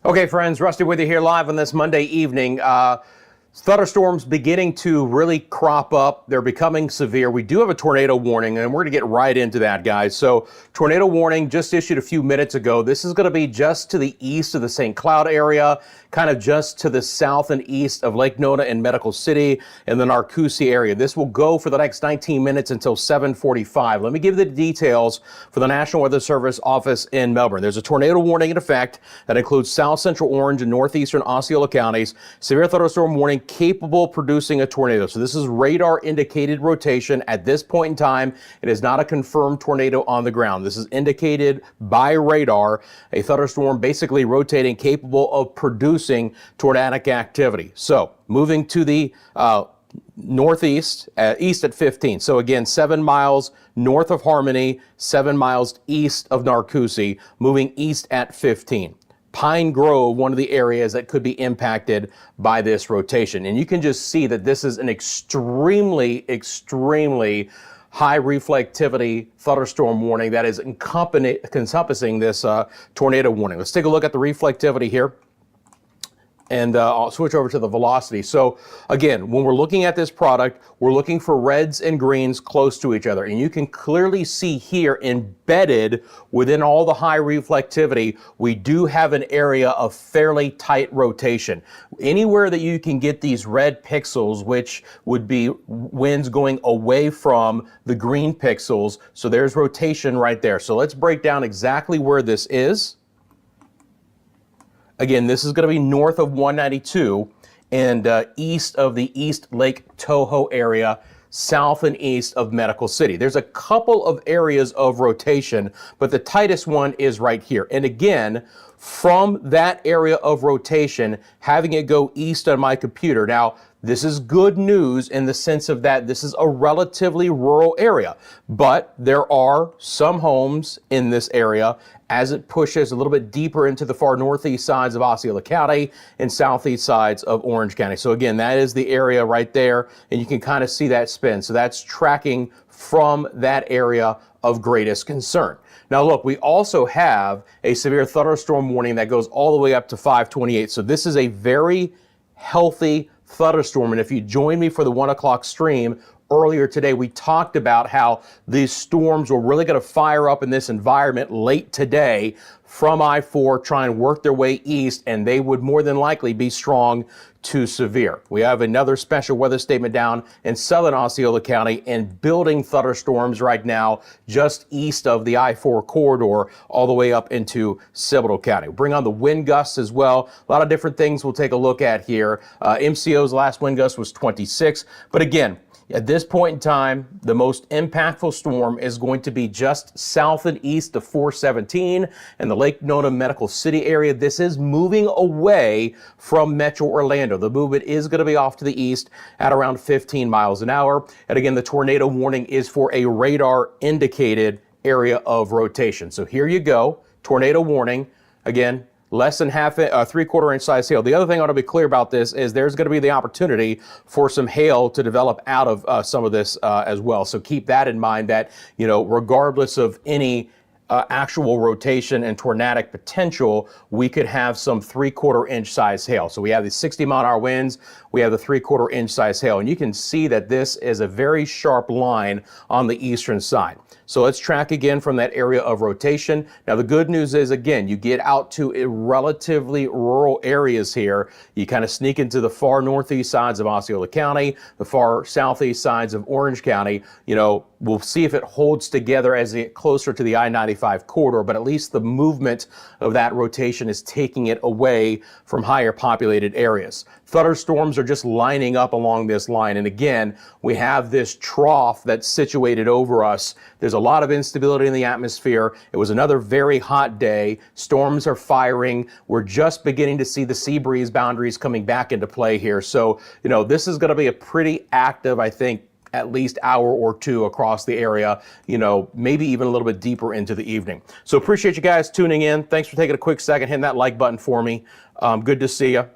Okay, friends, Rusty with you here live on this Monday evening. Thunderstorms beginning to really crop up. They're becoming severe. We do have a tornado warning, and we're going to get right into that, guys. So, tornado warning just issued a few minutes ago. This is going to be just to the east of the St. Cloud area, kind of just to the south and east of Lake Nona and Medical City and the Narcoossee area. This will go for the next 19 minutes until 7:45. Let me give you the details for the National Weather Service office in Melbourne. There's a tornado warning in effect that includes South Central Orange and northeastern Osceola counties. Severe thunderstorm warning capable of producing a tornado. So this is radar indicated rotation. At this point in time, it is not a confirmed tornado on the ground. This is indicated by radar, a thunderstorm basically rotating capable of producing tornadic activity. So moving to the northeast, east at 15. So again, 7 miles north of Harmony, 7 miles east of Narcoossee, moving east at 15. Pine Grove, one of the areas that could be impacted by this rotation. And you can just see that this is an extremely high reflectivity thunderstorm warning that is encompassing this tornado warning. Let's take a look at the reflectivity here. And I'll switch over to the velocity. So again, when we're looking at this product, we're looking for reds and greens close to each other. And you can clearly see here embedded within all the high reflectivity, we do have an area of fairly tight rotation. Anywhere that you can get these red pixels, which would be winds going away from the green pixels. So there's rotation right there. So let's break down exactly where this is. Again, this is going to be north of 192 and east of the East Lake Toho area, south and east of Medical City. There's a couple of areas of rotation, but the tightest one is right here. And again, from that area of rotation, having it go east on my computer. Now, this is good news in the sense of that this is a relatively rural area, but there are some homes in this area as it pushes a little bit deeper into the far northeast sides of Osceola County and southeast sides of Orange County. So again, that is the area right there, and you can kind of see that spin. So that's tracking from that area of greatest concern. Now look, we also have a severe thunderstorm warning that goes all the way up to 528. So this is a very healthy thunderstorm. And if you joined me for the 1 o'clock stream earlier today, we talked about how these storms were really going to fire up in this environment late today from I-4, try and work their way east, and they would more than likely be strong to severe. We have another special weather statement down in southern Osceola County and building thunderstorms right now just east of the I-4 corridor all the way up into Cibolo County. We'll bring on the wind gusts as well. A lot of different things we'll take a look at here. MCO's last wind gust was 26, but again, at this point in time, the most impactful storm is going to be just south and east of 417 and the Lake Nona Medical City area. This is moving away from Metro Orlando. The movement is going to be off to the east at around 15 miles an hour. And again, the tornado warning is for a radar indicated area of rotation. So here you go, tornado warning. Again, less than three-quarter inch size hail. The other thing I want to be clear about this is there's going to be the opportunity for some hail to develop out of some of this as well. So keep that in mind that, you know, regardless of any actual rotation and tornadic potential, we could have some three-quarter inch size hail. So we have the 60-mile-an-hour winds, we have the three-quarter inch size hail, and you can see that this is a very sharp line on the eastern side. So let's track again from that area of rotation. Now the good news is, again, you get out to relatively rural areas here. You kind of sneak into the far northeast sides of Osceola County, the far southeast sides of Orange County. You know, we'll see if it holds together as they get closer to the I-95 corridor, but at least the movement of that rotation is taking it away from higher populated areas. Thunderstorms are just lining up along this line. And again, we have this trough that's situated over us. There's a lot of instability in the atmosphere. It was another very hot day. Storms are firing. We're just beginning to see the sea breeze boundaries coming back into play here. So, you know, this is going to be a pretty active, I think, at least hour or two across the area, you know, maybe even a little bit deeper into the evening. So appreciate you guys tuning in. Thanks for taking a quick second, hitting that like button for me. Good to see you.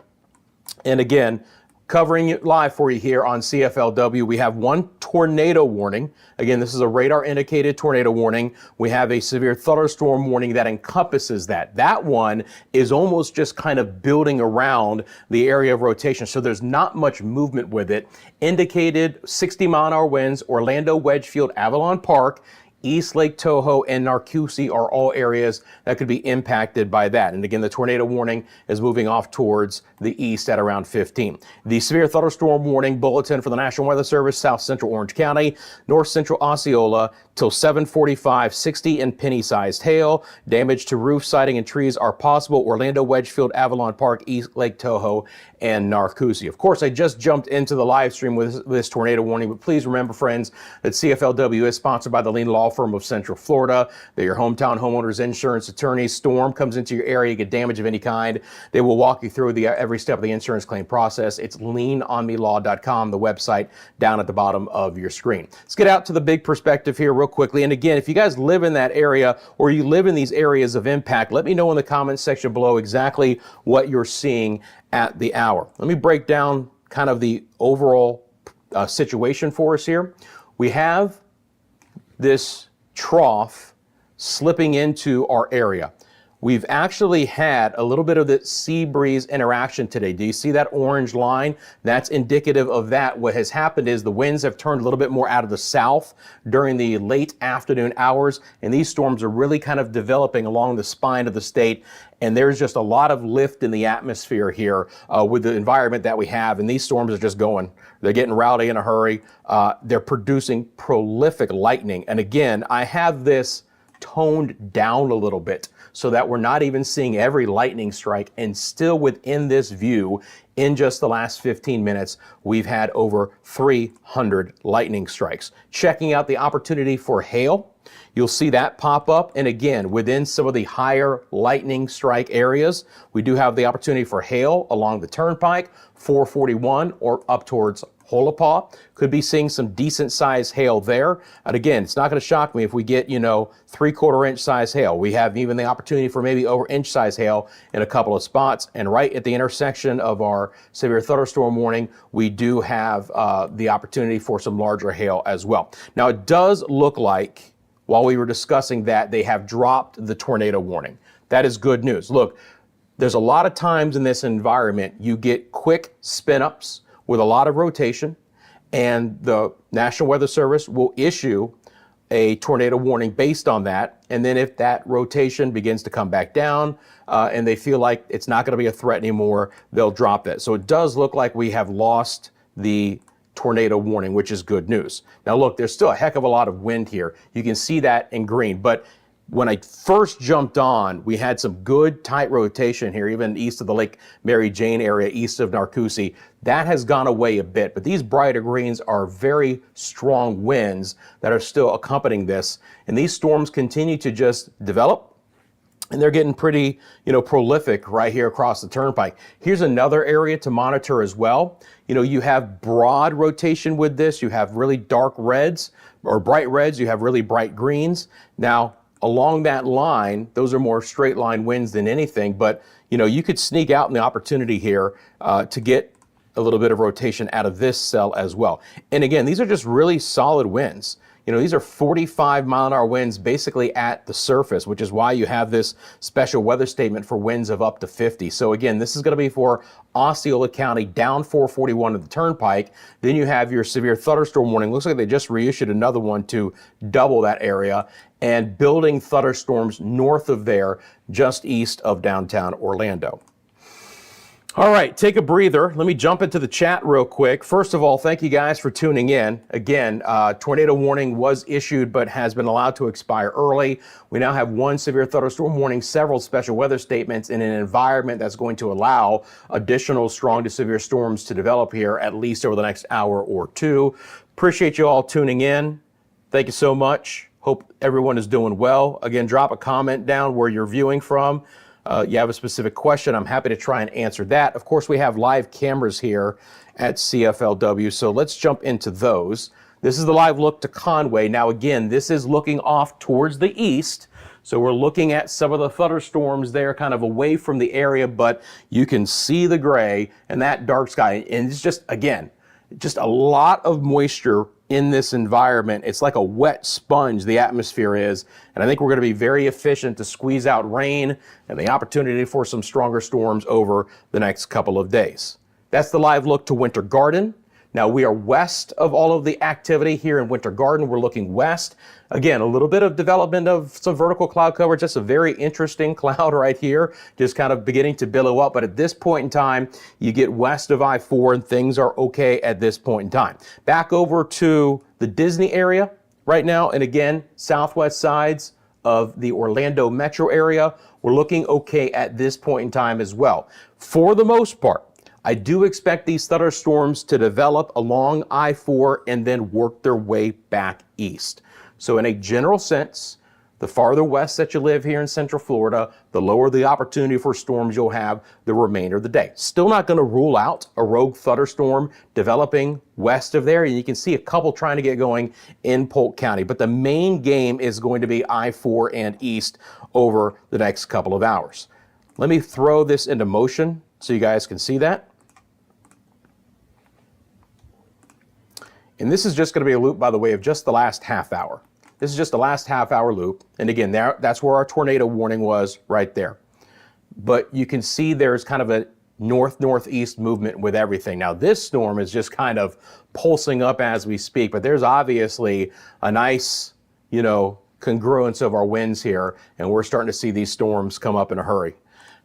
And again, Covering it live for you here on CFLW. We have one tornado warning. Again, this is a radar indicated tornado warning. We have a severe thunderstorm warning that encompasses that. That one is almost just kind of building around the area of rotation, so there's not much movement with it. Indicated 60-mile-an-hour winds, Orlando, Wedgefield, Avalon Park, East Lake Tahoe, and Narcoossee are all areas that could be impacted by that. And again, the tornado warning is moving off towards the east at around 15. The severe thunderstorm warning bulletin for the National Weather Service, South Central Orange County, North Central Osceola, till 7:45, 60 and penny-sized hail. Damage to roof, siding, and trees are possible. Orlando, Wedgefield, Avalon Park, East Lake Tahoe, and Narcoossee. Of course, I just jumped into the live stream with this tornado warning, but please remember, friends, that CFLW is sponsored by the Lean Law Firm of Central Florida. They're your hometown homeowners insurance attorneys. Storm comes into your area, you get damage of any kind, they will walk you through every step of the insurance claim process. It's leanonmelaw.com, the website down at the bottom of your screen. Let's get out to the big perspective here real quickly. And again, if you guys live in that area or you live in these areas of impact, let me know in the comments section below exactly what you're seeing at the hour. Let me break down kind of the overall situation for us here. We have this trough slipping into our area. We've actually had a little bit of the sea breeze interaction today. Do you see that orange line? That's indicative of that. What has happened is the winds have turned a little bit more out of the south during the late afternoon hours, and these storms are really kind of developing along the spine of the state. And there's just a lot of lift in the atmosphere here with the environment that we have. And these storms are just going. They're getting rowdy in a hurry. They're producing prolific lightning. And again, I have this toned down a little bit so that we're not even seeing every lightning strike. And still within this view, in just the last 15 minutes, we've had over 300 lightning strikes. Checking out the opportunity for hail, you'll see that pop up. And again, within some of the higher lightning strike areas, we do have the opportunity for hail along the turnpike, 441 or up towards Holopaw. Could be seeing some decent size hail there. And again, it's not going to shock me if we get, 3/4 inch size hail. We have even the opportunity for maybe over inch size hail in a couple of spots. And right at the intersection of our severe thunderstorm warning, we do have the opportunity for some larger hail as well. Now, it does look like, while we were discussing that, they have dropped the tornado warning. That is good news. Look, there's a lot of times in this environment, you get quick spin-ups with a lot of rotation, and the National Weather Service will issue a tornado warning based on that. And then if that rotation begins to come back down and they feel like it's not going to be a threat anymore, they'll drop that. So it does look like we have lost the tornado warning, which is good news. Now look, there's still a heck of a lot of wind here. You can see that in green, but when I first jumped on, we had some good tight rotation here, even east of the Lake Mary Jane area, east of Narcoossee. That has gone away a bit, but these brighter greens are very strong winds that are still accompanying this. And these storms continue to just develop, and they're getting pretty, prolific right here across the turnpike. Here's another area to monitor as well. You have broad rotation with this. You have really dark reds or bright reds. You have really bright greens. Now, along that line, those are more straight line winds than anything, but you could sneak out in the opportunity here to get a little bit of rotation out of this cell as well. And again, these are just really solid winds. These are 45-mile-an-hour winds basically at the surface, which is why you have this special weather statement for winds of up to 50. So again, this is going to be for Osceola County down 441 of the turnpike. Then you have your severe thunderstorm warning. Looks like they just reissued another one to double that area, and building thunderstorms north of there, just east of downtown Orlando. All right, take a breather. Let me jump into the chat real quick. First of all, thank you guys for tuning in. Again, tornado warning was issued but has been allowed to expire early. We now have one severe thunderstorm warning, several special weather statements in an environment that's going to allow additional strong to severe storms to develop here at least over the next hour or two. Appreciate you all tuning in. Thank you so much. Hope everyone is doing well. Again, drop a comment down where you're viewing from. You have a specific question, I'm happy to try and answer that. Of course, we have live cameras here at CFLW, so let's jump into those. This is the live look to Conway. Now again, this is looking off towards the east, So we're looking at some of the thunderstorms there kind of away from the area, but you can see the gray and that dark sky. And it's just, again, just a lot of moisture in this environment. It's like a wet sponge, the atmosphere is. And I think we're going to be very efficient to squeeze out rain and the opportunity for some stronger storms over the next couple of days. That's the live look to Winter Garden. Now we are west of all of the activity here in Winter Garden. We're looking west. Again, a little bit of development of some vertical cloud cover, just a very interesting cloud right here, just kind of beginning to billow up. But at this point in time, you get west of I-4 and things are okay at this point in time. Back over to the Disney area right now. And again, southwest sides of the Orlando metro area, we're looking okay at this point in time as well. For the most part, I do expect these thunderstorms to develop along I-4 and then work their way back east. So in a general sense, the farther west that you live here in Central Florida, the lower the opportunity for storms you'll have the remainder of the day. Still not going to rule out a rogue thunderstorm developing west of there. And you can see a couple trying to get going in Polk County. But the main game is going to be I-4 and east over the next couple of hours. Let me throw this into motion so you guys can see that. And this is just going to be a loop, by the way, of just the last half hour. This is just the last half hour loop. And again, that's where our tornado warning was right there. But you can see there's kind of a north-northeast movement with everything. Now, this storm is just kind of pulsing up as we speak, but there's obviously a nice, congruence of our winds here, and we're starting to see these storms come up in a hurry.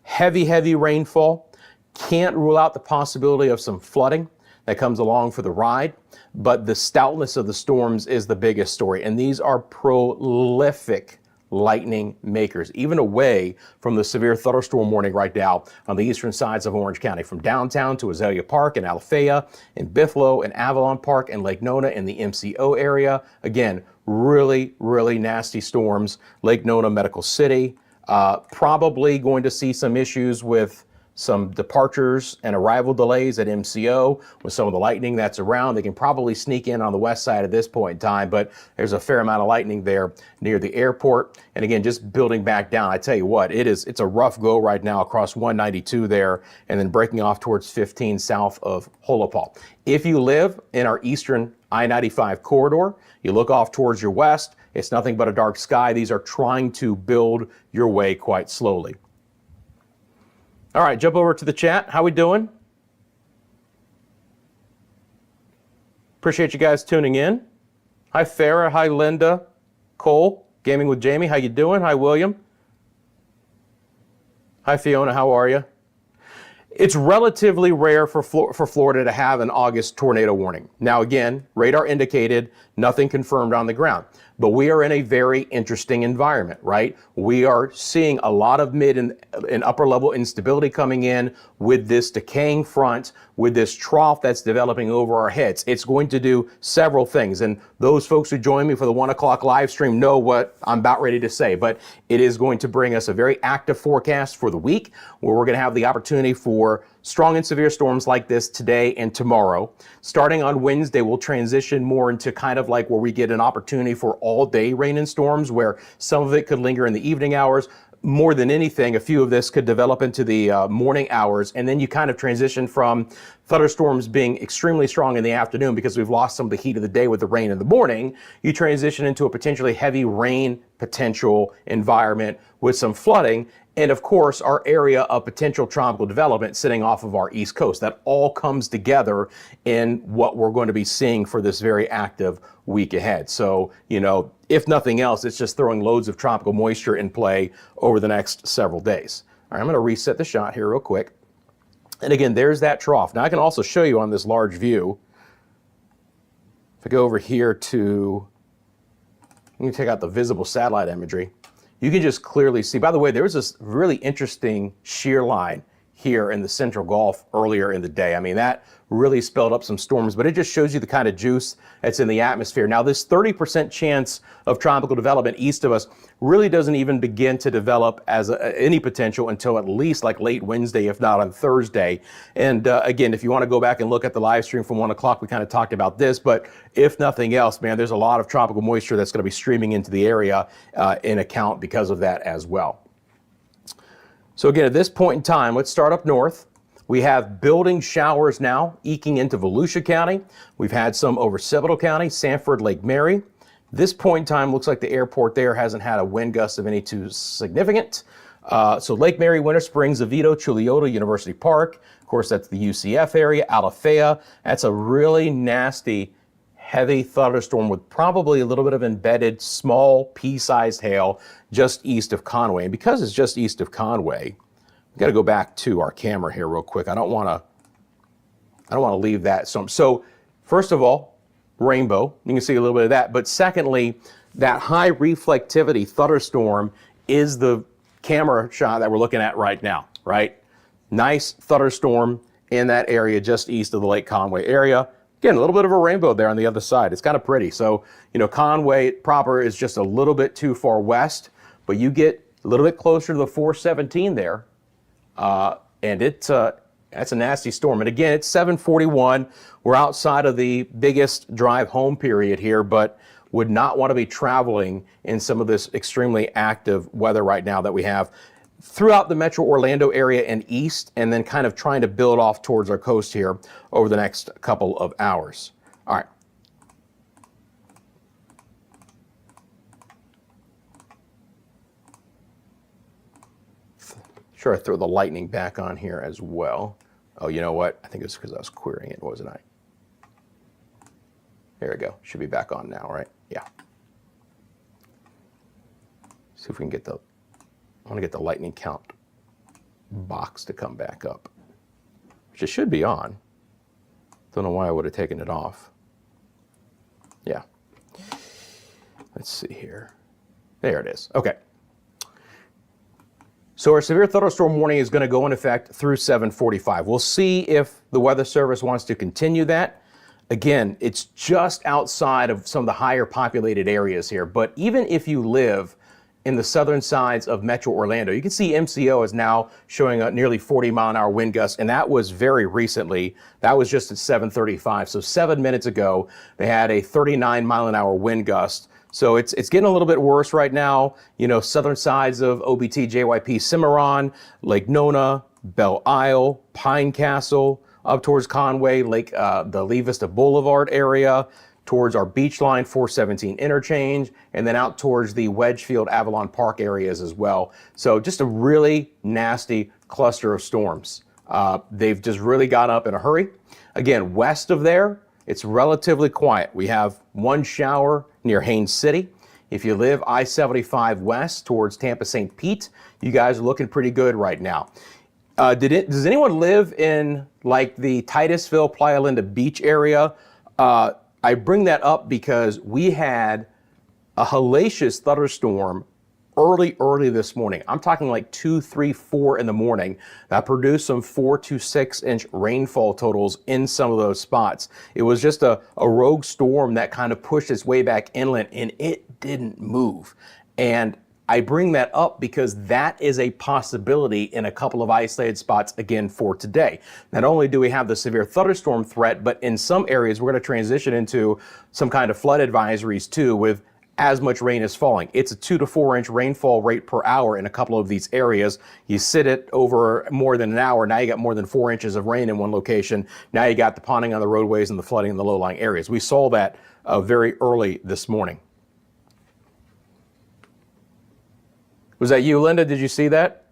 Heavy, heavy rainfall. Can't rule out the possibility of some flooding that comes along for the ride, but the stoutness of the storms is the biggest story. And these are prolific lightning makers, even away from the severe thunderstorm warning right now on the eastern sides of Orange County, from downtown to Azalea Park and Alafaya and Bithlo and Avalon Park and Lake Nona in the MCO area. Again, really, really nasty storms. Lake Nona, Medical City, probably going to see some issues with some departures and arrival delays at MCO with some of the lightning that's around. They can probably sneak in on the west side at this point in time, but there's a fair amount of lightning there near the airport. And again, just building back down, I tell you what, it's a rough go right now across 192 there, and then breaking off towards 15 south of Holopal. If you live in our eastern I-95 corridor, you look off towards your west, it's nothing but a dark sky. These are trying to build your way quite slowly. All right, jump over to the chat. How we doing? Appreciate you guys tuning in. Hi, Farah. Hi, Linda. Cole, Gaming with Jamie. How you doing? Hi, William. Hi, Fiona. How are you? It's relatively rare for Florida to have an August tornado warning. Now, again, radar indicated, nothing confirmed on the ground. But we are in a very interesting environment, right? We are seeing a lot of mid and upper level instability coming in with this decaying front, with this trough that's developing over our heads. It's going to do several things. And those folks who join me for the 1 o'clock live stream know what I'm about ready to say. But it is going to bring us a very active forecast for the week, where we're going to have the opportunity for strong and severe storms like this today and tomorrow. Starting on Wednesday, we'll transition more into kind of like where we get an opportunity for all day rain and storms, where some of it could linger in the evening hours. More than anything, a few of this could develop into the morning hours, and then you kind of transition from thunderstorms being extremely strong in the afternoon because we've lost some of the heat of the day with the rain in the morning. You transition into a potentially heavy rain potential environment with some flooding, and of course our area of potential tropical development sitting off of our east coast. That all comes together in what we're going to be seeing for this very active week ahead. So, if nothing else, it's just throwing loads of tropical moisture in play over the next several days. All right, I'm going to reset the shot here real quick. And again, there's that trough. Now I can also show you on this large view. If I go over here to, I'm going to take out the visible satellite imagery. You can just clearly see, by the way, there was this really interesting shear line here in the Central Gulf earlier in the day. I mean, that really spelled up some storms, but it just shows you the kind of juice that's in the atmosphere. Now, this 30% chance of tropical development east of us really doesn't even begin to develop as any potential until at least like late Wednesday, if not on Thursday. And again, if you want to go back and look at the live stream from 1 o'clock, we kind of talked about this, but if nothing else, man, there's a lot of tropical moisture that's going to be streaming into the area in account because of that as well. So again, at this point in time, let's start up north. We have building showers now eking into Volusia County. We've had some over Seminole County, Sanford, Lake Mary. This point in time looks like the airport there hasn't had a wind gust of any too significant. So Lake Mary, Winter Springs, Oviedo, Chuliota, University Park. Of course, that's the UCF area, Alafaya. That's a really nasty, heavy thunderstorm with probably a little bit of embedded small pea-sized hail just east of Conway. And because it's just east of Conway, we got to go back to our camera here real quick. I don't want to leave that. So first of all, rainbow. You can see a little bit of that. But secondly, that high reflectivity thunderstorm is the camera shot that we're looking at right now, right? Nice thunderstorm in that area just east of the Lake Conway area. Again, a little bit of a rainbow there on the other side. It's kind of pretty. So, you know, Conway proper is just a little bit too far west, but you get a little bit closer to the 417 there. And that's a nasty storm. And again, it's 7:41. We're outside of the biggest drive home period here, but would not want to be traveling in some of this extremely active weather right now that we have throughout the metro Orlando area and east, and then kind of trying to build off towards our coast here over the next couple of hours. All right. Sure, I throw the lightning back on here as well. Oh, you know what? I think it's because I was querying it, wasn't I? There we go. Should be back on now, right? Yeah. See if we can get I want to get the lightning count box to come back up, which it should be on. Don't know why I would have taken it off. Yeah. Let's see here. There it is. Okay. So our severe thunderstorm warning is going to go in effect through 7:45. We'll see if the Weather Service wants to continue that. Again, it's just outside of some of the higher populated areas here, but even if you live in the southern sides of Metro Orlando, you can see MCO is now showing a nearly 40-mile-an-hour wind gust, and that was very recently. That was just at 7:35. So 7 minutes ago, they had a 39-mile-an-hour wind gust. So it's getting a little bit worse right now. You know, southern sides of OBT, JYP, Cimarron, Lake Nona, Belle Isle, Pine Castle, up towards Conway, the Lee Vista Boulevard area, towards our beach line 417 interchange, and then out towards the Wedgefield Avalon Park areas as well. So just a really nasty cluster of storms. They've just really got up in a hurry. Again, west of there, it's relatively quiet. We have one shower near Haines City. If you live I-75 west towards Tampa St. Pete, you guys are looking pretty good right now. Does anyone live in like the Titusville, Playa Linda Beach area? I bring that up because we had a hellacious thunderstorm early this morning. I'm talking like 2, 3, 4 in the morning that produced some 4 to 6 inch rainfall totals in some of those spots. It was just a rogue storm that kind of pushed its way back inland and it didn't move. And I bring that up because that is a possibility in a couple of isolated spots again for today. Not only do we have the severe thunderstorm threat, but in some areas we're going to transition into some kind of flood advisories too, with as much rain is falling. It's a 2 to 4 inch rainfall rate per hour in a couple of these areas. You sit it over more than an hour, now you got more than 4 inches of rain in one location. Now you got the ponding on the roadways and the flooding in the low-lying areas. We saw that very early this morning. Was that you, Linda? Did you see that?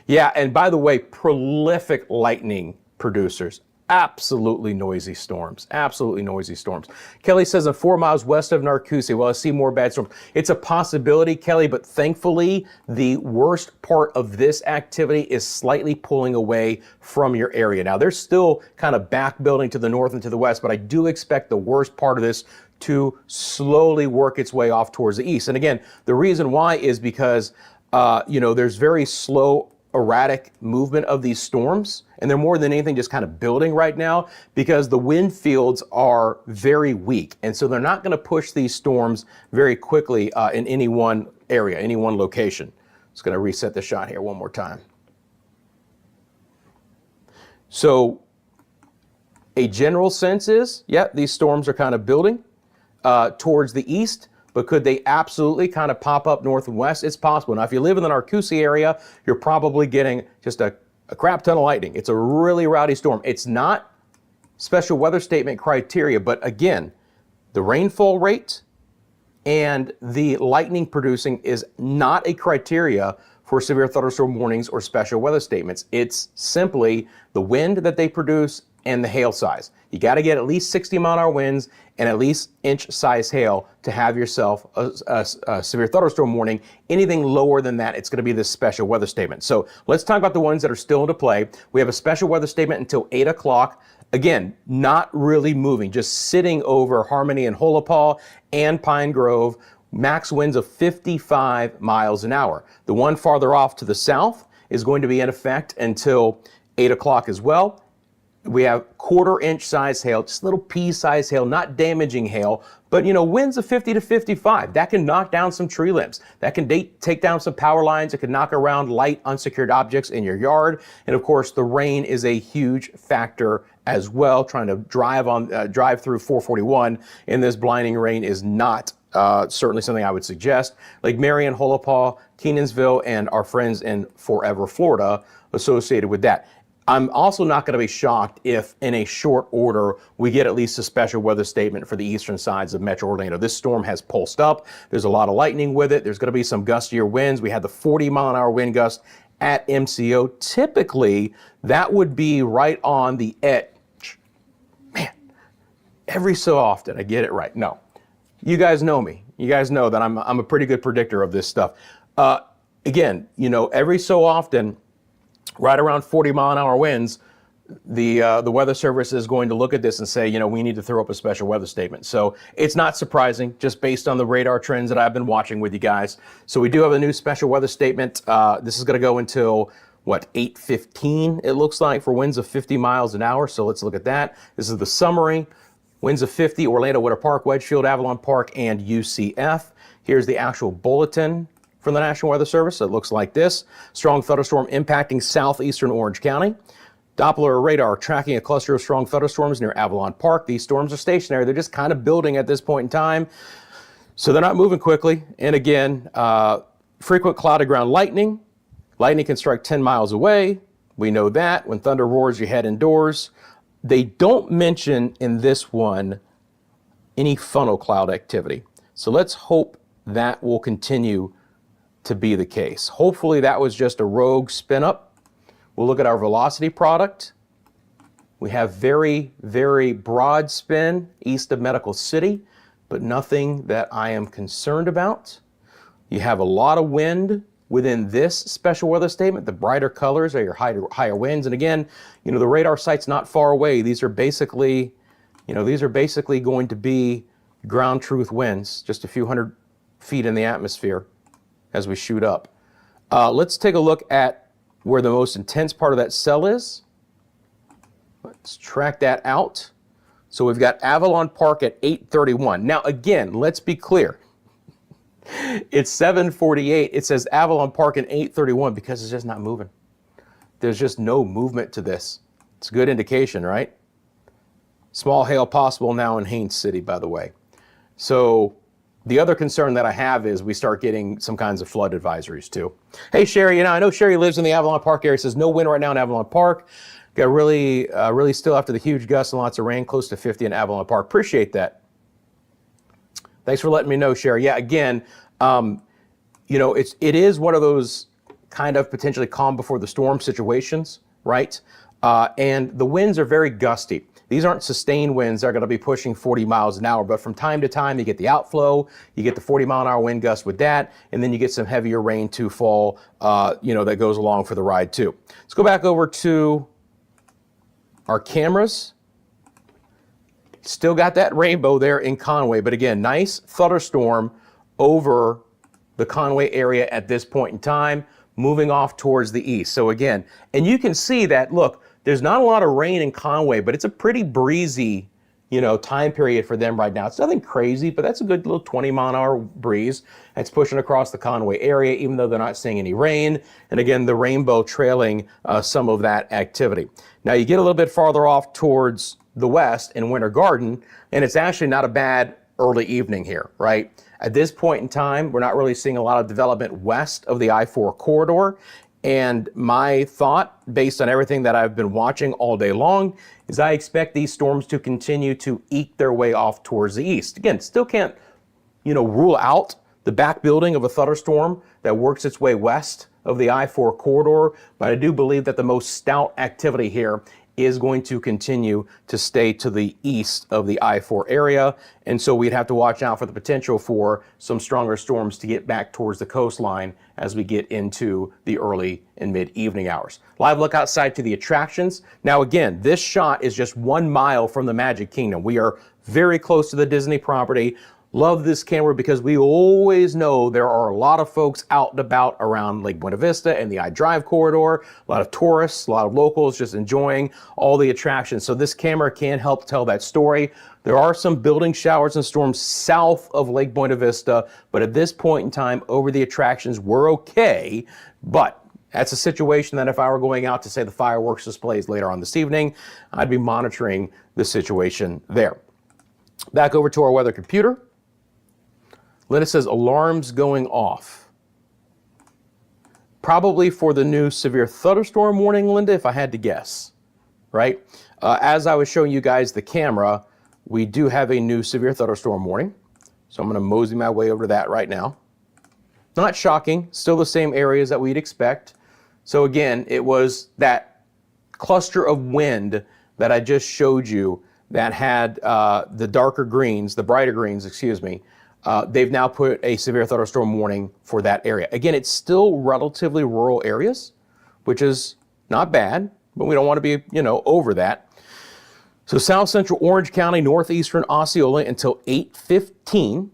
Yeah, and by the way, prolific lightning producers. Absolutely noisy storms. Absolutely noisy storms. Kelly says, I'm 4 miles west of Narcoossee. Well, I see more bad storms. It's a possibility, Kelly, but thankfully, the worst part of this activity is slightly pulling away from your area. Now, there's still kind of back building to the north and to the west, but I do expect the worst part of this to slowly work its way off towards the east. And again, the reason why is because, there's very slow erratic movement of these storms, and they're more than anything just kind of building right now because the wind fields are very weak, and so they're not going to push these storms very quickly in any one area, any one location. Just going to reset the shot here one more time. So a general sense is, yeah, these storms are kind of building towards the east. But could they absolutely kind of pop up north and west? It's possible. Now, if you live in the Narcoossee area, you're probably getting just a crap ton of lightning. It's a really rowdy storm. It's not special weather statement criteria, but again, the rainfall rate and the lightning producing is not a criteria for severe thunderstorm warnings or special weather statements. It's simply the wind that they produce and the hail size. You got to get at least 60-mile-an-hour winds and at least inch-size hail to have yourself a severe thunderstorm warning. Anything lower than that, it's going to be this special weather statement. So let's talk about the ones that are still into play. We have a special weather statement until 8 o'clock. Again, not really moving, just sitting over Harmony and Holopaw and Pine Grove. Max winds of 55 miles an hour. The one farther off to the south is going to be in effect until 8 o'clock as well. We have quarter-inch size hail, just little pea-size hail, not damaging hail, but winds of 50 to 55. That can knock down some tree limbs. That can take down some power lines. It can knock around light, unsecured objects in your yard. And of course, the rain is a huge factor as well. Trying to drive through 441 in this blinding rain is not certainly something I would suggest. Lake Marion, Holopaw, Kenansville, and our friends in Forever, Florida, associated with that. I'm also not going to be shocked if in a short order we get at least a special weather statement for the eastern sides of Metro Orlando. This storm has pulsed up. There's a lot of lightning with it. There's going to be some gustier winds. We had the 40-mile-an-hour wind gust at MCO. Typically, that would be right on the edge. Man, every so often I get it right. No, you guys know me. You guys know that I'm a pretty good predictor of this stuff. Again, every so often, right around 40-mile-an-hour winds, the Weather Service is going to look at this and say, we need to throw up a special weather statement. So it's not surprising, just based on the radar trends that I've been watching with you guys. So we do have a new special weather statement. This is going to go until, 8:15, it looks like, for winds of 50 miles an hour. So let's look at that. This is the summary. Winds of 50, Orlando, Winter Park, Wedgefield, Avalon Park, and UCF. Here's the actual bulletin from the National Weather Service. It looks like this. Strong thunderstorm impacting southeastern Orange County. Doppler radar tracking a cluster of strong thunderstorms near Avalon Park. These storms are stationary. They're just kind of building at this point in time. So they're not moving quickly. And again, frequent clouded ground lightning. Lightning can strike 10 miles away. We know that. When thunder roars, you head indoors. They don't mention in this one any funnel cloud activity. So let's hope that will continue to be the case. Hopefully that was just a rogue spin up. We'll look at our velocity product. We have very, very broad spin east of Medical City, but nothing that I am concerned about. You have a lot of wind within this special weather statement. The brighter colors are your higher winds. And again, the radar site's not far away. These are basically going to be ground truth winds, just a few hundred feet in the atmosphere as we shoot up. Let's take a look at where the most intense part of that cell is. Let's track that out. So we've got Avalon Park at 8:31. Now again, let's be clear. It's 7:48. It says Avalon Park at 8:31 because it's just not moving. There's just no movement to this. It's a good indication, right? Small hail possible now in Haines City, by the way. So the other concern that I have is we start getting some kinds of flood advisories too. Hey, Sherry, I know Sherry lives in the Avalon Park area. Says no wind right now in Avalon Park. Got really still after the huge gusts and lots of rain, close to 50 in Avalon Park. Appreciate that. Thanks for letting me know, Sherry. Yeah, again, it is one of those kind of potentially calm before the storm situations, right? And the winds are very gusty. These aren't sustained winds that are going to be pushing 40 miles an hour, but from time to time you get the outflow, you get the 40-mile-an-hour wind gust with that, and then you get some heavier rain to fall, that goes along for the ride too. Let's go back over to our cameras. Still got that rainbow there in Conway, but again, nice thunderstorm over the Conway area at this point in time. moving off towards the east. So again, and you can see that, look, there's not a lot of rain in Conway, but it's a pretty breezy, time period for them right now. It's nothing crazy, but that's a good little 20-mile-an-hour breeze that's pushing across the Conway area, even though they're not seeing any rain. And again, the rainbow trailing some of that activity. Now you get a little bit farther off towards the west in Winter Garden, and it's actually not a bad early evening here, right? At this point in time, we're not really seeing a lot of development west of the I-4 corridor. And my thought, based on everything that I've been watching all day long, is I expect these storms to continue to eke their way off towards the east. Again, still can't, rule out the back building of a thunderstorm that works its way west of the I-4 corridor, but I do believe that the most stout activity here is going to continue to stay to the east of the I-4 area. And so we'd have to watch out for the potential for some stronger storms to get back towards the coastline as we get into the early and mid-evening hours. Live look outside to the attractions. Now again, this shot is just 1 mile from the Magic Kingdom. We are very close to the Disney property. Love this camera because we always know there are a lot of folks out and about around Lake Buena Vista and the I-Drive corridor, a lot of tourists, a lot of locals just enjoying all the attractions. So this camera can help tell that story. There are some building showers and storms south of Lake Buena Vista, but at this point in time, over the attractions, we're okay. But that's a situation that if I were going out to, say, the fireworks displays later on this evening, I'd be monitoring the situation there. Back over to our weather computer. Linda says alarms going off. Probably for the new severe thunderstorm warning, Linda, if I had to guess, right? As I was showing you guys the camera, we do have a new severe thunderstorm warning. So I'm going to mosey my way over to that right now. Not shocking, still the same areas that we'd expect. So again, it was that cluster of wind that I just showed you that had the darker greens, the brighter greens, excuse me. They've now put a severe thunderstorm warning for that area. Again, it's still relatively rural areas, which is not bad, but we don't want to be, over that. So South Central Orange County, northeastern Osceola until 8:15.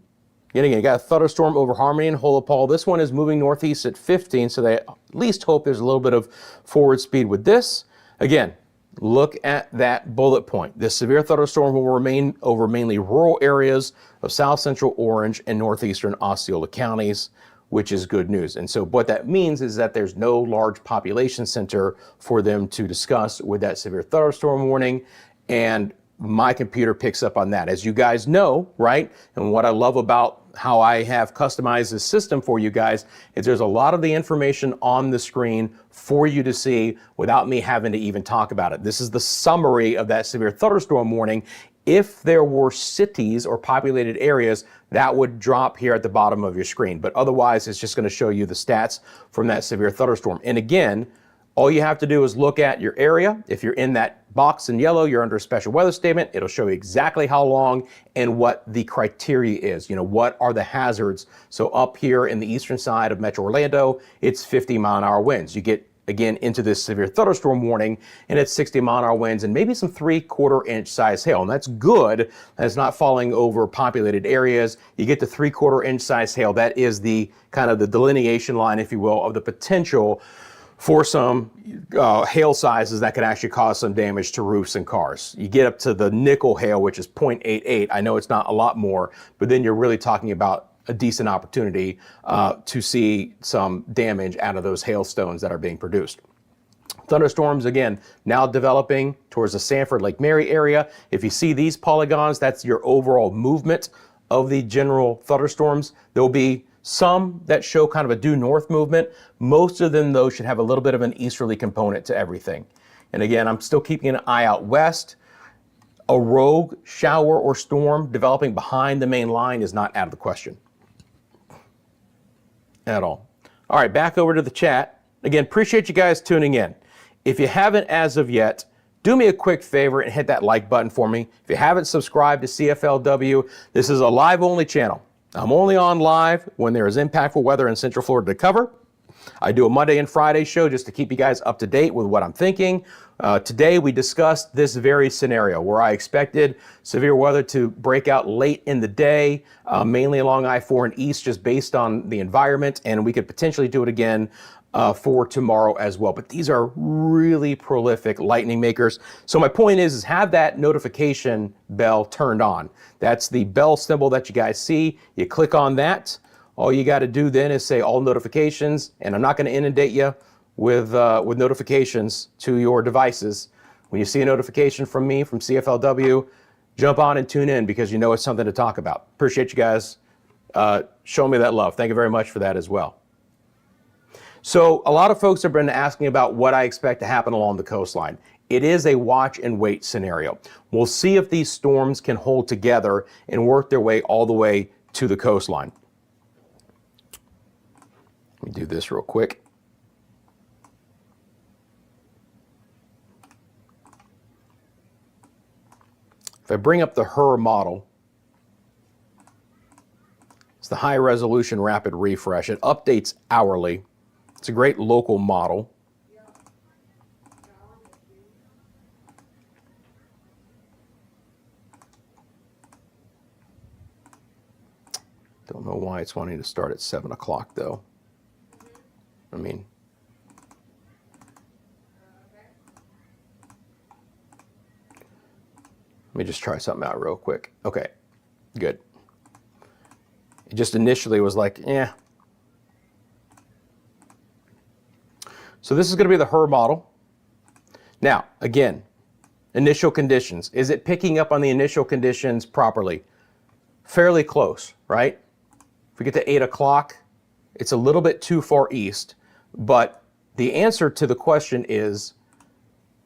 And again, you got a thunderstorm over Harmony and Holopole. This one is moving northeast at 15, so they at least hope there's a little bit of forward speed with this. Again, look at that bullet point. This severe thunderstorm will remain over mainly rural areas of South Central Orange and northeastern Osceola counties, which is good news. And so what that means is that there's no large population center for them to discuss with that severe thunderstorm warning. And my computer picks up on that. As you guys know, right? And what I love about how I have customized this system for you guys is there's a lot of the information on the screen for you to see without me having to even talk about it. This is the summary of that severe thunderstorm warning. If there were cities or populated areas, that would drop here at the bottom of your screen. But otherwise, it's just going to show you the stats from that severe thunderstorm. And again, all you have to do is look at your area. If you're in that box in yellow, you're under a special weather statement. It'll show you exactly how long and what the criteria is. What are the hazards? So up here in the eastern side of Metro Orlando, it's 50-mile-an-hour winds. You get, again, into this severe thunderstorm warning, and it's 60-mile-an-hour winds and maybe some 3/4-inch size hail. And that's good. That's not falling over populated areas. You get to 3/4-inch size hail. That is the kind of the delineation line, if you will, of the potential for some hail sizes that could actually cause some damage to roofs and cars. You get up to the nickel hail, which is 0.88. I know it's not a lot more, but then you're really talking about a decent opportunity to see some damage out of those hailstones that are being produced. Thunderstorms, again, now developing towards the Sanford Lake Mary area. If you see these polygons, that's your overall movement of the general thunderstorms. There'll be some that show kind of a due north movement. Most of them, though, should have a little bit of an easterly component to everything. And again, I'm still keeping an eye out west. A rogue shower or storm developing behind the main line is not out of the question at all. All right, back over to the chat. Again, appreciate you guys tuning in. If you haven't as of yet, do me a quick favor and hit that like button for me. If you haven't subscribed to CFLW, this is a live-only channel. I'm only on live when there is impactful weather in Central Florida to cover. I do a Monday and Friday show just to keep you guys up to date with what I'm thinking. Today we discussed this very scenario where I expected severe weather to break out late in the day, mainly along I-4 and east, just based on the environment, and we could potentially do it again for tomorrow as well. But these are really prolific lightning makers. So my point is have that notification bell turned on. That's the bell symbol that you guys see. You click on that. All you got to do then is say all notifications, and I'm not going to inundate you with notifications to your devices. When you see a notification from me, from CFLW, jump on and tune in because you know it's something to talk about. Appreciate you guys showing me that love. Thank you very much for that as well. So a lot of folks have been asking about what I expect to happen along the coastline. It is a watch and wait scenario. We'll see if these storms can hold together and work their way all the way to the coastline. Let me do this real quick. If I bring up the HER model, it's the high resolution rapid refresh. It updates hourly. It's a great local model. Don't know why it's wanting to start at 7 o'clock though. I mean, let me just try something out real quick. Okay, good. It just initially was like, yeah. So this is going to be the HER model. Now, again, initial conditions. Is it picking up on the initial conditions properly? Fairly close, right? If we get to 8 o'clock, it's a little bit too far east, but the answer to the question is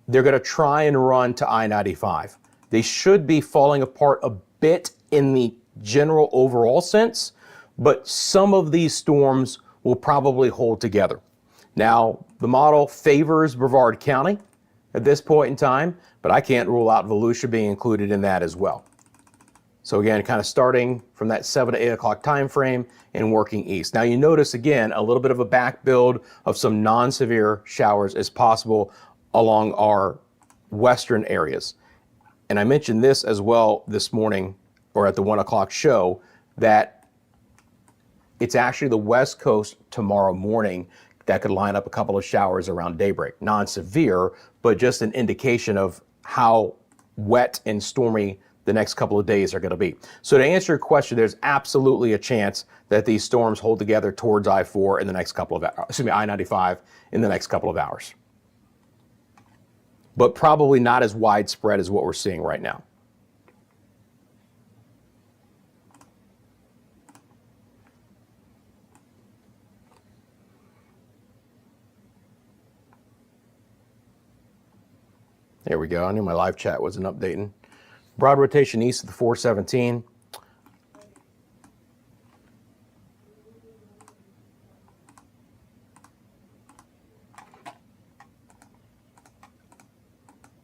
they're going to try and run to I-95. They should be falling apart a bit in the general overall sense, but some of these storms will probably hold together. Now, the model favors Brevard County at this point in time, but I can't rule out Volusia being included in that as well. So again, kind of starting from that 7 to 8 o'clock time frame and working east. Now you notice again, a little bit of a back build of some non-severe showers is possible along our western areas. And I mentioned this as well this morning, or at the 1 o'clock show, that it's actually the West Coast tomorrow morning that could line up a couple of showers around daybreak. Non-severe, but just an indication of how wet and stormy the next couple of days are going to be. So to answer your question, there's absolutely a chance that these storms hold together towards I-4 in the next couple of hours, I-95 in the next couple of hours. But probably not as widespread as what we're seeing right now. There we go. I knew my live chat wasn't updating. Broad rotation east of the 417.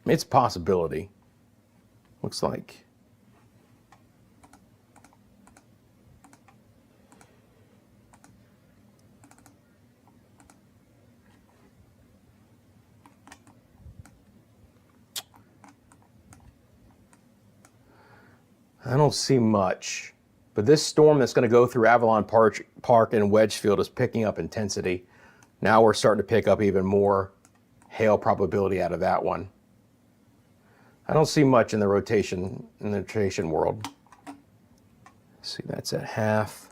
It's a possibility. Looks like. I don't see much, but this storm that's going to go through Avalon Park and Wedgefield is picking up intensity. Now we're starting to pick up even more hail probability out of that one. I don't see much in the rotation world. Let's see, that's at half.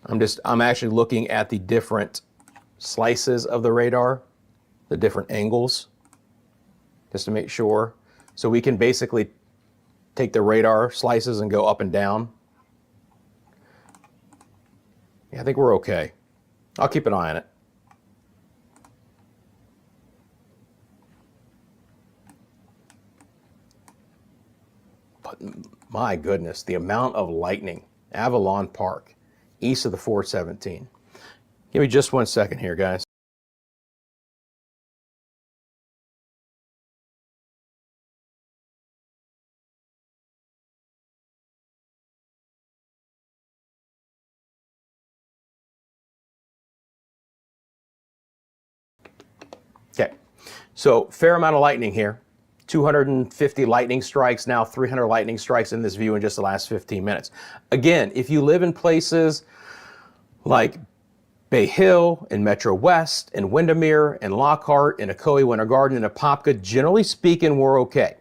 I'm actually looking at the different slices of the radar, the different angles, just to make sure. So we can basically take the radar slices and go up and down. Yeah, I think we're okay. I'll keep an eye on it. But my goodness, the amount of lightning. Avalon Park, east of the 417. Give me just 1 second here, guys. Okay, so fair amount of lightning here. 250 lightning strikes, now 300 lightning strikes in this view in just the last 15 minutes. Again, if you live in places like Bay Hill and Metro West and Windermere and Lockhart and Ocoee, Winter Garden and Apopka, generally speaking, we're okay.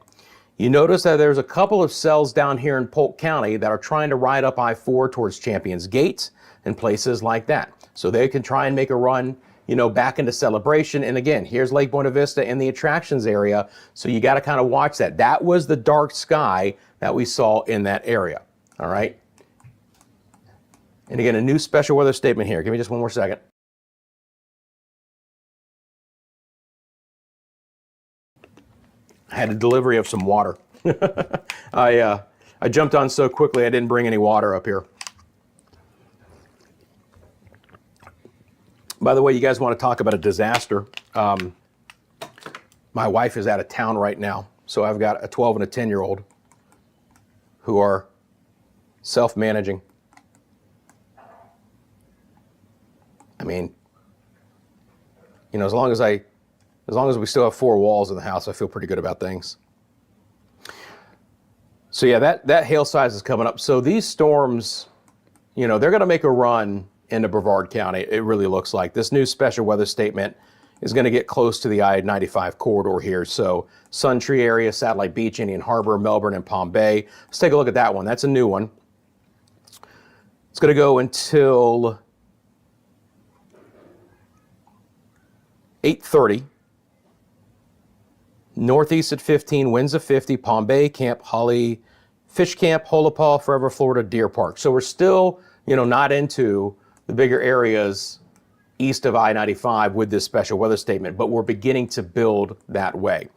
You notice that there's a couple of cells down here in Polk County that are trying to ride up I-4 towards Champions Gate and places like that. So they can try and make a run, you know, back into Celebration. And again, here's Lake Buena Vista in the attractions area. So you got to kind of watch that. That was the dark sky that we saw in that area. All right. And again, a new special weather statement here. Give me just one more second. I had a delivery of some water. I jumped on so quickly I didn't bring any water up here. By the way, you guys want to talk about a disaster. My wife is out of town right now, so I've got a 12 and a 10-year-old who are self-managing. I mean, you know, as long as we still have four walls in the house, I feel pretty good about things. So yeah, that hail size is coming up. So these storms, you know, they're going to make a run into Brevard County. It really looks like this new special weather statement is going to get close to the I-95 corridor here. So Sun Tree area, Satellite Beach, Indian Harbor, Melbourne, and Palm Bay. Let's take a look at that one. That's a new one. It's going to go until 8:30. Northeast at 15, winds of 50, Palm Bay, Camp Holly, Fish Camp, Holopaw, Forever Florida, Deer Park. So we're still, you know, not into the bigger areas east of I-95 with this special weather statement, but we're beginning to build that way.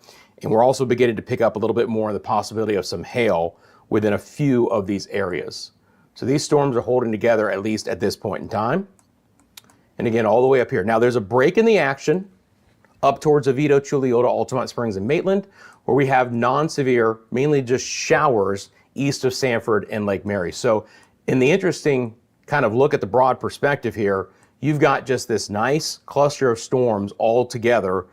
And we're also beginning to pick up a little bit more of the possibility of some hail within a few of these areas. So these storms are holding together, at least at this point in time. And again, all the way up here. Now there's a break in the action up towards Oviedo, Chuliota, Altamont Springs, and Maitland, where we have non-severe, mainly just showers east of Sanford and Lake Mary. So in the interesting kind of look at the broad perspective here, you've got just this nice cluster of storms all together.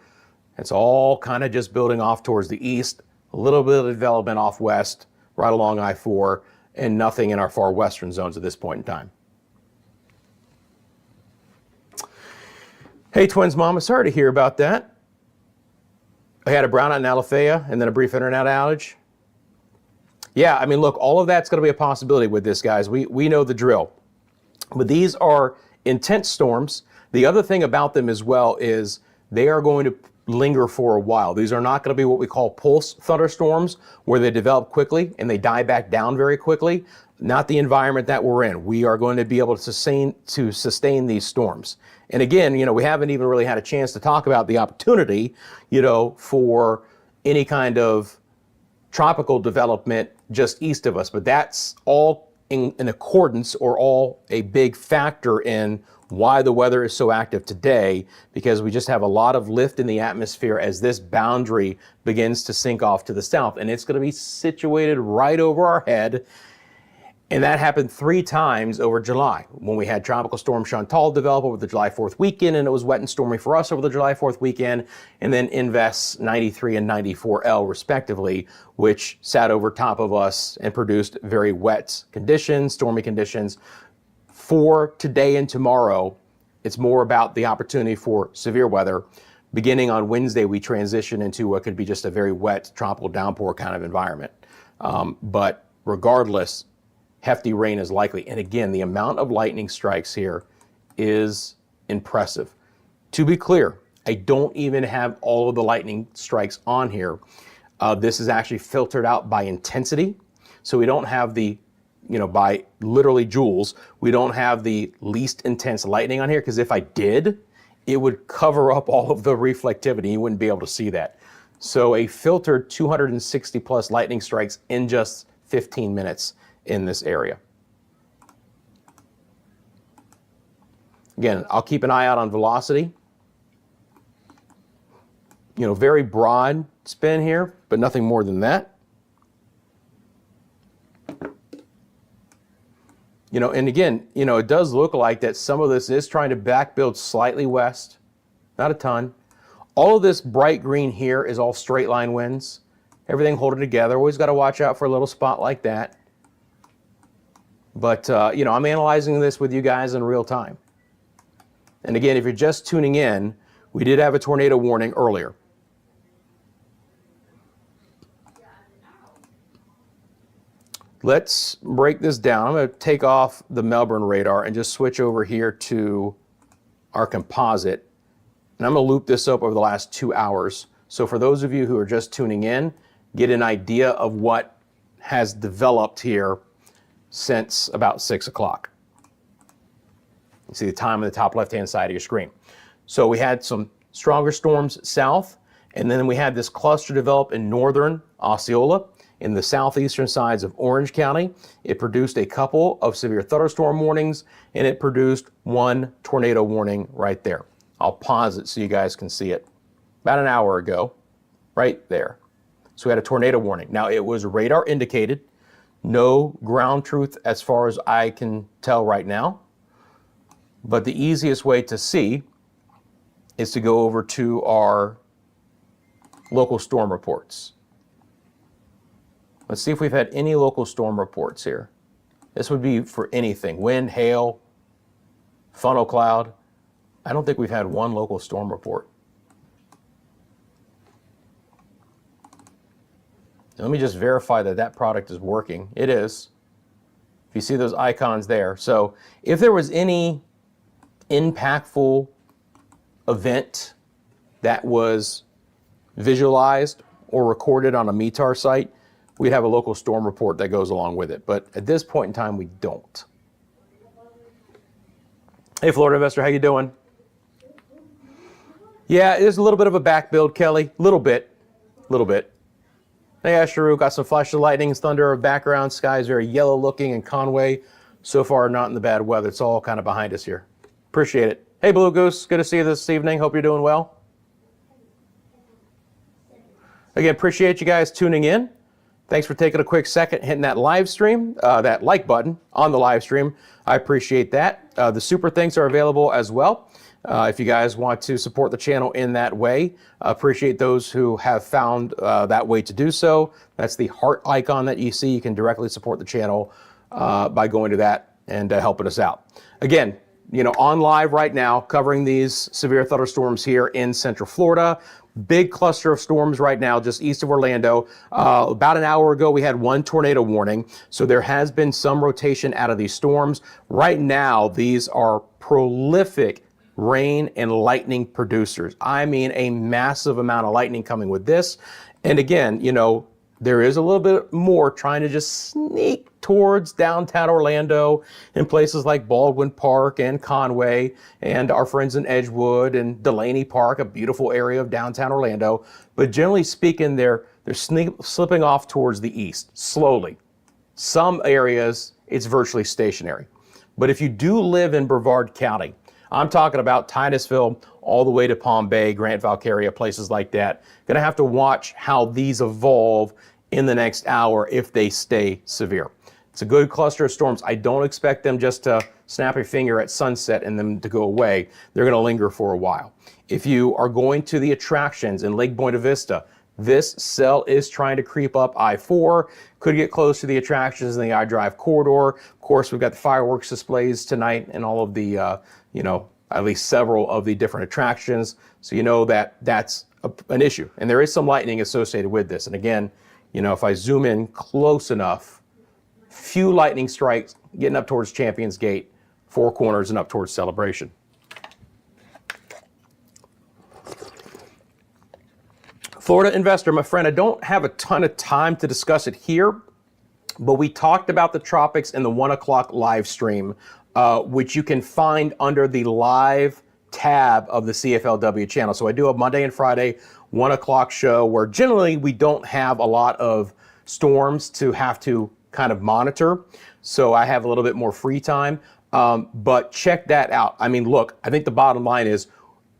It's all kind of just building off towards the east, a little bit of development off west, right along I-4, and nothing in our far western zones at this point in time. Hey, Twins Mama, sorry to hear about that. I had a brownout in Alafaya and then a brief internet outage. Yeah, I mean, look, all of that's going to be a possibility with this, guys. We know the drill. But these are intense storms. The other thing about them as well is they are going to linger for a while. These are not going to be what we call pulse thunderstorms, where they develop quickly and they die back down very quickly. Not the environment that we're in. We are going to be able to sustain these storms. And again, you know, we haven't even really had a chance to talk about the opportunity, you know, for any kind of tropical development just east of us. But that's all in accordance, or all a big factor in why the weather is so active today, because we just have a lot of lift in the atmosphere as this boundary begins to sink off to the south. And it's going to be situated right over our head. And that happened 3 times over July, when we had Tropical Storm Chantal develop over the July 4th weekend, and it was wet and stormy for us over the July 4th weekend, and then Invest 93 and 94L respectively, which sat over top of us and produced very wet conditions, stormy conditions. For today and tomorrow, it's more about the opportunity for severe weather. Beginning on Wednesday, we transition into what could be just a very wet tropical downpour kind of environment. But regardless, hefty rain is likely. And again, the amount of lightning strikes here is impressive. To be clear, I don't even have all of the lightning strikes on here. This is actually filtered out by intensity. So we don't have the, you know, by literally joules, we don't have the least intense lightning on here, because if I did, it would cover up all of the reflectivity. You wouldn't be able to see that. So a filtered 260 plus lightning strikes in just 15 minutes in this area. Again, I'll keep an eye out on velocity. You know, very broad spin here, but nothing more than that. You know, and again, you know, it does look like that some of this is trying to back build slightly west, not a ton. All of this bright green here is all straight line winds. Everything holding together. Always got to watch out for a little spot like that. But, you know, I'm analyzing this with you guys in real time. And again, if you're just tuning in, we did have a tornado warning earlier. Let's break this down. I'm going to take off the Melbourne radar and just switch over here to our composite. And I'm going to loop this up over the last 2 hours. So for those of you who are just tuning in, get an idea of what has developed here since about 6 o'clock. You see the time on the top left-hand side of your screen. So we had some stronger storms south, and then we had this cluster develop in northern Osceola. In the southeastern sides of Orange County, it produced a couple of severe thunderstorm warnings, and it produced one tornado warning right there. I'll pause it so you guys can see it. About an hour ago, right there. So we had a tornado warning. Now it was radar indicated, no ground truth as far as I can tell right now. But the easiest way to see is to go over to our local storm reports. Let's see if we've had any local storm reports here. This would be for anything, wind, hail, funnel cloud. I don't think we've had one local storm report. Let me just verify that that product is working. It is. If you see those icons there. So if there was any impactful event that was visualized or recorded on a METAR site, we'd have a local storm report that goes along with it. But at this point in time, we don't. Hey, Florida investor, how you doing? Yeah, it is a little bit of a back build, Kelly. Little bit. Hey, Asheru, got some flash of lightning and thunder background. Sky is very yellow looking in Conway. So far, not in the bad weather. It's all kind of behind us here. Appreciate it. Hey, Blue Goose, good to see you this evening. Hope you're doing well. Again, appreciate you guys tuning in. Thanks for taking a quick second, hitting that live stream, that like button on the live stream. I appreciate that. The super thanks are available as well. If you guys want to support the channel in that way, appreciate those who have found that way to do so. That's the heart icon that you see. You can directly support the channel by going to that and helping us out. Again, you know, on live right now, covering these severe thunderstorms here in Central Florida. Big cluster of storms right now just east of Orlando. About an hour ago, we had one tornado warning. So there has been some rotation out of these storms. Right now, these are prolific rain and lightning producers. I mean, a massive amount of lightning coming with this. And again, you know, there is a little bit more trying to just sneak towards downtown Orlando in places like Baldwin Park and Conway and our friends in Edgewood and Delaney Park, a beautiful area of downtown Orlando. But generally speaking, they're slipping off towards the east slowly. Some areas, it's virtually stationary. But if you do live in Brevard County, I'm talking about Titusville all the way to Palm Bay, Grant Valcaria, places like that. Gonna have to watch how these evolve in the next hour if they stay severe. It's a good cluster of storms. I don't expect them just to snap a finger at sunset and them to go away. They're gonna linger for a while. If you are going to the attractions in Lake Buena Vista, this cell is trying to creep up I-4, could get close to the attractions in the I-Drive corridor. Of course, we've got the fireworks displays tonight and all of the, you know, at least several of the different attractions. So you know that that's an issue. And there is some lightning associated with this. And again, you know, if I zoom in close enough, few lightning strikes getting up towards Champions Gate, Four Corners, and up towards Celebration. Florida investor, my friend, I don't have a ton of time to discuss it here, but we talked about the tropics in the 1 o'clock live stream, which you can find under the live tab of the CFLW channel. So I do a Monday and Friday 1 o'clock show where generally we don't have a lot of storms to have to kind of monitor. So I have a little bit more free time, but check that out. I mean, look, I think the bottom line is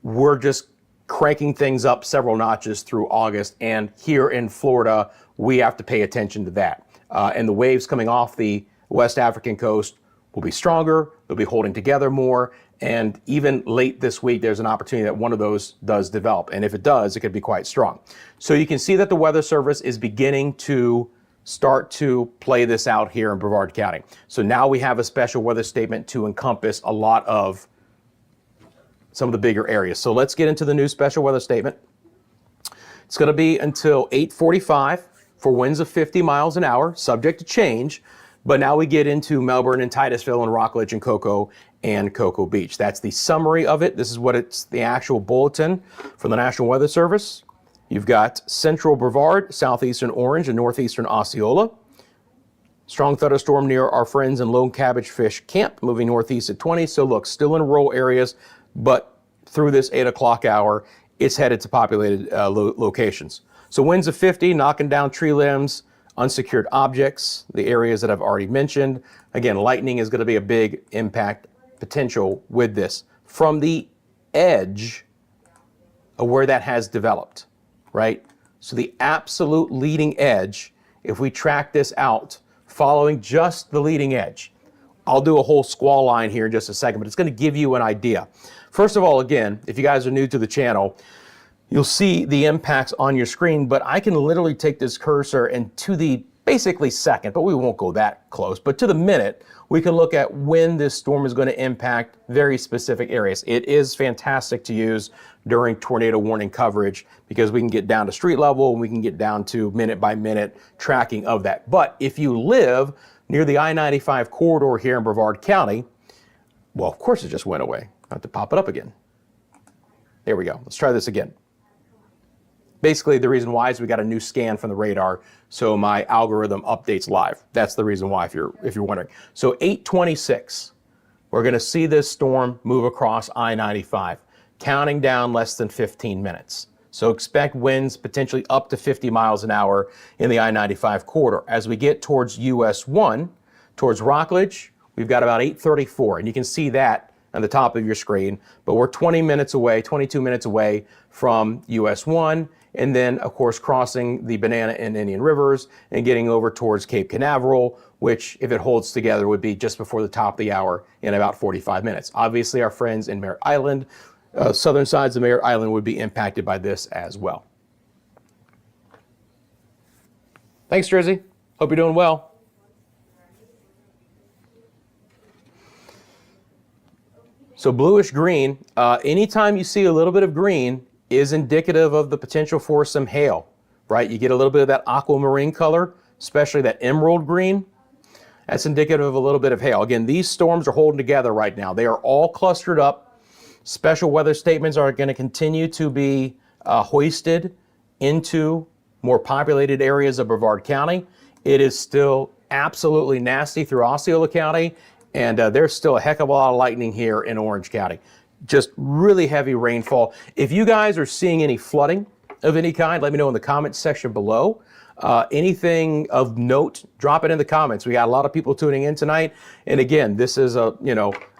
we're just cranking things up several notches through August. And here in Florida, we have to pay attention to that. And the waves coming off the West African coast will be stronger. They'll be holding together more. And even late this week, there's an opportunity that one of those does develop. And if it does, it could be quite strong. So you can see that the Weather Service is beginning to start to play this out here in Brevard County. So now we have a special weather statement to encompass a lot of some of the bigger areas. So let's get into the new special weather statement. It's going to be until 8:45 for winds of 50 miles an hour, subject to change. But now we get into Melbourne and Titusville and Rockledge and Cocoa Beach. That's the summary of it. This is what it's the actual bulletin from the National Weather Service. You've got central Brevard, southeastern Orange, and northeastern Osceola. Strong thunderstorm near our friends in Lone Cabbage Fish Camp, moving northeast at 20. So look, still in rural areas, but through this 8 o'clock hour, it's headed to populated locations. So winds of 50, knocking down tree limbs, unsecured objects, the areas that I've already mentioned. Again, lightning is going to be a big impact potential with this from the edge of where that has developed, right? So the absolute leading edge, if we track this out, following just the leading edge, I'll do a whole squall line here in just a second, but it's going to give you an idea. First of all, again, if you guys are new to the channel, you'll see the impacts on your screen, but I can literally take this cursor and to the basically second, but we won't go that close, but to the minute, we can look at when this storm is going to impact very specific areas. It is fantastic to use during tornado warning coverage because we can get down to street level and we can get down to minute by minute tracking of that. But if you live near the I-95 corridor here in Brevard County, well, of course it just went away. I have to pop it up again. There we go. Let's try this again. Basically, the reason why is we got a new scan from the radar, so my algorithm updates live. That's the reason why, if you're wondering. So 8:26, we're going to see this storm move across I-95, counting down less than 15 minutes. So expect winds potentially up to 50 miles an hour in the I-95 corridor. As we get towards US 1, towards Rockledge, we've got about 8:34, and you can see that on the top of your screen, but we're 20 minutes away, 22 minutes away from US 1, and then, of course, crossing the Banana and Indian Rivers and getting over towards Cape Canaveral, which, if it holds together, would be just before the top of the hour in about 45 minutes. Obviously, our friends in Merritt Island, southern sides of Merritt Island would be impacted by this as well. Thanks, Drizzy. Hope you're doing well. So bluish green, anytime you see a little bit of green is indicative of the potential for some hail, right? You get a little bit of that aquamarine color, especially that emerald green. That's indicative of a little bit of hail. Again, these storms are holding together right now. They are all clustered up. Special weather statements are going to continue to be hoisted into more populated areas of Brevard County. It is still absolutely nasty through Osceola County, and there's still a heck of a lot of lightning here in Orange County. Just really heavy rainfall. If you guys are seeing any flooding of any kind, let me know in the comments section below. Anything of note, drop it in the comments. We got a lot of people tuning in tonight. And again, this is a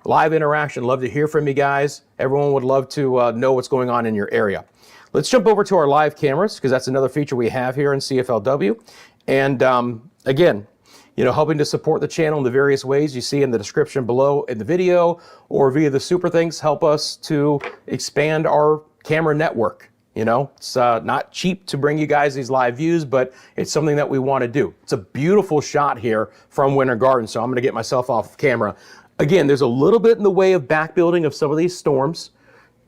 live interaction. Love to hear from you guys. Everyone would love to know what's going on in your area. Let's jump over to our live cameras because that's another feature we have here in CFLW. And again, helping to support the channel in the various ways you see in the description below in the video or via the super thanks help us to expand our camera network. It's not cheap to bring you guys these live views, but it's something that we want to do. It's a beautiful shot here from Winter Garden, so I'm going to get myself off camera. Again, there's a little bit in the way of back building of some of these storms.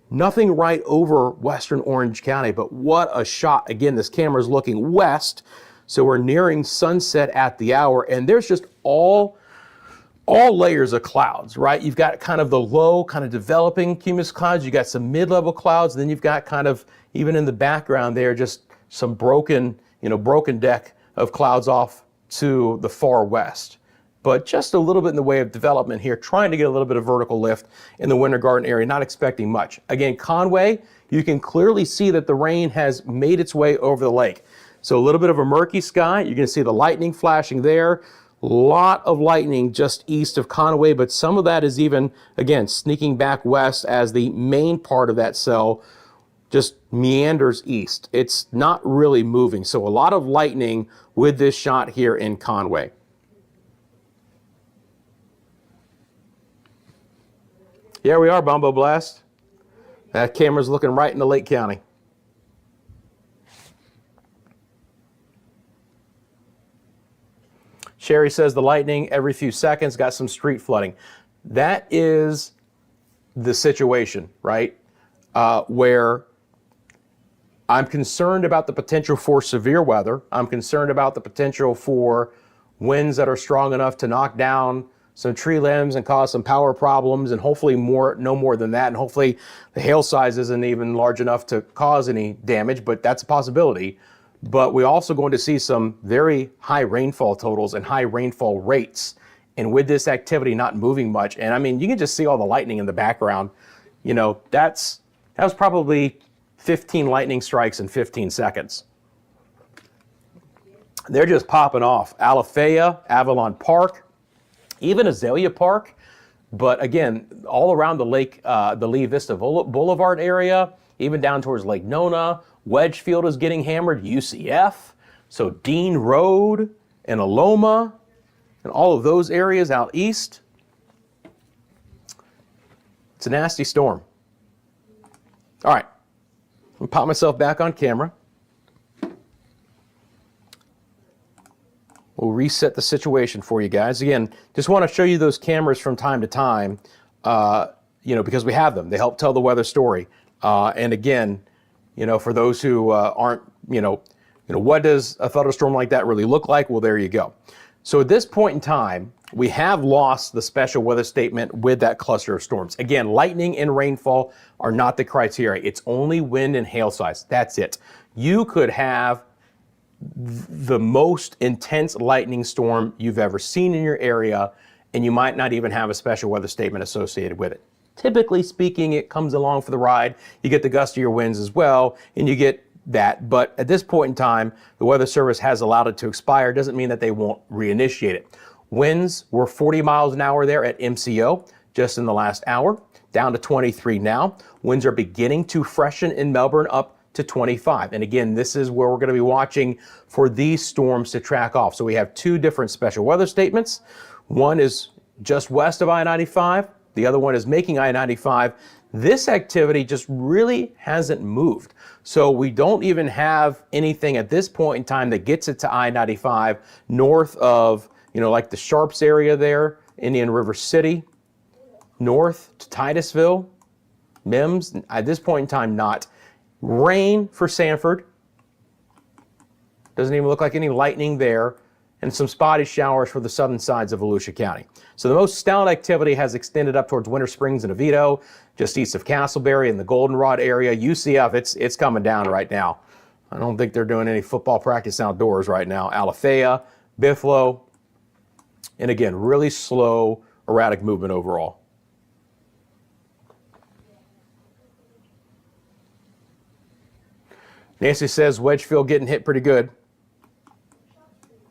Nothing right over western Orange County, but what a shot. Again, this camera is looking west. So we're nearing sunset at the hour, and there's just all layers of clouds, right? You've got kind of the low, kind of developing cumulus clouds. You got some mid-level clouds, and then you've got kind of, even in the background there, just some broken deck of clouds off to the far west. But just a little bit in the way of development here, trying to get a little bit of vertical lift in the Winter Garden area, not expecting much. Again, Conway, you can clearly see that the rain has made its way over the lake. So a little bit of a murky sky. You're going to see the lightning flashing there. A lot of lightning just east of Conway, but some of that is even, again, sneaking back west as the main part of that cell just meanders east. It's not really moving. So a lot of lightning with this shot here in Conway. Here we are, Bumbo Blast. That camera's looking right into Lake County. Sherry says the lightning every few seconds got some street flooding. That is the situation, right? Where I'm concerned about the potential for severe weather. I'm concerned about the potential for winds that are strong enough to knock down some tree limbs and cause some power problems, and hopefully no more than that. And hopefully the hail size isn't even large enough to cause any damage, but that's a possibility. But we're also going to see some very high rainfall totals and high rainfall rates. And with this activity not moving much, and I mean, you can just see all the lightning in the background. You know, that was probably 15 lightning strikes in 15 seconds. They're just popping off. Alafaya, Avalon Park, even Azalea Park. But again, all around the lake, the Lee Vista Boulevard area, even down towards Lake Nona, Wedgefield is getting hammered, UCF. So Dean Road and Aloma and all of those areas out east. It's a nasty storm. All right, I'll pop myself back on camera. We'll reset the situation for you guys. Again, just want to show you those cameras from time to time, because we have them. They help tell the weather story. And again, for those who aren't, what does a thunderstorm like that really look like? Well, there you go. So at this point in time, we have lost the special weather statement with that cluster of storms. Again, lightning and rainfall are not the criteria. It's only wind and hail size. That's it. You could have the most intense lightning storm you've ever seen in your area, and you might not even have a special weather statement associated with it. Typically speaking, it comes along for the ride. You get the gustier winds as well, and you get that. But at this point in time, the Weather Service has allowed it to expire. Doesn't mean that they won't reinitiate it. Winds were 40 miles an hour there at MCO just in the last hour, down to 23 now. Winds are beginning to freshen in Melbourne up to 25. And again, this is where we're going to be watching for these storms to track off. So we have two different special weather statements. One is just west of I-95. The other one is making I-95. This activity just really hasn't moved. So we don't even have anything at this point in time that gets it to I-95 north of, like the Sharps area there, Indian River City, north to Titusville, Mims. At this point in time, not. Rain for Sanford. Doesn't even look like any lightning there. And some spotty showers for the southern sides of Volusia County. So the most stout activity has extended up towards Winter Springs and Oviedo, just east of Castleberry in the Goldenrod area. UCF, it's coming down right now. I don't think they're doing any football practice outdoors right now. Alafaya, Bithlo, and again, really slow, erratic movement overall. Nancy says Wedgefield getting hit pretty good.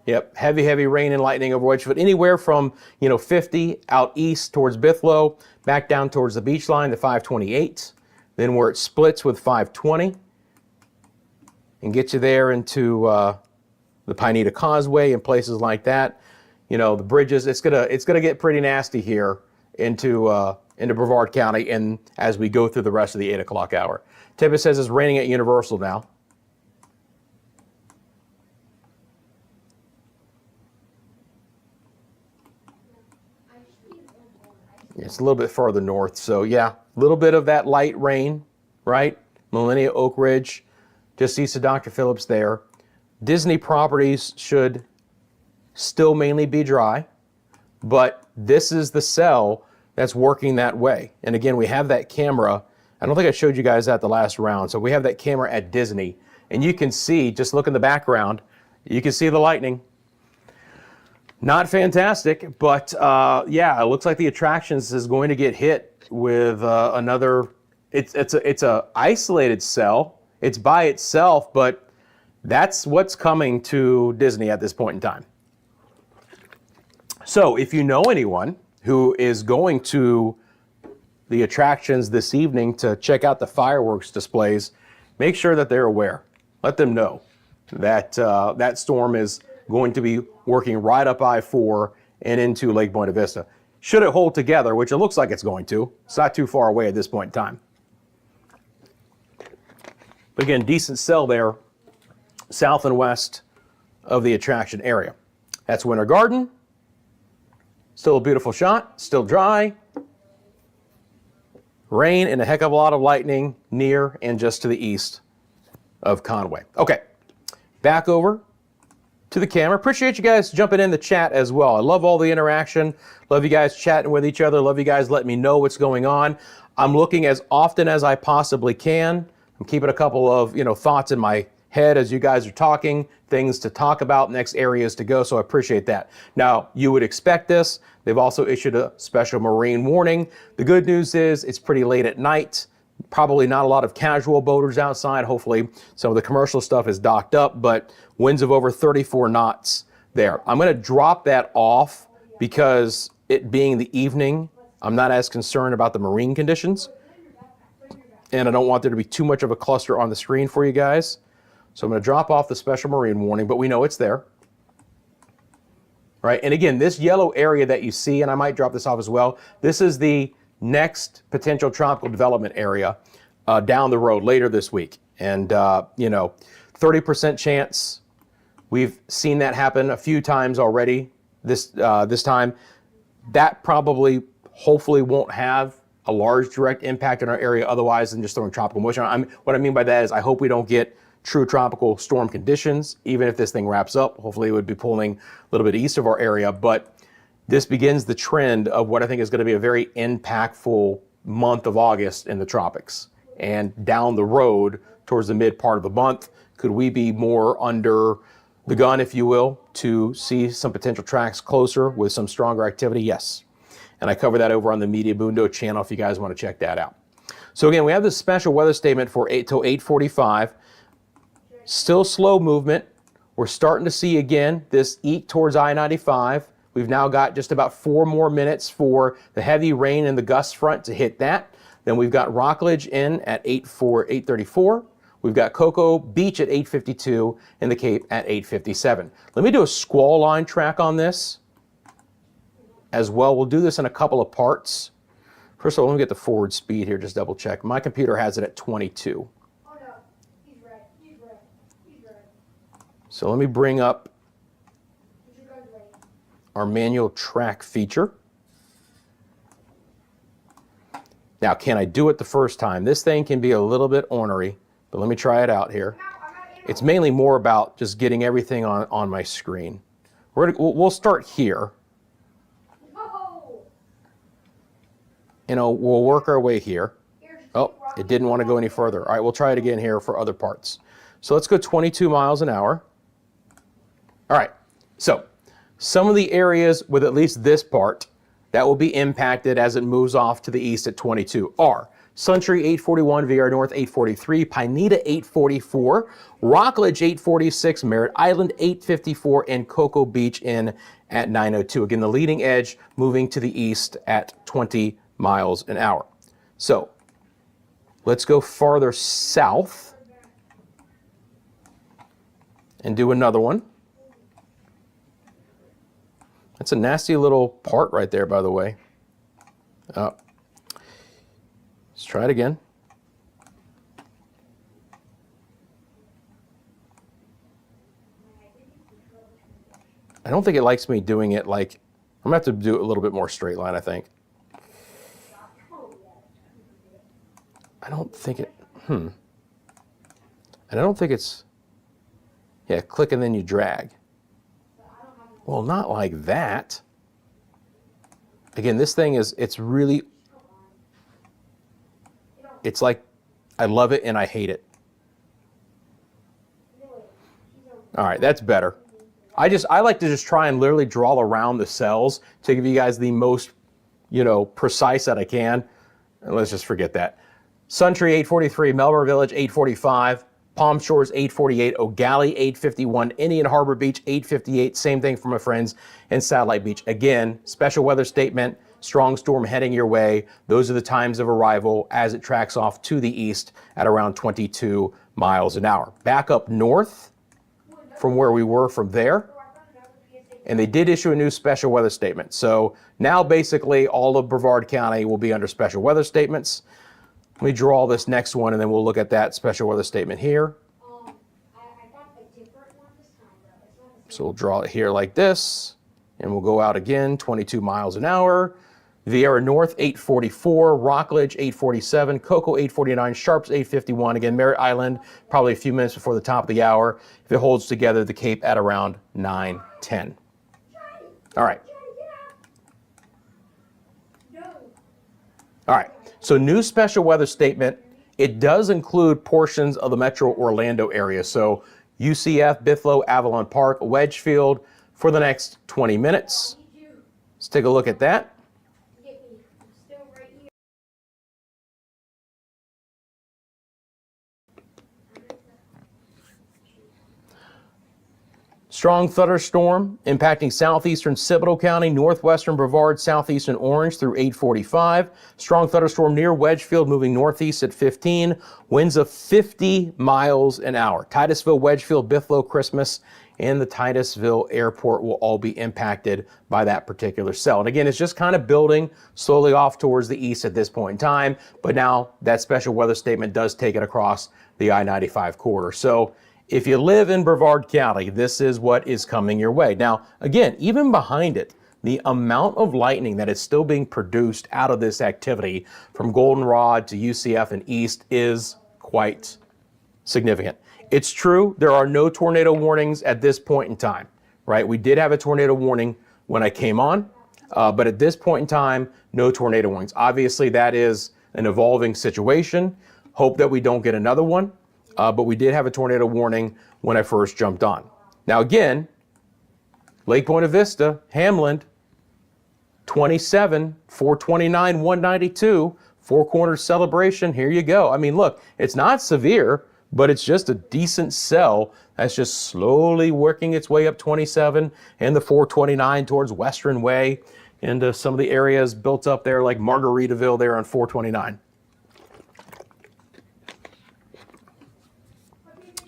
Yep, heavy rain and lightning over Wedgefield. Anywhere from, 50 out east towards Bithlo, back down towards the beach line to 528. Then where it splits with 520 and get you there into the Pineda Causeway and places like that. The bridges, it's gonna get pretty nasty here into Brevard County and as we go through the rest of the 8 o'clock hour. Tippett says it's raining at Universal now. It's a little bit further north, so yeah, a little bit of that light rain, right? Millennia Oak Ridge, just east of Dr. Phillips there. Disney properties should still mainly be dry, but this is the cell that's working that way. And again, we have that camera. I don't think I showed you guys that the last round. So we have that camera at Disney, and you can see, just look in the background, you can see the lightning. Not fantastic, but yeah, it looks like the attractions is going to get hit with another. It's a isolated cell. It's by itself, but that's what's coming to Disney at this point in time. So if you know anyone who is going to the attractions this evening to check out the fireworks displays, make sure that they're aware. Let them know that that storm is going to be working right up I-4 and into Lake Buena Vista. Should it hold together, which it looks like it's going to, it's not too far away at this point in time. But again, decent cell there, south and west of the attraction area. That's Winter Garden. Still a beautiful shot, still dry. Rain and a heck of a lot of lightning near and just to the east of Conway. Okay, back over to the camera. Appreciate you guys jumping in the chat as well. I love all the interaction. Love you guys chatting with each other. Love you guys letting me know what's going on. I'm looking as often as I possibly can. I'm keeping a couple of thoughts in my head as you guys are talking, things to talk about, next areas to go, so I appreciate that. Now, you would expect this. They've also issued a special marine warning. The good news is it's pretty late at night. Probably not a lot of casual boaters outside. Hopefully some of the commercial stuff is docked up, but winds of over 34 knots there. I'm going to drop that off because it being the evening, I'm not as concerned about the marine conditions. And I don't want there to be too much of a cluster on the screen for you guys. So I'm going to drop off the special marine warning, but we know it's there. Right? And again, this yellow area that you see, and I might drop this off as well, this is the next potential tropical development area down the road later this week. And, 30% chance. We've seen that happen a few times already this time. That probably, hopefully, won't have a large direct impact in our area otherwise than just throwing tropical moisture. What I mean by that is I hope we don't get true tropical storm conditions, even if this thing wraps up. Hopefully it would be pulling a little bit east of our area, but this begins the trend of what I think is going to be a very impactful month of August in the tropics. And down the road, towards the mid part of the month, could we be more under the gun, if you will, to see some potential tracks closer with some stronger activity? Yes. And I cover that over on the Media Bundo channel if you guys want to check that out. So again, we have this special weather statement for 8 till 8:45. Still slow movement. We're starting to see again this eke towards I-95. We've now got just about 4 more minutes for the heavy rain and the gust front to hit that. Then we've got Rockledge in at 8:34. We've got Cocoa Beach at 8:52 and the Cape at 8:57. Let me do a squall line track on this as well. We'll do this in a couple of parts. First of all, let me get the forward speed here, just double check. My computer has it at 22. So let me bring up our manual track feature. Now, can I do it the first time? This thing can be a little bit ornery, but let me try it out here. It's mainly more about just getting everything on my screen. We'll start here. We'll work our way here. Oh, it didn't want to go any further. All right, we'll try it again here for other parts. So let's go 22 miles an hour. All right, so some of the areas with at least this part that will be impacted as it moves off to the east at 22 are Suntree 841, VR North 843, Pineda 844, Rockledge 846, Merritt Island 854, and Cocoa Beach in at 902. Again, the leading edge moving to the east at 20 miles an hour. So let's go farther south and do another one. That's a nasty little part right there, by the way. Let's try it again. I don't think it likes me doing it like, I'm gonna have to do it a little bit more straight line, I think. I don't think it, And I don't think it's, yeah, click and then you drag. Well, not like that. Again, this thing is, it's like, I love it and I hate it. All right, that's better. I like to just try and literally draw around the cells to give you guys the most, precise that I can. And let's just forget that. Suntree 843, Melbourne Village 845, Palm Shores 848, O'Galley 851, Indian Harbor Beach 858, same thing for my friends in Satellite Beach. Again, special weather statement, strong storm heading your way. Those are the times of arrival as it tracks off to the east at around 22 miles an hour. Back up north from where we were from there, and they did issue a new special weather statement. So now basically all of Brevard County will be under special weather statements. Let me draw this next one, and then we'll look at that special weather statement here. So we'll draw it here like this, and we'll go out again, 22 miles an hour. Vieira North 844, Rockledge 847, Cocoa 849, Sharps 851. Again, Merritt Island probably a few minutes before the top of the hour. If it holds together, the Cape at around 9:10. All right. All right. So new special weather statement. It does include portions of the Metro Orlando area. So UCF, Bithlo, Avalon Park, Wedgefield for the next 20 minutes. Let's take a look at that. Strong thunderstorm impacting southeastern Cibolo County, northwestern Brevard, southeastern Orange through 8:45. Strong thunderstorm near Wedgefield moving northeast at 15. Winds of 50 miles an hour. Titusville, Wedgefield, Bithlo, Christmas, and the Titusville Airport will all be impacted by that particular cell. And again, it's just kind of building slowly off towards the east at this point in time. But now that special weather statement does take it across the I-95 corridor. So if you live in Brevard County, this is what is coming your way. Now, again, even behind it, the amount of lightning that is still being produced out of this activity from Goldenrod to UCF and east is quite significant. It's true, there are no tornado warnings at this point in time, right? We did have a tornado warning when I came on, but at this point in time, no tornado warnings. Obviously, that is an evolving situation. Hope that we don't get another one. But we did have a tornado warning when I first jumped on. Now again, Lake Buena Vista, Hamlin, 27, 429, 192, Four Corners celebration. Here you go. I mean, look, it's not severe, but it's just a decent cell that's just slowly working its way up 27 and the 429 towards Western Way into some of the areas built up there like Margaritaville there on 429.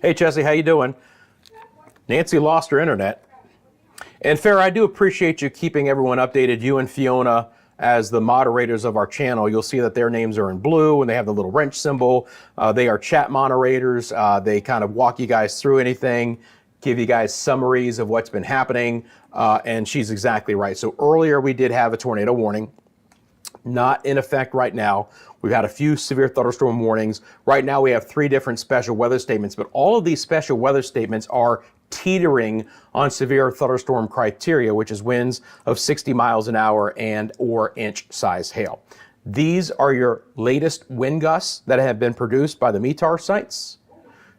Hey, Chessie, how you doing? Nancy lost her internet. And Farrah, I do appreciate you keeping everyone updated, you and Fiona as the moderators of our channel. You'll see that their names are in blue and they have the little wrench symbol. They are chat moderators. They kind of walk you guys through anything, give you guys summaries of what's been happening. And she's exactly right. So earlier we did have a tornado warning. Not in effect right now. We've had a few severe thunderstorm warnings. Right now we have 3 different special weather statements, but all of these special weather statements are teetering on severe thunderstorm criteria, which is winds of 60 miles an hour and or inch-size hail. These are your latest wind gusts that have been produced by the METAR sites.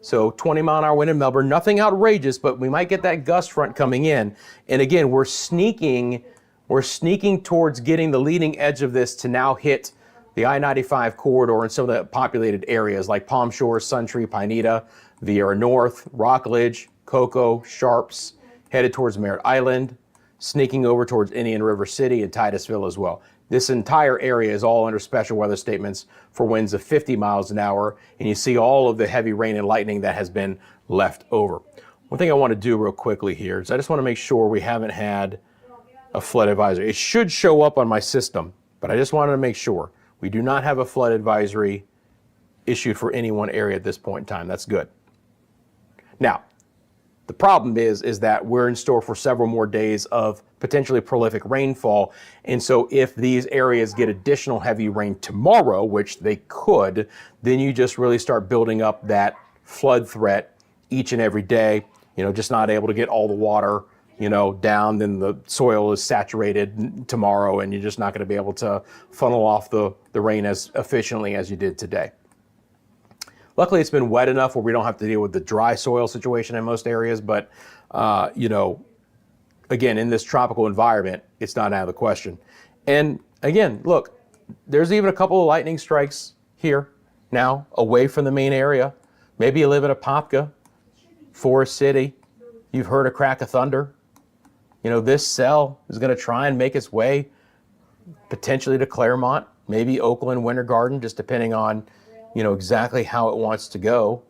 So 20-mile-an-hour wind in Melbourne, nothing outrageous, but we might get that gust front coming in. And again, we're sneaking towards getting the leading edge of this to now hit the I-95 corridor and some of the populated areas like Palm Shores, Suntree, Pineda, Vieira North, Rockledge, Cocoa, Sharps, headed towards Merritt Island, sneaking over towards Indian River City and Titusville as well. This entire area is all under special weather statements for winds of 50 miles an hour, and you see all of the heavy rain and lightning that has been left over. One thing I want to do real quickly here is I just want to make sure we haven't had a flood advisory. It should show up on my system, but I just wanted to make sure. We do not have a flood advisory issued for any one area at this point in time. That's good. Now, the problem is that we're in store for several more days of potentially prolific rainfall. And so if these areas get additional heavy rain tomorrow, which they could, then you just really start building up that flood threat each and every day, just not able to get all the water down, then the soil is saturated tomorrow and you're just not going to be able to funnel off the rain as efficiently as you did today. Luckily, it's been wet enough where we don't have to deal with the dry soil situation in most areas, but, again, in this tropical environment, it's not out of the question. And again, look, there's even a couple of lightning strikes here now away from the main area. Maybe you live in Apopka, Forest City. You've heard a crack of thunder. This cell is going to try and make its way potentially to Claremont, maybe Oakland, Winter Garden, just depending on, exactly how it wants to go.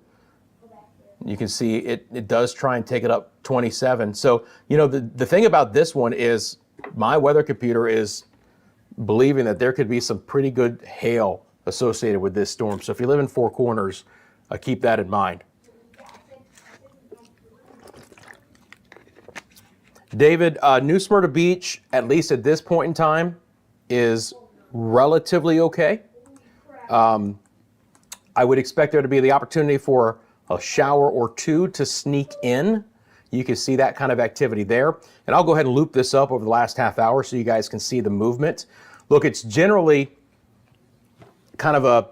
You can see it does try and take it up 27. So, the thing about this one is my weather computer is believing that there could be some pretty good hail associated with this storm. So if you live in Four Corners, keep that in mind. David, New Smyrna Beach, at least at this point in time, is relatively okay. I would expect there to be the opportunity for a shower or two to sneak in. You can see that kind of activity there. And I'll go ahead and loop this up over the last half hour so you guys can see the movement. Look, it's generally kind of a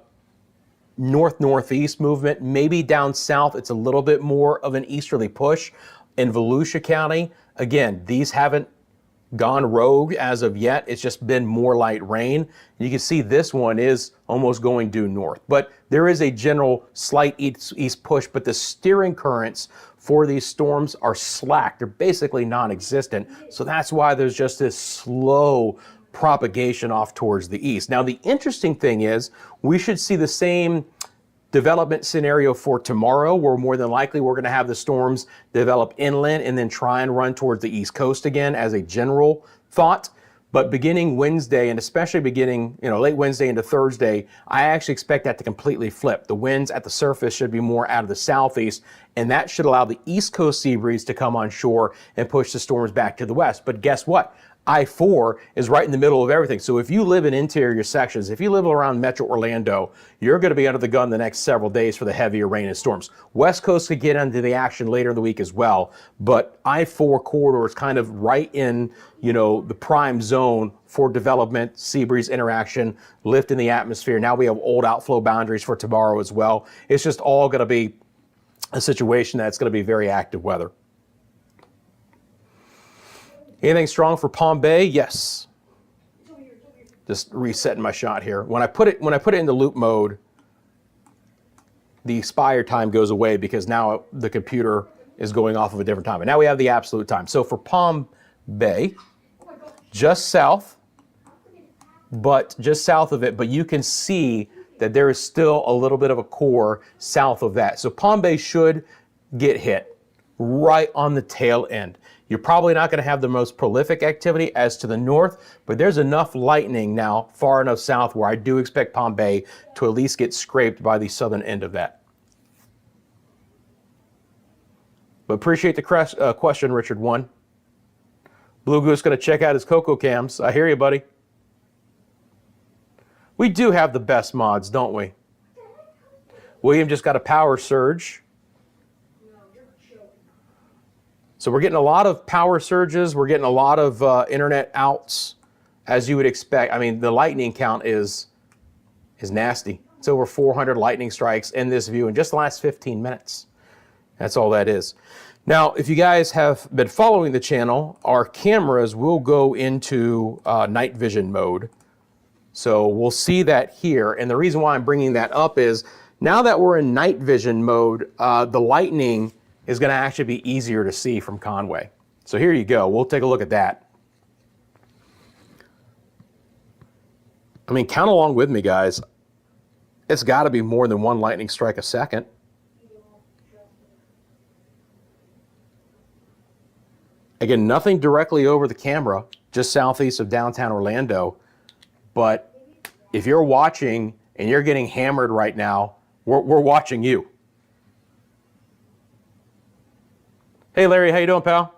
north-northeast movement. Maybe down south, it's a little bit more of an easterly push. In Volusia County, again, these haven't gone rogue as of yet. It's just been more light rain. You can see this one is almost going due north, but there is a general slight east push, but the steering currents for these storms are slack. They're basically non-existent. So that's why there's just this slow propagation off towards the east. Now, the interesting thing is we should see the same development scenario for tomorrow, where more than likely we're going to have the storms develop inland and then try and run towards the east coast again as a general thought. But beginning Wednesday, and especially beginning, late Wednesday into Thursday, I actually expect that to completely flip. The winds at the surface should be more out of the southeast, and that should allow the east coast sea breeze to come on shore and push the storms back to the west. But guess what? I-4 is right in the middle of everything. So if you live in interior sections, if you live around Metro Orlando, you're going to be under the gun the next several days for the heavier rain and storms. West Coast could get into the action later in the week as well, but I-4 corridor is kind of right in, the prime zone for development, sea breeze interaction, lift in the atmosphere. Now we have old outflow boundaries for tomorrow as well. It's just all going to be a situation that's going to be very active weather. Anything strong for Palm Bay? Yes. Just resetting my shot here. When I put it into loop mode, the expire time goes away because now the computer is going off of a different time. And now we have the absolute time. So for Palm Bay, just south of it, but you can see that there is still a little bit of a core south of that. So Palm Bay should get hit right on the tail end. You're probably not going to have the most prolific activity as to the north, but there's enough lightning now far enough south where I do expect Palm Bay to at least get scraped by the southern end of that. But appreciate the question, Richard 1. Blue Goose going to check out his Coco cams. I hear you, buddy. We do have the best mods, don't we? William just got a power surge. So we're getting a lot of power surges. We're getting a lot of internet outs, as you would expect. I mean, the lightning count is nasty. It's over 400 lightning strikes in this view in just the last 15 minutes. That's all that is. Now, if you guys have been following the channel, our cameras will go into night vision mode. So we'll see that here. And the reason why I'm bringing that up is now that we're in night vision mode, the lightning is going to actually be easier to see from Conway. So here you go. We'll take a look at that. I mean, count along with me, guys. It's got to be more than one lightning strike a second. Again, nothing directly over the camera, just southeast of downtown Orlando. But if you're watching and you're getting hammered right now, we're watching you. Hey, Larry, how you doing, pal?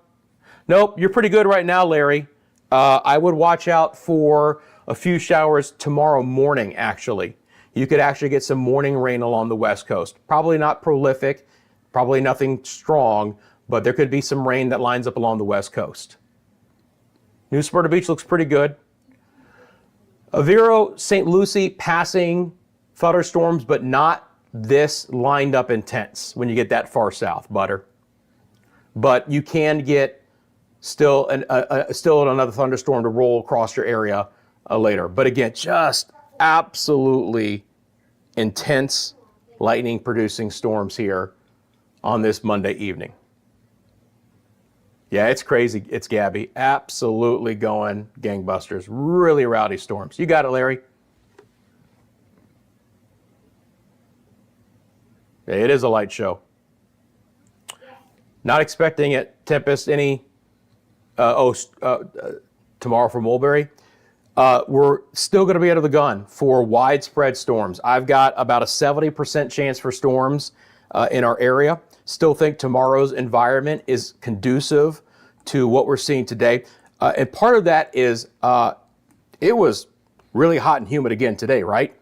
Nope, you're pretty good right now, Larry. I would watch out for a few showers tomorrow morning, actually. You could actually get some morning rain along the West Coast. Probably not prolific, probably nothing strong, but there could be some rain that lines up along the West Coast. New Smyrna Beach looks pretty good. Avero, St. Lucie passing thunderstorms, but not this lined up intense when you get that far south, Butter. But you can get still another thunderstorm to roll across your area later. But again, just absolutely intense lightning producing storms here on this Monday evening. Yeah, it's crazy. It's Gabby. Absolutely going gangbusters. Really rowdy storms. You got it, Larry. Yeah, it is a light show. Not expecting it, Tempest, any tomorrow for Mulberry. We're still going to be out of the gun for widespread storms. I've got about a 70% chance for storms in our area. Still think tomorrow's environment is conducive to what we're seeing today. And part of that is it was really hot and humid again today, right?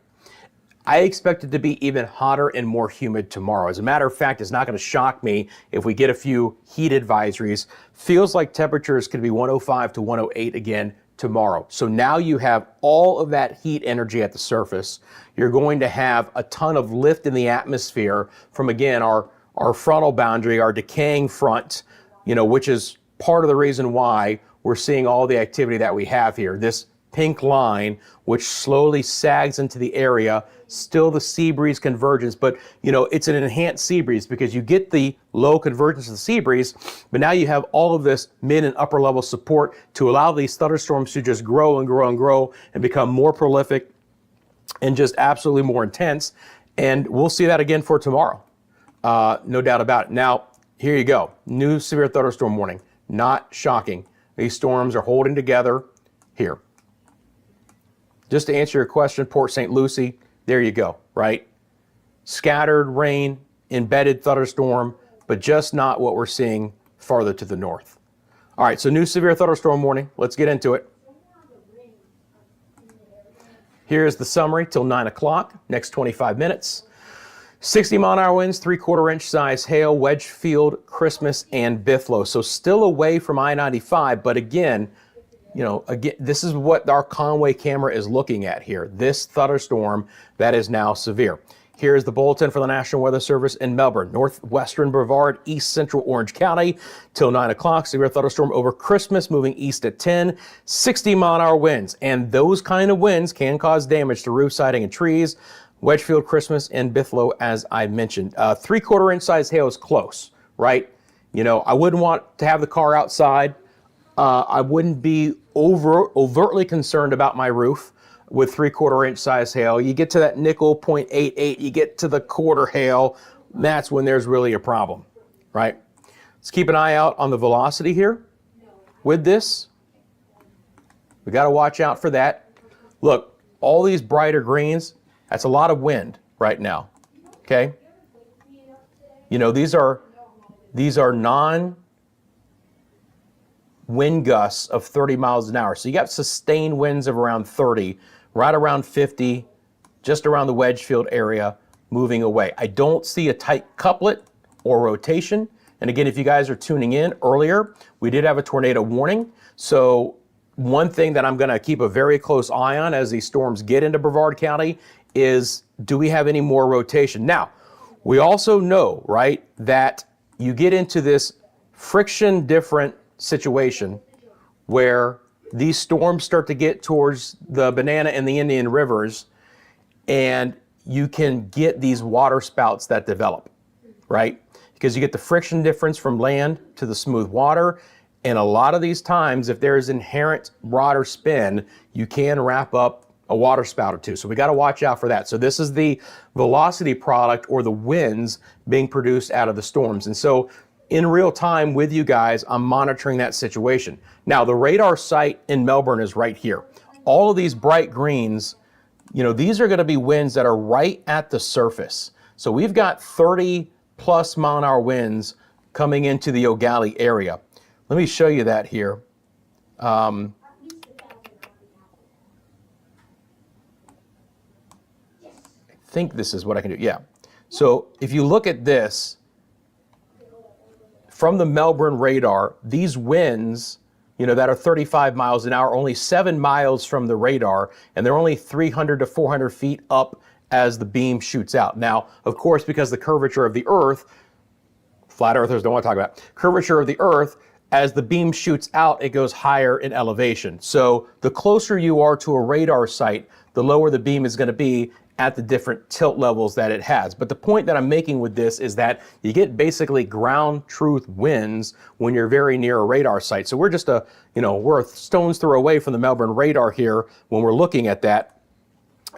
I expect it to be even hotter and more humid tomorrow. As a matter of fact, it's not going to shock me if we get a few heat advisories. Feels like temperatures could be 105 to 108 again tomorrow. So now you have all of that heat energy at the surface. You're going to have a ton of lift in the atmosphere from, again, our frontal boundary, our decaying front, which is part of the reason why we're seeing all the activity that we have here. This pink line, which slowly sags into the area, still the sea breeze convergence, but it's an enhanced sea breeze because you get the low convergence of the sea breeze, but now you have all of this mid and upper level support to allow these thunderstorms to just grow and grow and grow and become more prolific and just absolutely more intense. And we'll see that again for tomorrow. No doubt about it. Now, here you go. New severe thunderstorm warning. Not shocking. These storms are holding together here. Just to answer your question, Port St. Lucie, there you go, right? Scattered rain, embedded thunderstorm, but just not what we're seeing farther to the north. All right, so new severe thunderstorm warning. Let's get into it. Here's the summary till 9 o'clock, next 25 minutes. 60-mile-an-hour winds, 3/4 inch size hail, Wedgefield, Christmas, and Bithlo. So still away from I-95, but again, this is what our Conway camera is looking at here. This thunderstorm that is now severe. Here's the bulletin for the National Weather Service in Melbourne. Northwestern Brevard, east central Orange County till 9 o'clock. Severe thunderstorm over Christmas, moving east at 10. 60-mile-an-hour winds. And those kind of winds can cause damage to roof siding and trees. Wedgefield, Christmas, and Bithlo, as I mentioned. 3/4 inch size hail is close, right? I wouldn't want to have the car outside. I wouldn't be overtly concerned about my roof with 3/4 inch size hail. You get to that nickel 0.88, you get to the quarter hail, that's when there's really a problem, right? Let's keep an eye out on the velocity here with this. We got to watch out for that. Look, all these brighter greens, that's a lot of wind right now, okay? These are non-wind gusts of 30 miles an hour. So you got sustained winds of around 30, right around 50, just around the Wedgefield area, moving away. I don't see a tight couplet or rotation. And again, if you guys are tuning in earlier, we did have a tornado warning. So one thing that I'm going to keep a very close eye on as these storms get into Brevard County is, do we have any more rotation? Now, we also know, right, that you get into this friction different situation where these storms start to get towards the Banana and the Indian rivers, and you can get these water spouts that develop, right? Because you get the friction difference from land to the smooth water. And a lot of these times, if there's inherent rod or spin, you can wrap up a water spout or two. So we got to watch out for that. So this is the velocity product or the winds being produced out of the storms. And so in real time with you guys, I'm monitoring that situation. Now, the radar site in Melbourne is right here. All of these bright greens, these are going to be winds that are right at the surface. So we've got 30+ mile-an-hour winds coming into the O'Galley area. Let me show you that here. I think this is what I can do. Yeah. So if you look at this, from the Melbourne radar, these winds, that are 35 miles an hour, only 7 miles from the radar, and they're only 300 to 400 feet up as the beam shoots out. Now, of course, because the curvature of the Earth, flat earthers don't want to talk about curvature of the Earth, as the beam shoots out, it goes higher in elevation. So the closer you are to a radar site, the lower the beam is going to be at the different tilt levels that it has. But the point that I'm making with this is that you get basically ground truth winds when you're very near a radar site. So we're just we're a stone's throw away from the Melbourne radar here when we're looking at that.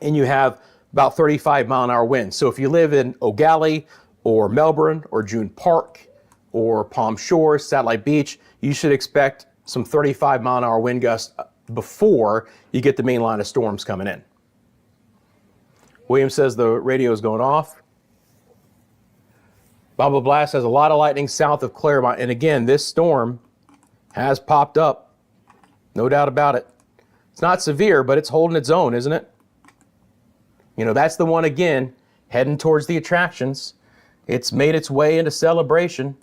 And you have about 35 mile-an-hour winds. So if you live in O'Galley or Melbourne or June Park or Palm Shores, Satellite Beach, you should expect some 35 mile-an-hour wind gusts before you get the main line of storms coming in. William says the radio is going off. Baba Blast has a lot of lightning south of Claremont. And again, this storm has popped up. No doubt about it. It's not severe, but it's holding its own, isn't it? You know, that's the one again, heading towards the attractions. It's made its way into Celebration.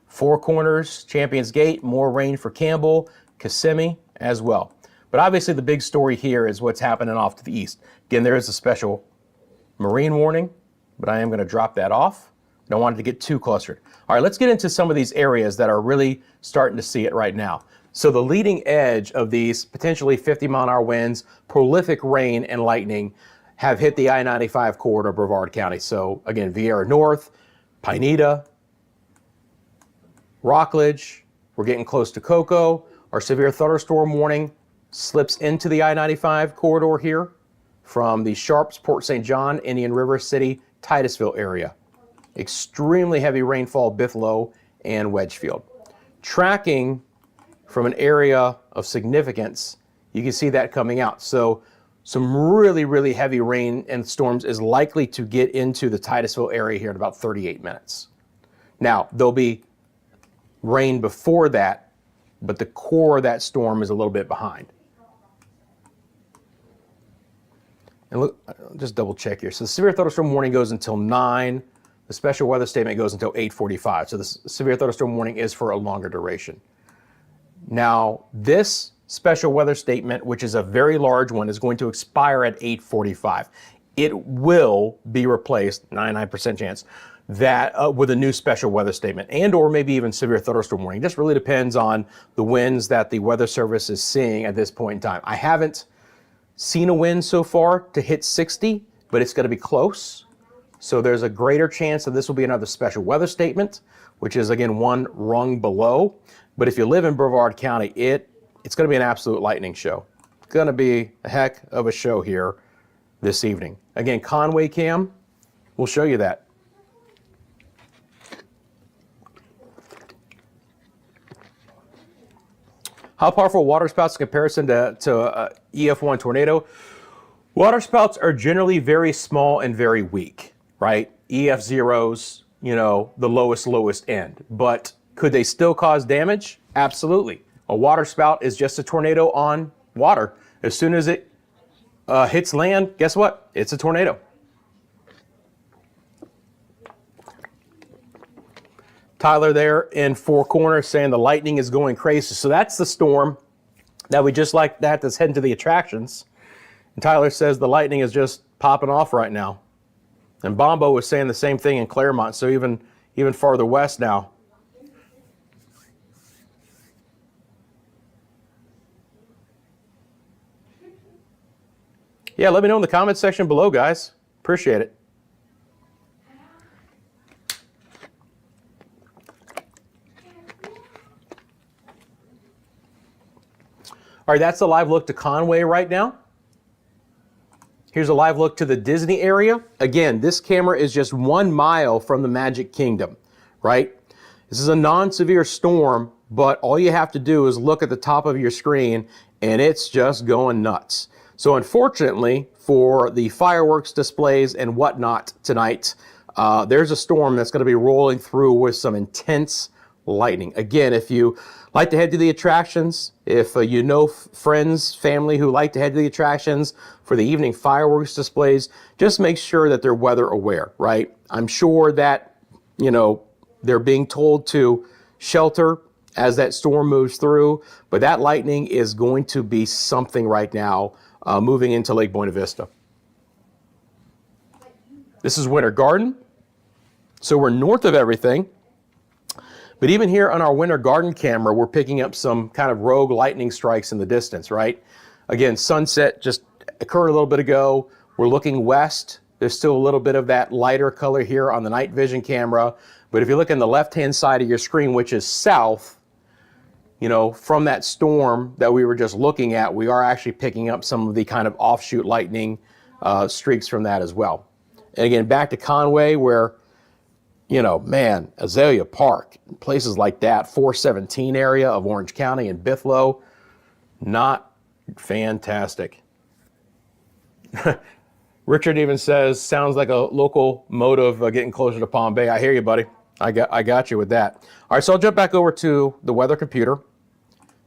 Four Corners, Champions Gate, more rain for Campbell, Kissimmee as well. But obviously the big story here is what's happening off to the east. Again, there is a special marine warning, but I am going to drop that off. Don't want it to get too clustered. All right, let's get into some of these areas that are really starting to see it right now. So the leading edge of these potentially 50-mile-an-hour winds, prolific rain and lightning have hit the I-95 corridor of Brevard County. So again, Vieira North, Pineda, Rockledge, we're getting close to Cocoa. Our severe thunderstorm warning slips into the I-95 corridor here from the Sharps, Port St. John, Indian River City, Titusville area. Extremely heavy rainfall, Bithlo and Wedgefield. Tracking from an area of significance, you can see that coming out. So some really, really heavy rain and storms is likely to get into the Titusville area here in about 38 minutes. Now, there'll be rain before that, but the core of that storm is a little bit behind. And look, just double check here. So the severe thunderstorm warning goes until 9. The special weather statement goes until 8:45. So the severe thunderstorm warning is for a longer duration. Now, this special weather statement, which is a very large one, is going to expire at 8:45. It will be replaced, 99% chance, that with a new special weather statement and or maybe even severe thunderstorm warning. Just really depends on the winds that the Weather Service is seeing at this point in time. I haven't seen a wind so far to hit 60, but it's going to be close. So there's a greater chance that this will be another special weather statement, which is again one rung below. But if you live in Brevard County, it's going to be an absolute lightning show. It's going to be a heck of a show here this evening. Again, Conway Cam, we'll show you that. How powerful waterspouts in comparison to EF1 tornado? Waterspouts are generally very small and very weak, right? EF0s, you know, the lowest end. But could they still cause damage? Absolutely. A waterspout is just a tornado on water. As soon as it hits land, guess what? It's a tornado. Tyler there in Four Corners saying the lightning is going crazy. So that's the storm that we just like that that's heading to the attractions. And Tyler says the lightning is just popping off right now. And Bombo was saying the same thing in Claremont, so even farther west now. Yeah, let me know in the comment section below, guys. Appreciate it. All right, that's a live look to Conway right now. Here's a live look to the Disney area. Again, this camera is just 1 mile from the Magic Kingdom, right? This is a non-severe storm, but all you have to do is look at the top of your screen and it's just going nuts. So unfortunately for the fireworks displays and whatnot tonight, there's a storm that's going to be rolling through with some intense lightning. Again, if you like to head to the attractions, if you know friends, family who like to head to the attractions for the evening fireworks displays, just make sure that they're weather aware, right? I'm sure that, you know, they're being told to shelter as that storm moves through, but that lightning is going to be something right now moving into Lake Buena Vista. This is Winter Garden. So we're north of everything. But even here on our Winter Garden camera, we're picking up some kind of rogue lightning strikes in the distance, right? Again, sunset just occurred a little bit ago. We're looking west. There's still a little bit of that lighter color here on the night vision camera. But if you look in the left-hand side of your screen, which is south, you know, from that storm that we were just looking at, we are actually picking up some of the kind of offshoot lightning streaks from that as well. And again, back to Conway, where, you know, man, Azalea Park, places like that, 417 area of Orange County and Bithlo, not fantastic. Richard even says, sounds like a local motive getting closer to Palm Bay. I hear you, buddy. I got you with that. All right, so I'll jump back over to the weather computer.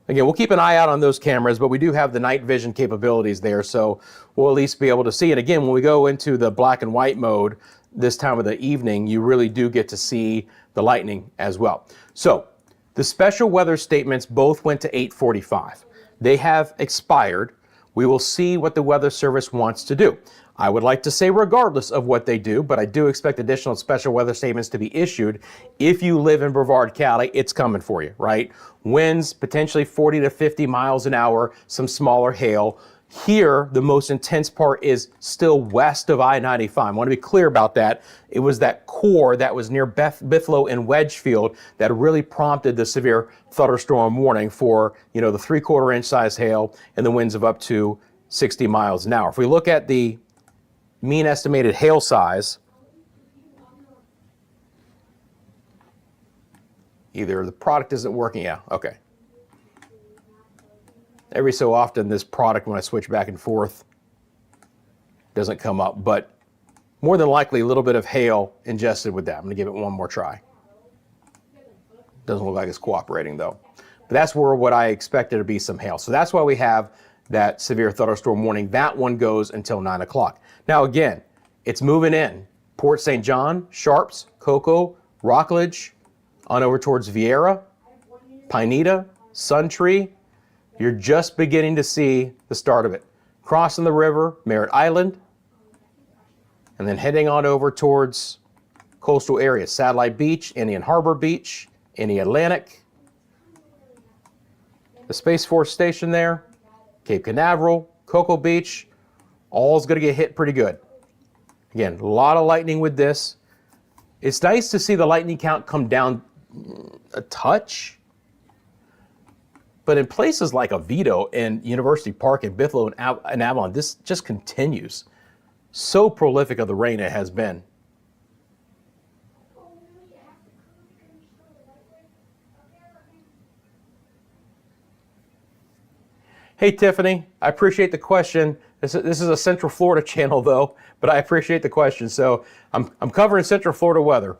Again, we'll keep an eye out on those cameras, but we do have the night vision capabilities there, so we'll at least be able to see it. Again, when we go into the black and white mode this time of the evening, you really do get to see the lightning as well. So the special weather statements both went to 8:45. They have expired. We will see what the Weather Service wants to do. I would like to say regardless of what they do, but I do expect additional special weather statements to be issued. If you live in Brevard County, it's coming for you, right? Winds potentially 40 to 50 miles an hour, some smaller hail. Here, the most intense part is still west of I-95. I want to be clear about that. It was that core that was near Bithlow and Wedgefield that really prompted the severe thunderstorm warning for, the 3/4 inch size hail and the winds of up to 60 miles an hour. If we look at the mean estimated hail size, either the product isn't working. Yeah, okay. Every so often this product, when I switch back and forth, doesn't come up, but more than likely a little bit of hail ingested with that. I'm going to give it one more try. Doesn't look like it's cooperating though. But that's what I expected to be some hail. So that's why we have that severe thunderstorm warning. That one goes until 9 o'clock. Now again, it's moving in. Port St. John, Sharps, Cocoa, Rockledge, on over towards Vieira, Pineda, Suntree. You're just beginning to see the start of it. Crossing the river, Merritt Island, and then heading on over towards coastal areas. Satellite Beach, Indian Harbor Beach, Indian Atlantic, the Space Force Station there, Cape Canaveral, Cocoa Beach, all's going to get hit pretty good. Again, a lot of lightning with this. It's nice to see the lightning count come down a touch, but in places like Oviedo and University Park and Bithlow and Avalon, this just continues. So prolific of the rain it has been. Hey, Tiffany, I appreciate the question. This is a Central Florida channel, though, but I appreciate the question. So I'm covering Central Florida weather.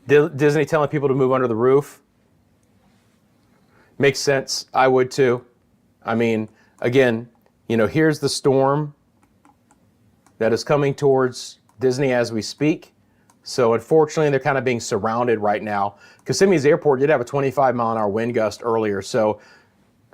Disney telling people to move under the roof. Makes sense. I would too. I mean, again, here's the storm that is coming towards Disney as we speak. So unfortunately, they're kind of being surrounded right now. Kissimmee's airport did have a 25-mile-an-hour wind gust earlier, so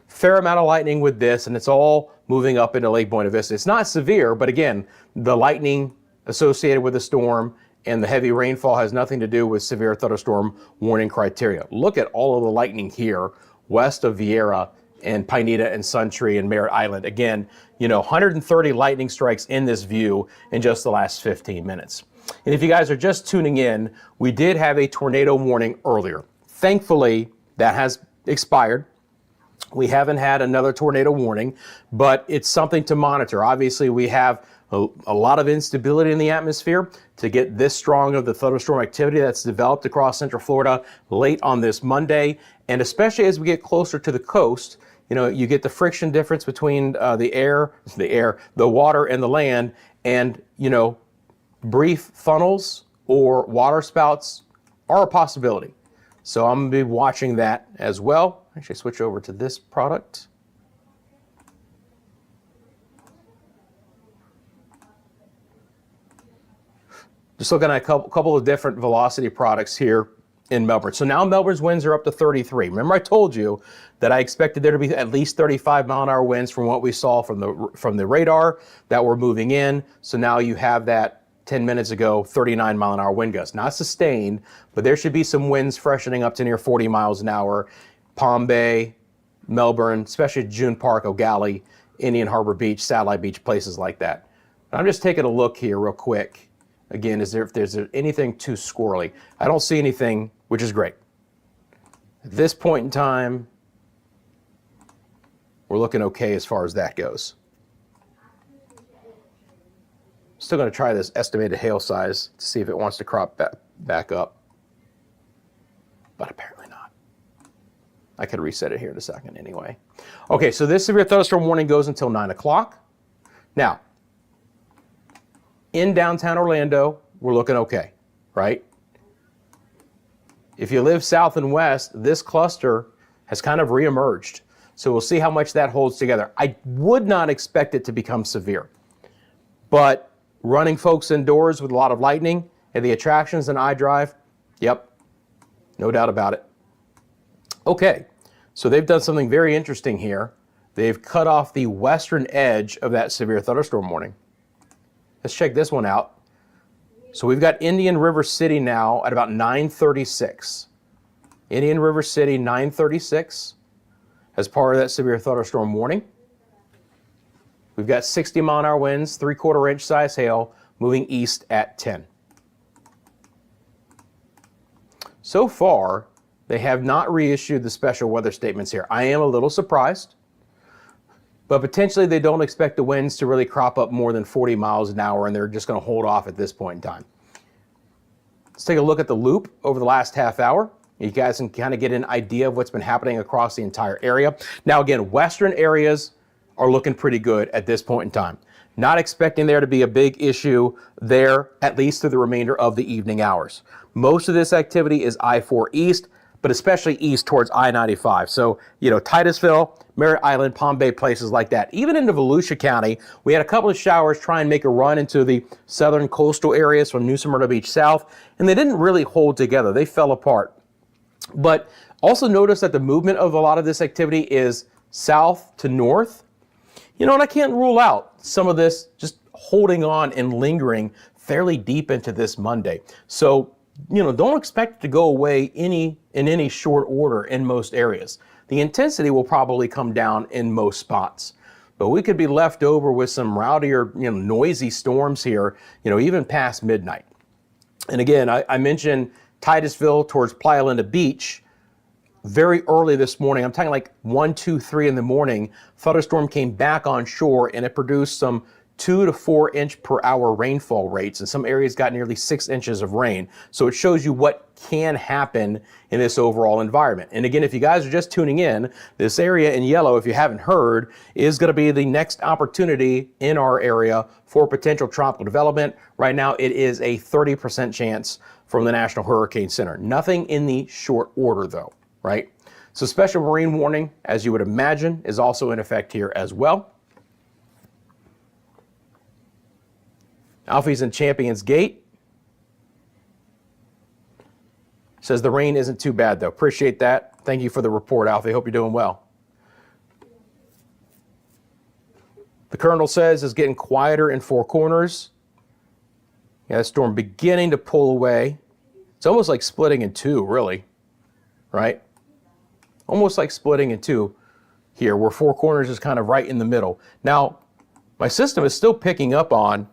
fair amount of lightning with this, and it's all moving up into Lake Buena Vista. It's not severe, but again, the lightning associated with the storm and the heavy rainfall has nothing to do with severe thunderstorm warning criteria. Look at all of the lightning here west of Vieira and Pineda and Suntree and Merritt Island. Again, 130 lightning strikes in this view in just the last 15 minutes. And if you guys are just tuning in, we did have a tornado warning earlier. Thankfully, that has expired. We haven't had another tornado warning, but it's something to monitor. Obviously, we have a lot of instability in the atmosphere to get this strong of the thunderstorm activity that's developed across Central Florida late on this Monday. And especially as we get closer to the coast, you get the friction difference between the water and the land, and, brief funnels or water spouts are a possibility. So I'm going to be watching that as well. Actually, switch over to this product. Just looking at a couple of different velocity products here in Melbourne. So now Melbourne's winds are up to 33. Remember I told you that I expected there to be at least 35-mile-an-hour winds from what we saw from the radar that were moving in. So now you have that 10 minutes ago, 39-mile-an-hour wind gust. Not sustained, but there should be some winds freshening up to near 40 miles an hour. Palm Bay, Melbourne, especially June Park, O'Galley, Indian Harbor Beach, Satellite Beach, places like that. But I'm just taking a look here real quick. Again, if there's anything too squirrely? I don't see anything, which is great. At this point in time, we're looking okay as far as that goes. Still going to try this estimated hail size to see if it wants to crop back up, but apparently not. I could reset it here in a second anyway. Okay, so this severe thunderstorm warning goes until 9 o'clock. Now, in downtown Orlando, we're looking okay, right? If you live south and west, this cluster has kind of reemerged. So we'll see how much that holds together. I would not expect it to become severe, but running folks indoors with a lot of lightning and the attractions in iDrive, yep, no doubt about it. Okay, so they've done something very interesting here. They've cut off the western edge of that severe thunderstorm warning. Let's check this one out. So we've got Indian River City now at about 9:36. Indian River City, 9:36, as part of that severe thunderstorm warning. We've got 60-mile-an-hour winds, 3/4 inch size hail, moving east at 10. So far, they have not reissued the special weather statements here. I am a little surprised, but potentially they don't expect the winds to really crop up more than 40 miles an hour, and they're just going to hold off at this point in time. Let's take a look at the loop over the last half hour. You guys can kind of get an idea of what's been happening across the entire area. Now again, western areas are looking pretty good at this point in time. Not expecting there to be a big issue there, at least through the remainder of the evening hours. Most of this activity is I-4 east, but especially east towards I-95. So, Titusville, Merritt Island, Palm Bay, places like that. Even into Volusia County, we had a couple of showers try and make a run into the southern coastal areas from New Smyrna Beach south, and they didn't really hold together. They fell apart. But also notice that the movement of a lot of this activity is south to north. And I can't rule out some of this just holding on and lingering fairly deep into this Monday. So, don't expect it to go away in any short order in most areas. The intensity will probably come down in most spots, but we could be left over with some rowdier, noisy storms here, even past midnight. And again, I mentioned Titusville towards Playa Linda Beach very early this morning. I'm talking like 1, 2, 3 in the morning. Thunderstorm came back on shore and it produced some 2 to 4 inch per hour rainfall rates, and some areas got nearly 6 inches of rain. So it shows you what can happen in this overall environment. And again, if you guys are just tuning in, this area in yellow, if you haven't heard, is going to be the next opportunity in our area for potential tropical development. Right now, it is a 30% chance from the National Hurricane Center. Nothing in the short order though, right? So special marine warning, as you would imagine, is also in effect here as well. Alfie's in Champions Gate. Says the rain isn't too bad though. Appreciate that. Thank you for the report, Alfie. Hope you're doing well. The Colonel says it's getting quieter in Four Corners. Yeah, the storm beginning to pull away. It's almost like splitting in two, really, right? Almost like splitting in two here, where Four Corners is kind of right in the middle. Now, my system is still picking up on,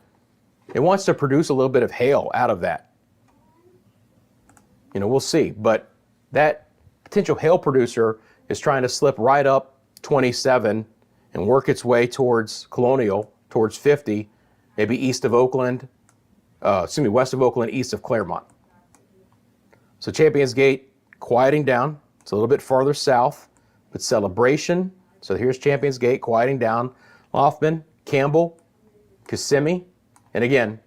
it wants to produce a little bit of hail out of that. We'll see. But that potential hail producer is trying to slip right up 27 and work its way towards Colonial, towards 50, maybe east of Oakland, west of Oakland, east of Claremont. So Champions Gate quieting down. It's a little bit farther south, but Celebration. So here's Champions Gate quieting down. Hoffman, Campbell, Kissimmee. And again,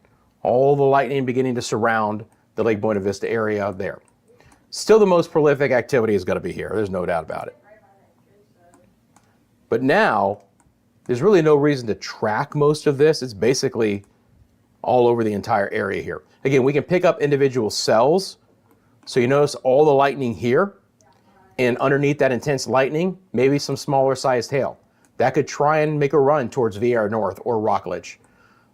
all the lightning beginning to surround the Lake Buena Vista area there. Still the most prolific activity is going to be here. There's no doubt about it. But now, there's really no reason to track most of this. It's basically all over the entire area here. Again, we can pick up individual cells. So you notice all the lightning here, and underneath that intense lightning, maybe some smaller sized hail. That could try and make a run towards Vieira North or Rockledge.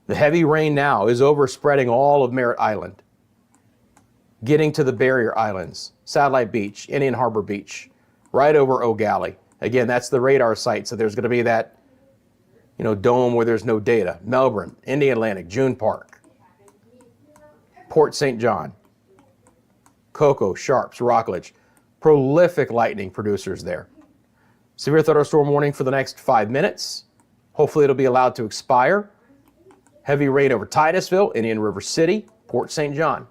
The heavy rain now is overspreading all of Merritt Island, getting to the barrier islands, Satellite Beach, Indian Harbor Beach, right over O'Galley. Again, that's the radar site, so there's going to be that, dome where there's no data. Melbourne, Indian Atlantic, June Park, Port St. John, Cocoa, Sharps, Rockledge. Prolific lightning producers there. Severe thunderstorm warning for the next 5 minutes. Hopefully it'll be allowed to expire. Heavy rain over Titusville, Indian River City, Port St. John.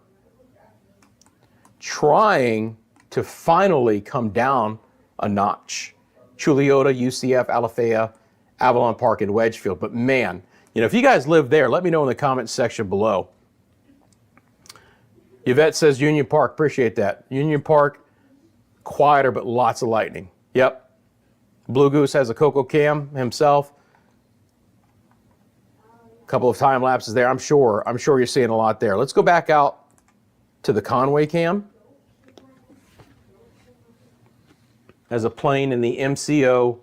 Trying to finally come down a notch. Chuliota, UCF, Alafaya, Avalon Park, and Wedgefield. But man, You know, if you guys live there, let me know in the comments section below. Yvette says Union Park, appreciate that. Union Park, quieter but lots of lightning. Yep. Blue Goose has a Coco Cam himself. A couple of time lapses there. I'm sure you're seeing a lot there. Let's go back out to the Conway Cam. As a plane in the MCO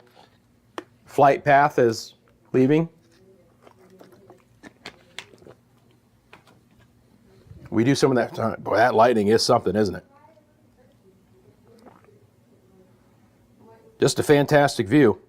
flight path is leaving. We do some of that. Boy, that lightning is something, isn't it? Just a fantastic view.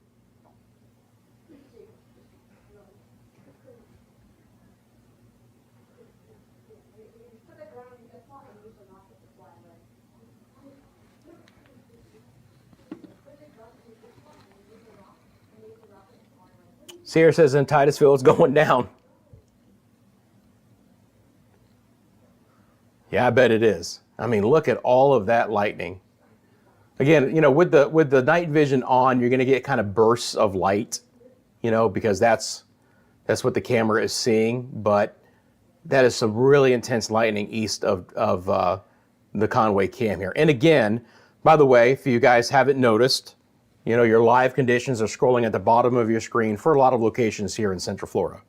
Sierra says in Titusville it's going down. Yeah, I bet it is. I mean, look at all of that lightning. Again, you know, with the night vision on, you're going to get kind of bursts of light, you know, because that's what the camera is seeing. But that is some really intense lightning east of the Conway Cam here. And again, by the way, if you guys haven't noticed, you know, your live conditions are scrolling at the bottom of your screen for a lot of locations here in Central Florida.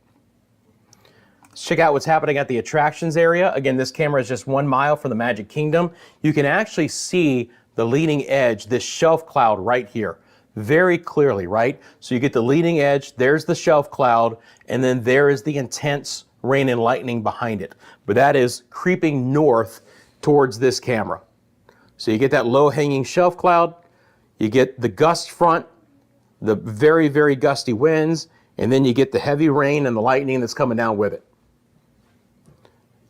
Let's check out what's happening at the attractions area. Again, this camera is just 1 mile from the Magic Kingdom. You can actually see the leading edge, this shelf cloud right here, very clearly, right? So you get the leading edge, there's the shelf cloud, and then there is the intense rain and lightning behind it. But that is creeping north towards this camera. So you get that low-hanging shelf cloud, you get the gust front, the very, very gusty winds, and then you get the heavy rain and the lightning that's coming down with it.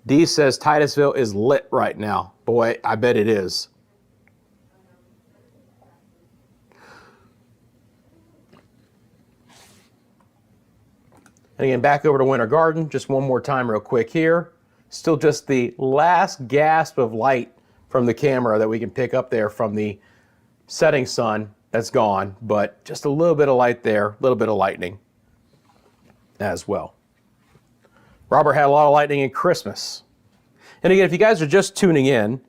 Dee says Titusville is lit right now. Boy, I bet it is. And again, back over to Winter Garden, just one more time real quick here. Still just the last gasp of light from the camera that we can pick up there from the setting sun. That's gone, but just a little bit of light there, a little bit of lightning as well. Robert had a lot of lightning in Christmas. And again, if you guys are just tuning in,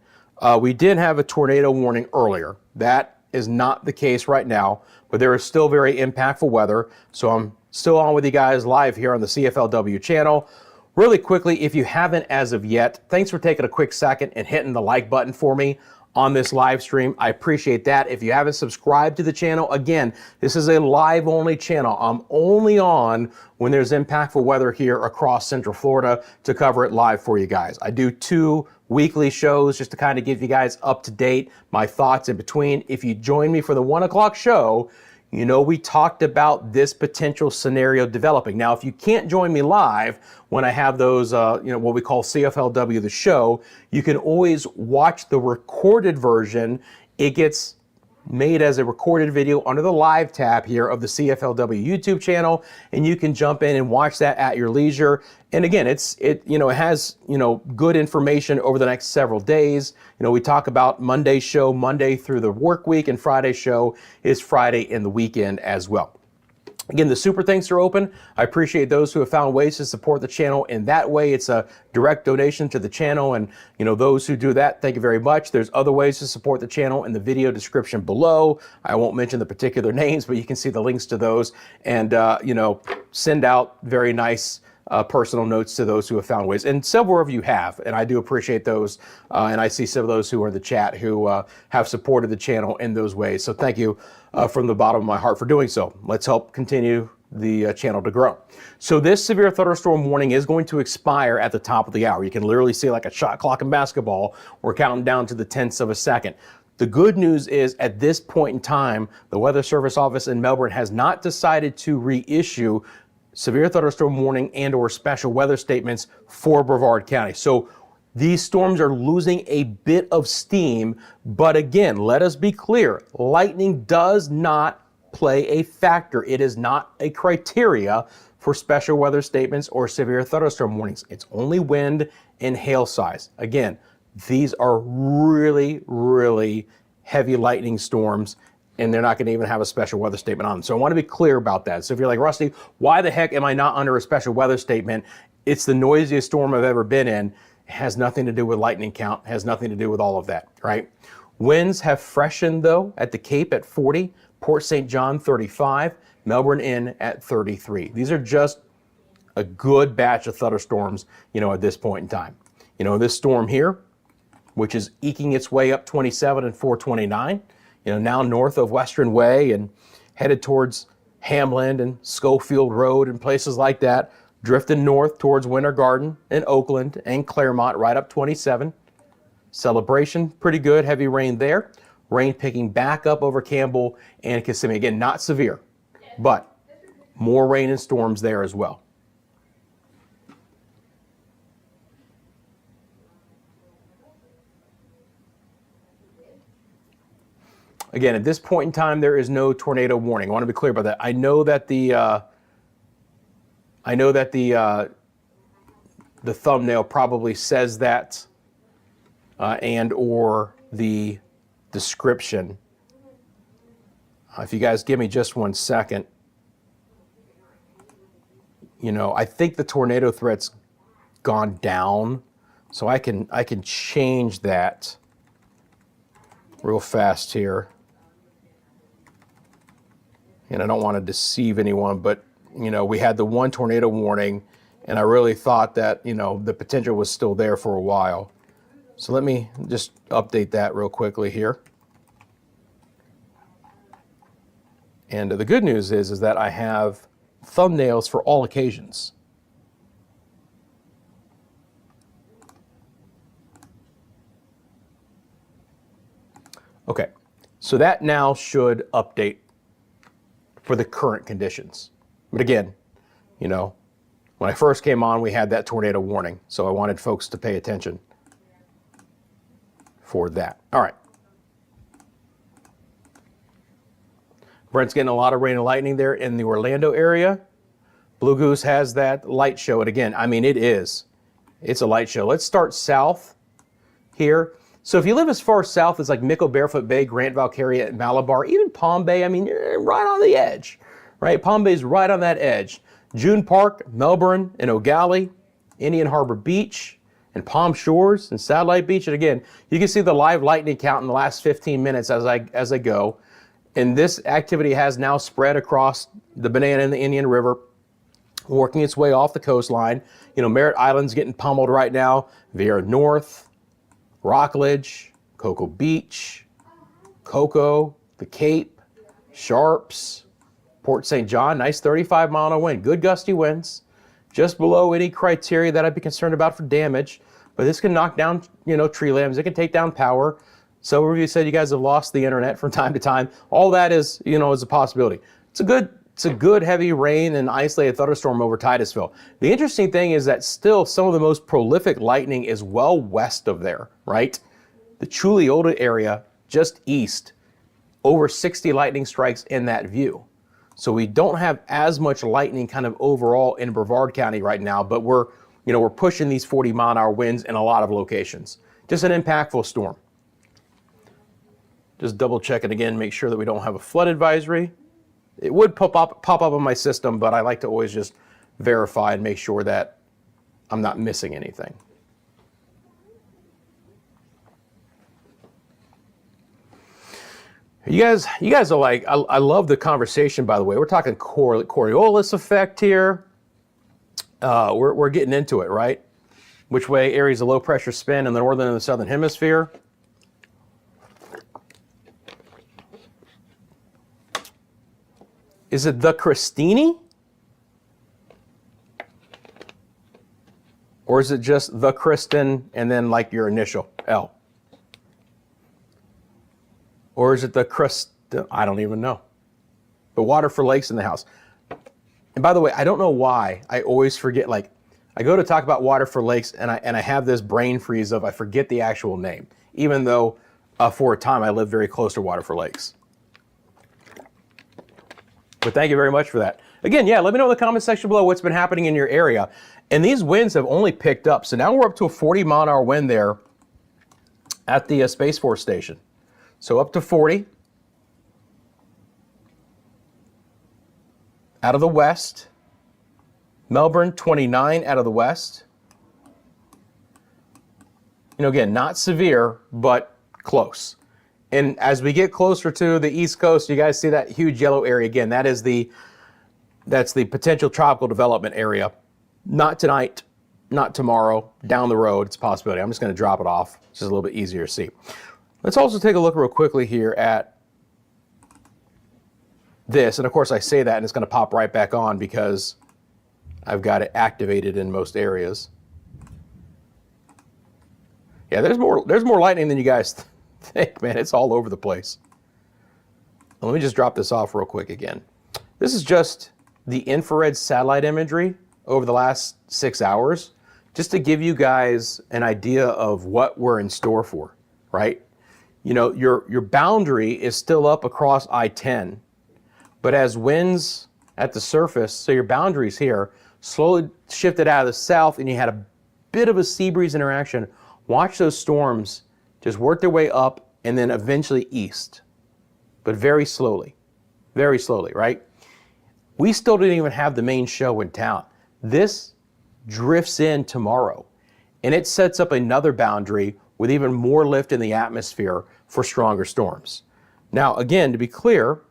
we did have a tornado warning earlier. That is not the case right now, but there is still very impactful weather. So I'm still on with you guys live here on the CFLW channel. Really quickly, if you haven't as of yet, thanks for taking a quick second and hitting the like button for me on this live stream. I appreciate that. If you haven't subscribed to the channel, again, this is a live only channel. I'm only on when there's impactful weather here across Central Florida to cover it live for you guys. I do 2 weekly shows just to kind of give you guys up to date, my thoughts in between. If you join me for the 1 o'clock show, you know, we talked about this potential scenario developing. Now, if you can't join me live when I have those, you know, what we call CFLW, the show, you can always watch the recorded version. It gets made as a recorded video under the live tab here of the CFLW YouTube channel, and you can jump in and watch that at your leisure. And again, it has, you know, good information over the next several days. You know, we talk about Monday's show Monday through the work week, and Friday's show is Friday in the weekend as well. Again, the super thanks are open. I appreciate those who have found ways to support the channel in that way. It's a direct donation to the channel, and you know, those who do that, thank you very much. There's other ways to support the channel in the video description below. I won't mention the particular names, but you can see the links to those, and you know, send out very nice personal notes to those who have found ways, and several of you have, and I do appreciate those, and I see some of those who are in the chat who have supported the channel in those ways, so thank you from the bottom of my heart for doing so. Let's help continue the channel to grow. So this severe thunderstorm warning is going to expire at the top of the hour. You can literally see like a shot clock in basketball. We're counting down to the tenths of a second. The good news is at this point in time, the Weather Service office in Melbourne has not decided to reissue severe thunderstorm warning and or special weather statements for Brevard County. So these storms are losing a bit of steam, but again, let us be clear, lightning does not play a factor. It is not a criteria for special weather statements or severe thunderstorm warnings. It's only wind and hail size. Again, these are really, really heavy lightning storms and they're not going to even have a special weather statement on them. So I want to be clear about that. So if you're like, Rusty, why the heck am I not under a special weather statement? It's the noisiest storm I've ever been in. It has nothing to do with lightning count, has nothing to do with all of that, right? Winds have freshened though at the Cape at 40, Port St. John 35, Melbourne in at 33. These are just a good batch of thunderstorms, at this point in time. This storm here, which is eking its way up 27 and 429, now north of Western Way and headed towards Hamlin and Schofield Road and places like that, drifting north towards Winter Garden and Oakland and Claremont right up 27. Celebration, pretty good, heavy rain there. Rain picking back up over Campbell and Kissimmee. Again, not severe, but more rain and storms there as well. Again, at this point in time, there is no tornado warning. I want to be clear about that. I know that the thumbnail probably says that, and or the description. If you guys give me just 1 second, I think the tornado threat's gone down, so I can change that real fast here. And I don't want to deceive anyone, but we had the one tornado warning, and I really thought that the potential was still there for a while. So let me just update that real quickly here. And the good news is that I have thumbnails for all occasions. Okay, so that now should update for the current conditions. But again, when I first came on, we had that tornado warning, so I wanted folks to pay attention for that. All right. Brent's getting a lot of rain and lightning there in the Orlando area. Blue Goose has that light show, and again, it's a light show. Let's start south here. So if you live as far south as like Mickle, Barefoot Bay, Grant, Valkyria, and Malabar, even Palm Bay, you're right on the edge, right? Palm Bay's right on that edge. June Park, Melbourne, and O'Galley, Indian Harbor Beach, and Palm Shores, and Satellite Beach. And again, you can see the live lightning count in the last 15 minutes as I go. And this activity has now spread across the Banana and the Indian River, working its way off the coastline. Merritt Island's getting pummeled right now. Vieira North, Rockledge, Cocoa Beach, Cocoa, the Cape, Sharps, Port St. John, nice 35-mile-an-hour wind. Good gusty winds, just below any criteria that I'd be concerned about for damage. But this can knock down, tree limbs. It can take down power. Some of you said you guys have lost the internet from time to time. All that is, is a possibility. It's a good heavy rain and isolated thunderstorm over Titusville. The interesting thing is that still some of the most prolific lightning is well west of there, right? The Chuleota area, just east, over 60 lightning strikes in that view. So we don't have as much lightning kind of overall in Brevard County right now, but we're pushing these 40-mile-an-hour winds in a lot of locations. Just an impactful storm. Just double check it again, make sure that we don't have a flood advisory. It would pop up on my system, but I like to always just verify and make sure that I'm not missing anything. You guys are like, I love the conversation, by the way. We're talking Coriolis effect here. We're getting into it, right? Which way areas of low pressure spin in the northern and the southern hemisphere. Is it the Christini? Or is it just the Kristen and then like your initial L? Or is it the Christ? I don't even know. But water for lakes in the house. And by the way, I don't know why I always forget, like I go to talk about water for lakes and I have this brain freeze of I forget the actual name, even though for a time I lived very close to water for lakes. But thank you very much for that. Again, yeah, let me know in the comment section below what's been happening in your area. And these winds have only picked up. So now we're up to a 40-mile-an-hour wind there at the Space Force Station. So up to 40. out of the west. Melbourne, 29 out of the west. You know, again, not severe, but close. And as we get closer to the East Coast, you guys see that huge yellow area again. That's the potential tropical development area. Not tonight, not tomorrow, down the road, it's a possibility. I'm just going to drop it off. It's just a little bit easier to see. Let's also take a look real quickly here at this. And of course I say that and it's going to pop right back on because I've got it activated in most areas. Yeah, there's more lightning than you guys think, man. It's all over the place. Let me just drop this off real quick again. This is just the infrared satellite imagery over the last 6 hours, just to give you guys an idea of what we're in store for, right? You know, your boundary is still up across I-10, but as winds at the surface, so your boundaries here, slowly shifted out of the south and you had a bit of a sea breeze interaction. Watch those storms just work their way up and then eventually east, but very slowly, right? We still didn't even have the main show in town. This drifts in tomorrow, and it sets up another boundary with even more lift in the atmosphere for stronger storms. Now, again, to be clear,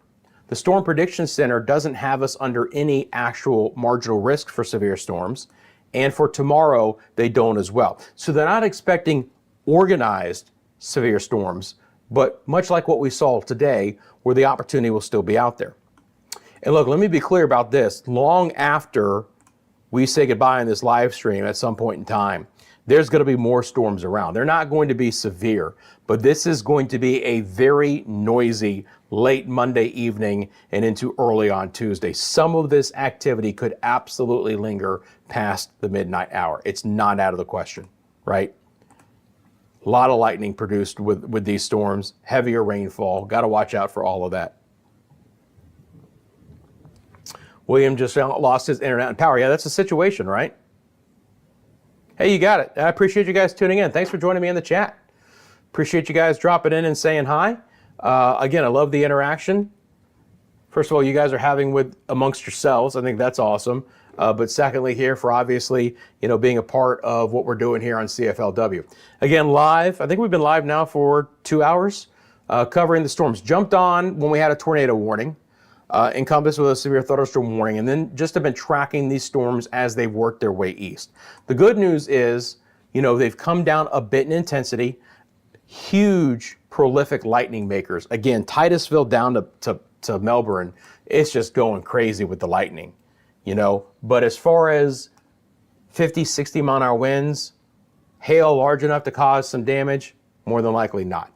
the Storm Prediction Center doesn't have us under any actual marginal risk for severe storms, and for tomorrow, they don't as well. So they're not expecting organized severe storms, but much like what we saw today, where the opportunity will still be out there. And look, let me be clear about this. Long after we say goodbye in this live stream at some point in time, there's going to be more storms around. They're not going to be severe, but this is going to be a very noisy late Monday evening and into early on Tuesday. Some of this activity could absolutely linger past the midnight hour. It's not out of the question, right? A lot of lightning produced with these storms, heavier rainfall. Got to watch out for all of that. William just lost his internet and power. Yeah, that's the situation, right? Hey, you got it. I appreciate you guys tuning in. Thanks for joining me in the chat. Appreciate you guys dropping in and saying hi. Again, I love the interaction. First of all, you guys are having with amongst yourselves. I think that's awesome. But secondly, here for obviously, you know, being a part of what we're doing here on CFLW. Again, live. I think we've been live now for 2 hours, covering the storms. Jumped on when we had a tornado warning. Encompassed with a severe thunderstorm warning, and then just have been tracking these storms as they've worked their way east. The good news is, you know, they've come down a bit in intensity. Huge, prolific lightning makers. Again, Titusville down to Melbourne, it's just going crazy with the lightning, you know. But as far as 50, 60 mile an hour winds, hail large enough to cause some damage, more than likely not.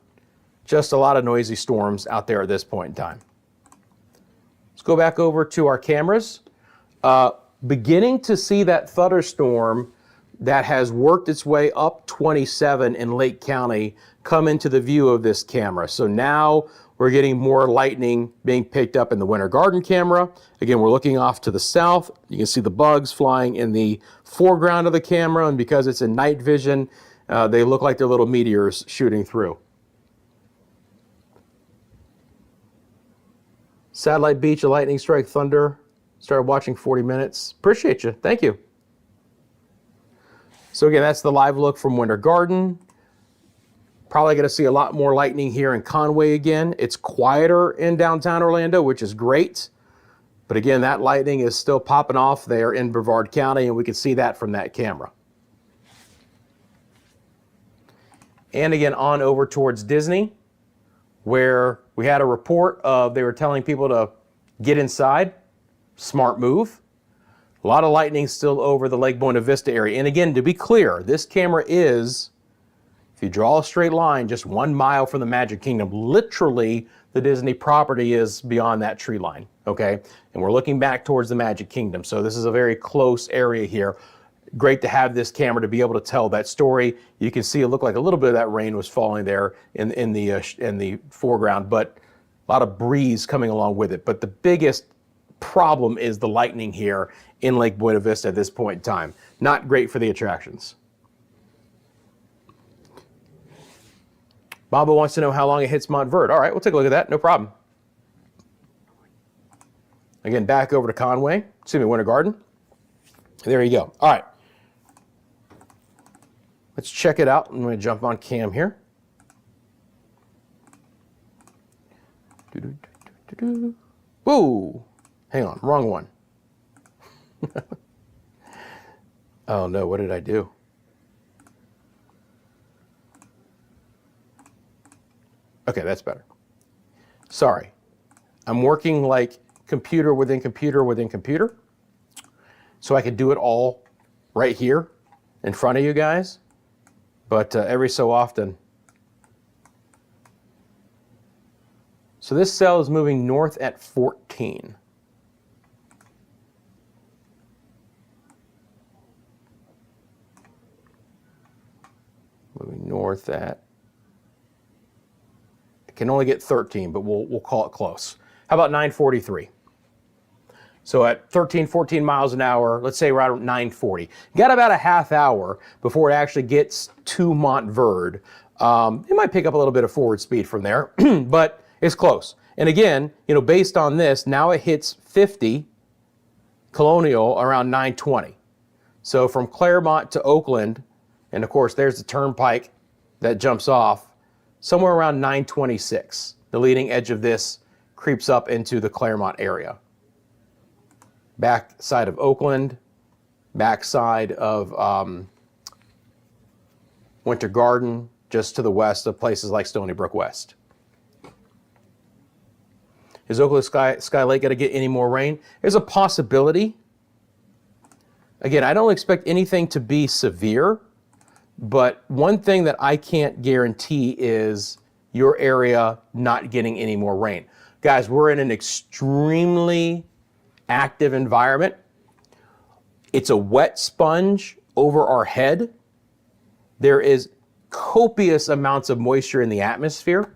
Just a lot of noisy storms out there at this point in time. Let's go back over to our cameras. Beginning to see that thunderstorm that has worked its way up 27 in Lake County come into the view of this camera. So now we're getting more lightning being picked up in the Winter Garden camera. Again, we're looking off to the south. You can see the bugs flying in the foreground of the camera, and because it's in night vision, they look like they're little meteors shooting through. Satellite Beach, a lightning strike thunder. Started watching 40 minutes. Appreciate you. Thank you. So again, that's the live look from Winter Garden. Probably going to see a lot more lightning here in Conway again. It's quieter in downtown Orlando, which is great. But again, that lightning is still popping off there in Brevard County, and we can see that from that camera. And again, on over towards Disney, where we had a report of they were telling people to get inside. Smart move. A lot of lightning still over the Lake Buena Vista area. And again, to be clear, this camera is, if you draw a straight line, just 1 mile from the Magic Kingdom. Literally, the Disney property is beyond that tree line, okay? And we're looking back towards the Magic Kingdom. So this is a very close area here. Great to have this camera to be able to tell that story. You can see it looked like a little bit of that rain was falling there in the foreground, but a lot of breeze coming along with it. But the biggest problem is the lightning here in Lake Buena Vista at this point in time. Not great for the attractions. Bobo wants to know how long it hits Montverde. All right, we'll take a look at that. No problem. Again, back over to Conway, Winter Garden. There you go. All right. Let's check it out. I'm going to jump on cam here. Whoa! Hang on, wrong one. Oh no, what did I do? Okay, that's better. Sorry. I'm working like computer within computer within computer, so I could do it all right here in front of you guys, but every so often. So this cell is moving north at 14. Moving north at, it can only get 13, but we'll call it close. How about 943? So at 13, 14 miles an hour, let's say around 940. Got about a half hour before it actually gets to Montverde. It might pick up a little bit of forward speed from there, but it's close. And again, based on this, now it hits 50 Colonial around 920. So from Claremont to Oakland, and of course there's the turnpike that jumps off, somewhere around 926. The leading edge of this creeps up into the Claremont area. Back side of Oakland, back side of Winter Garden, just to the west of places like Stony Brook West. Is Oakland Sky Lake going to get any more rain? There's a possibility. Again, I don't expect anything to be severe, but one thing that I can't guarantee is your area not getting any more rain. Guys, we're in an extremely active environment. It's a wet sponge over our head. There is copious amounts of moisture in the atmosphere,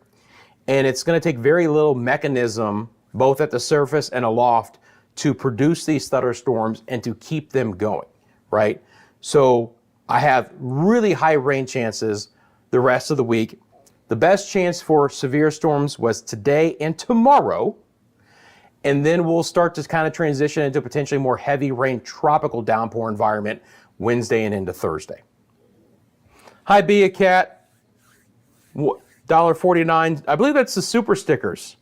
and it's going to take very little mechanism, both at the surface and aloft, to produce these thunderstorms and to keep them going, right? So I have really high rain chances the rest of the week. The best chance for severe storms was today and tomorrow, and then we'll start to kind of transition into potentially more heavy rain tropical downpour environment Wednesday and into Thursday. Hi, Be a Cat. $1.49. I believe that's the super stickers.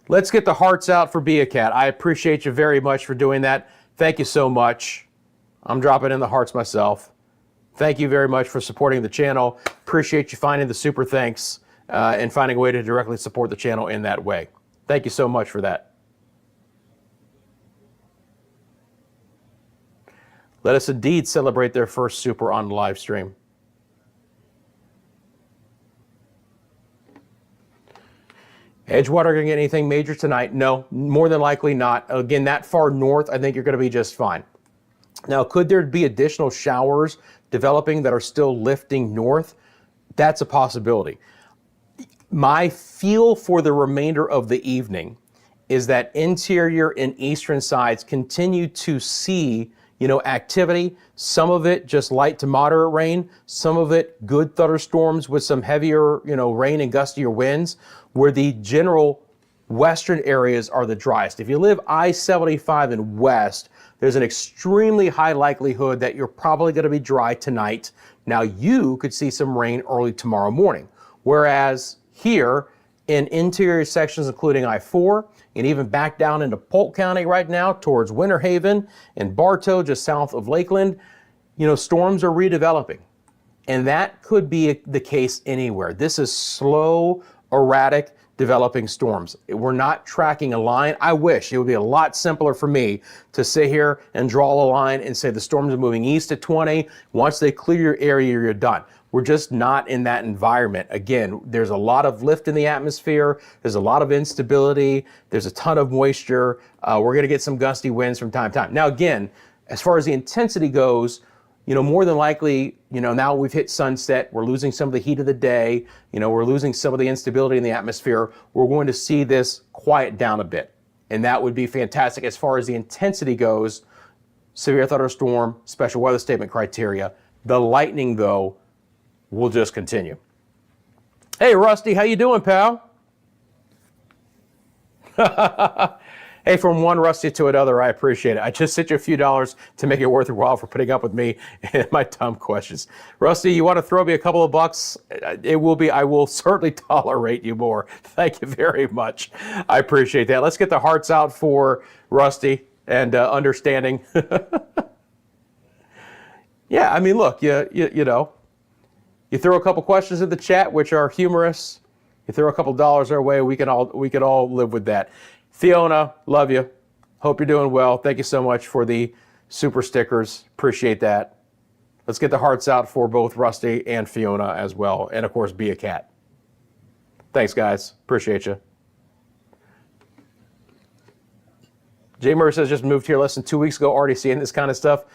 Let's get the hearts out for Be a Cat. I appreciate you very much for doing that. Thank you so much. I'm dropping in the hearts myself. Thank you very much for supporting the channel. Appreciate you finding the super thanks and finding a way to directly support the channel in that way. Thank you so much for that. Let us indeed celebrate their first super on the live stream. Edgewater going to get anything major tonight? No, more than likely not. Again, that far north, I think you're going to be just fine. Now, could there be additional showers developing that are still lifting north? That's a possibility. My feel for the remainder of the evening is that interior and eastern sides continue to see activity, some of it just light to moderate rain, some of it good thunderstorms with some heavier, rain and gustier winds, where the general western areas are the driest. If you live I-75 and west, there's an extremely high likelihood that you're probably going to be dry tonight. Now, you could see some rain early tomorrow morning. Whereas here in interior sections, including I-4, and even back down into Polk County right now towards Winter Haven and Bartow, just south of Lakeland, storms are redeveloping. And that could be the case anywhere. This is slow, erratic, developing storms. We're not tracking a line. I wish it would be a lot simpler for me to sit here and draw a line and say the storms are moving east at 20. Once they clear your area, you're done. We're just not in that environment. Again, there's a lot of lift in the atmosphere. There's a lot of instability. There's a ton of moisture. We're going to get some gusty winds from time to time. Now, again, as far as the intensity goes, more than likely, now we've hit sunset. We're losing some of the heat of the day. We're losing some of the instability in the atmosphere. We're going to see this quiet down a bit. And that would be fantastic as far as the intensity goes. Severe thunderstorm, special weather statement criteria. The lightning, though, will just continue. Hey, Rusty, how you doing, pal? Hey, from one Rusty to another, I appreciate it. I just sent you a few dollars to make it worth your while for putting up with me and my dumb questions. Rusty, you want to throw me a couple of bucks? I will certainly tolerate you more. Thank you very much. I appreciate that. Let's get the hearts out for Rusty and understanding. Yeah, I mean, look, you know, you throw a couple questions in the chat, which are humorous. You throw a couple dollars our way, we can all live with that. Fiona, love you. Hope you're doing well. Thank you so much for the super stickers. Appreciate that. Let's get the hearts out for both Rusty and Fiona as well. And of course, Be a Cat. Thanks, guys. Appreciate you. Jay Murray says, just moved here less than 2 weeks ago, already seeing this kind of stuff.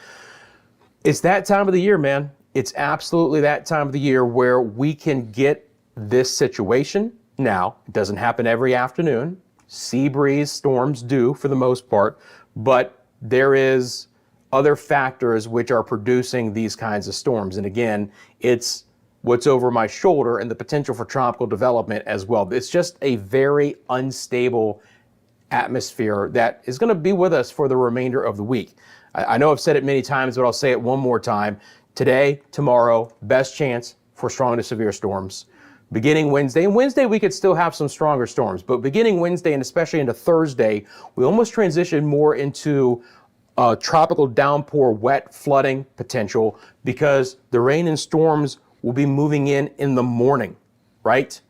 It's that time of the year, man. It's absolutely that time of the year where we can get this situation. Now, it doesn't happen every afternoon. Sea breeze storms do for the most part, but there is other factors which are producing these kinds of storms. And again, it's what's over my shoulder and the potential for tropical development as well. It's just a very unstable atmosphere that is going to be with us for the remainder of the week. I know I've said it many times, but I'll say it one more time. Today, tomorrow, best chance for strong to severe storms. Beginning Wednesday, and Wednesday we could still have some stronger storms, but beginning Wednesday and especially into Thursday, we almost transition more into tropical downpour, wet flooding potential because the rain and storms will be moving in the morning, right?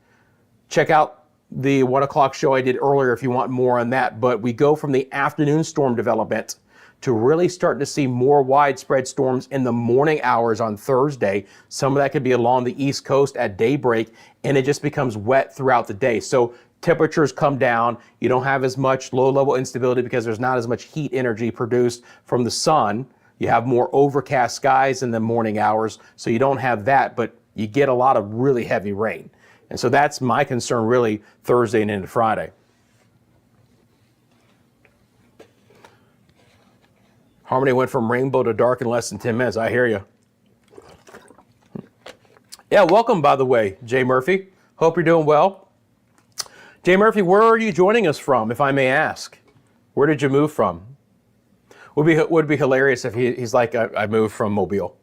Check out the 1 o'clock show I did earlier if you want more on that, but we go from the afternoon storm development to really starting to see more widespread storms in the morning hours on Thursday. Some of that could be along the East Coast at daybreak, and it just becomes wet throughout the day. So temperatures come down. You don't have as much low-level instability because there's not as much heat energy produced from the sun. You have more overcast skies in the morning hours, so you don't have that, but you get a lot of really heavy rain. And so that's my concern really Thursday and into Friday. Harmony went from rainbow to dark in less than 10 minutes. I hear you. Yeah, welcome, by the way, Jay Murphy. Hope you're doing well. Jay Murphy, where are you joining us from, if I may ask? Where did you move from? Would be hilarious if he's like, I moved from Mobile.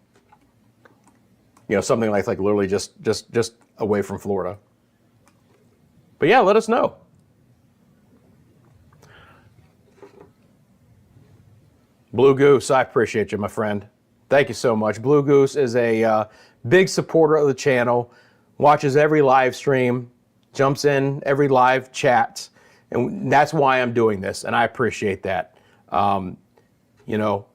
You know, something like literally just away from Florida. But yeah, let us know. Blue Goose, I appreciate you, my friend. Thank you so much. Blue Goose is a big supporter of the channel, watches every live stream, jumps in every live chat, and that's why I'm doing this, and I appreciate that. You know,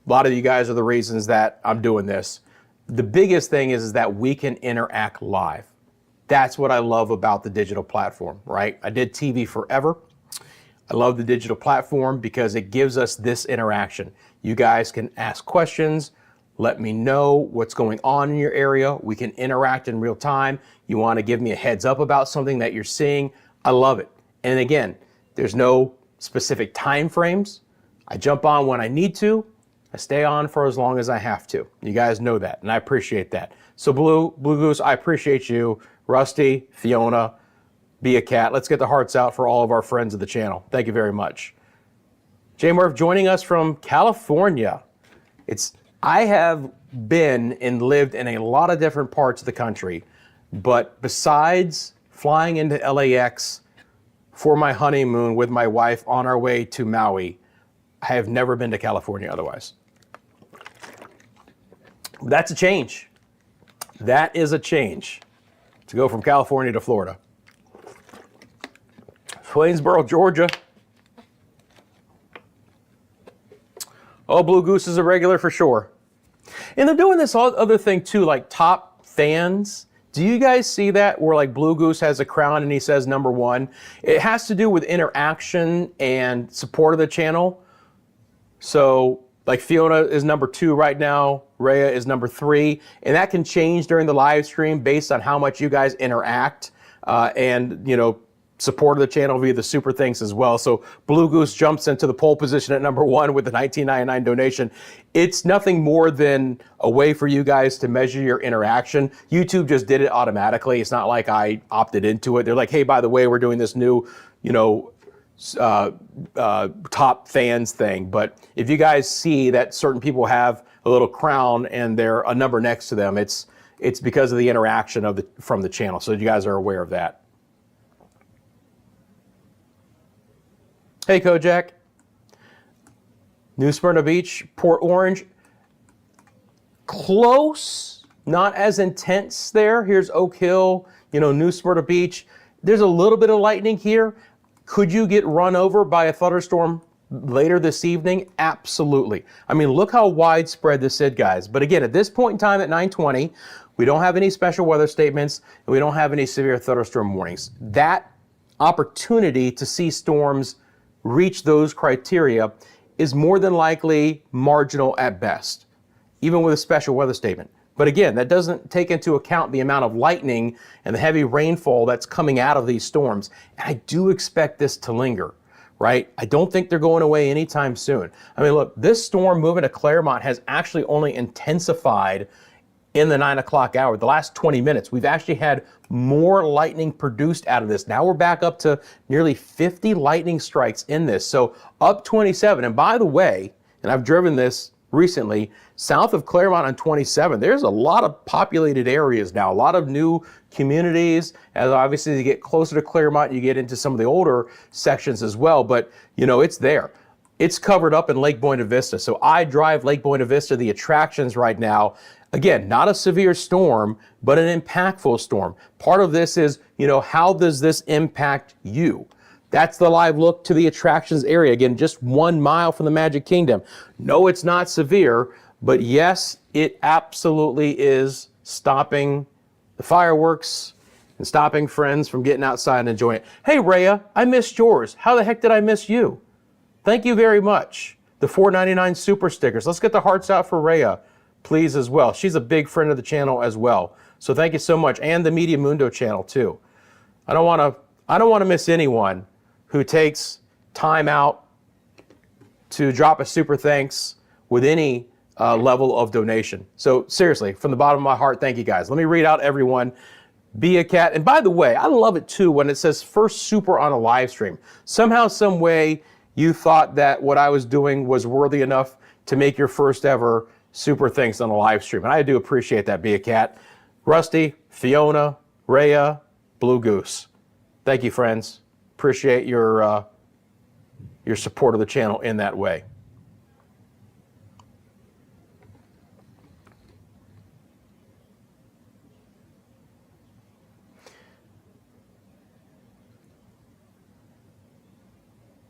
a lot of you guys are the reasons that I'm doing this. The biggest thing is that we can interact live. That's what I love about the digital platform, right? I did TV forever. I love the digital platform because it gives us this interaction. You guys can ask questions, let me know what's going on in your area. We can interact in real time. You want to give me a heads up about something that you're seeing. I love it. And again, there's no specific time frames. I jump on when I need to. I stay on for as long as I have to. You guys know that, and I appreciate that. So Blue Goose, I appreciate you. Rusty, Fiona, Be a Cat. Let's get the hearts out for all of our friends of the channel. Thank you very much. Jay Murph joining us from California. I have been and lived in a lot of different parts of the country, but besides flying into LAX for my honeymoon with my wife on our way to Maui, I have never been to California otherwise. That's a change. That is a change to go from California to Florida. Waynesboro, Georgia. Oh, Blue Goose is a regular for sure. And they're doing this other thing too, like top fans. Do you guys see that where like Blue Goose has a crown and he says #1? It has to do with interaction and support of the channel. So like Fiona is #2 right now, Rhea is #3, and that can change during the live stream based on how much you guys interact and, you know, support of the channel via the super thanks as well. So Blue Goose jumps into the pole position at #1 with the $19.99 donation. It's nothing more than a way for you guys to measure your interaction. YouTube just did it automatically. It's not like I opted into it. They're like, hey, by the way, we're doing this new, you know, top fans thing. But if you guys see that certain people have a little crown and they're a number next to them, it's because of the interaction from the channel. So you guys are aware of that. Hey, Kojak. New Smyrna Beach, Port Orange. Close, not as intense there. Here's Oak Hill, New Smyrna Beach. There's a little bit of lightning here. Could you get run over by a thunderstorm later this evening? Absolutely. I mean, look how widespread this is, guys. But again, at this point in time at 9:20, we don't have any special weather statements, and we don't have any severe thunderstorm warnings. That opportunity to see storms reach those criteria is more than likely marginal at best, even with a special weather statement. But again, that doesn't take into account the amount of lightning and the heavy rainfall that's coming out of these storms. And I do expect this to linger, right? I don't think they're going away anytime soon. I mean, look, this storm moving to Claremont has actually only intensified in the 9 o'clock hour. The last 20 minutes, we've actually had more lightning produced out of this. Now we're back up to nearly 50 lightning strikes in this. So up 27. And by the way, and I've driven this recently, south of Claremont on 27, there's a lot of populated areas now, a lot of new communities. As obviously as you get closer to Claremont, you get into some of the older sections as well, but it's there. It's covered up in Lake Buena Vista. So I drive Lake Buena Vista, the attractions right now. Again, not a severe storm, but an impactful storm. Part of this is, how does this impact you? That's the live look to the attractions area. Again, just 1 mile from the Magic Kingdom. No, it's not severe, but yes, it absolutely is stopping the fireworks and stopping friends from getting outside and enjoying it. Hey, Rhea, I missed yours. How the heck did I miss you? Thank you very much. The $4.99 super stickers. Let's get the hearts out for Rhea, please, as well. She's a big friend of the channel as well. So thank you so much. And the Media Mundo channel too. I don't want to miss anyone who takes time out to drop a super thanks with any level of donation. So seriously, from the bottom of my heart, thank you guys. Let me read out everyone. Be a Cat. And by the way, I love it too when it says first super on a live stream. Somehow, some way you thought that what I was doing was worthy enough to make your first ever super thanks on a live stream. And I do appreciate that, Be a Cat. Rusty, Fiona, Rhea, Blue Goose. Thank you, friends. Appreciate your support of the channel in that way.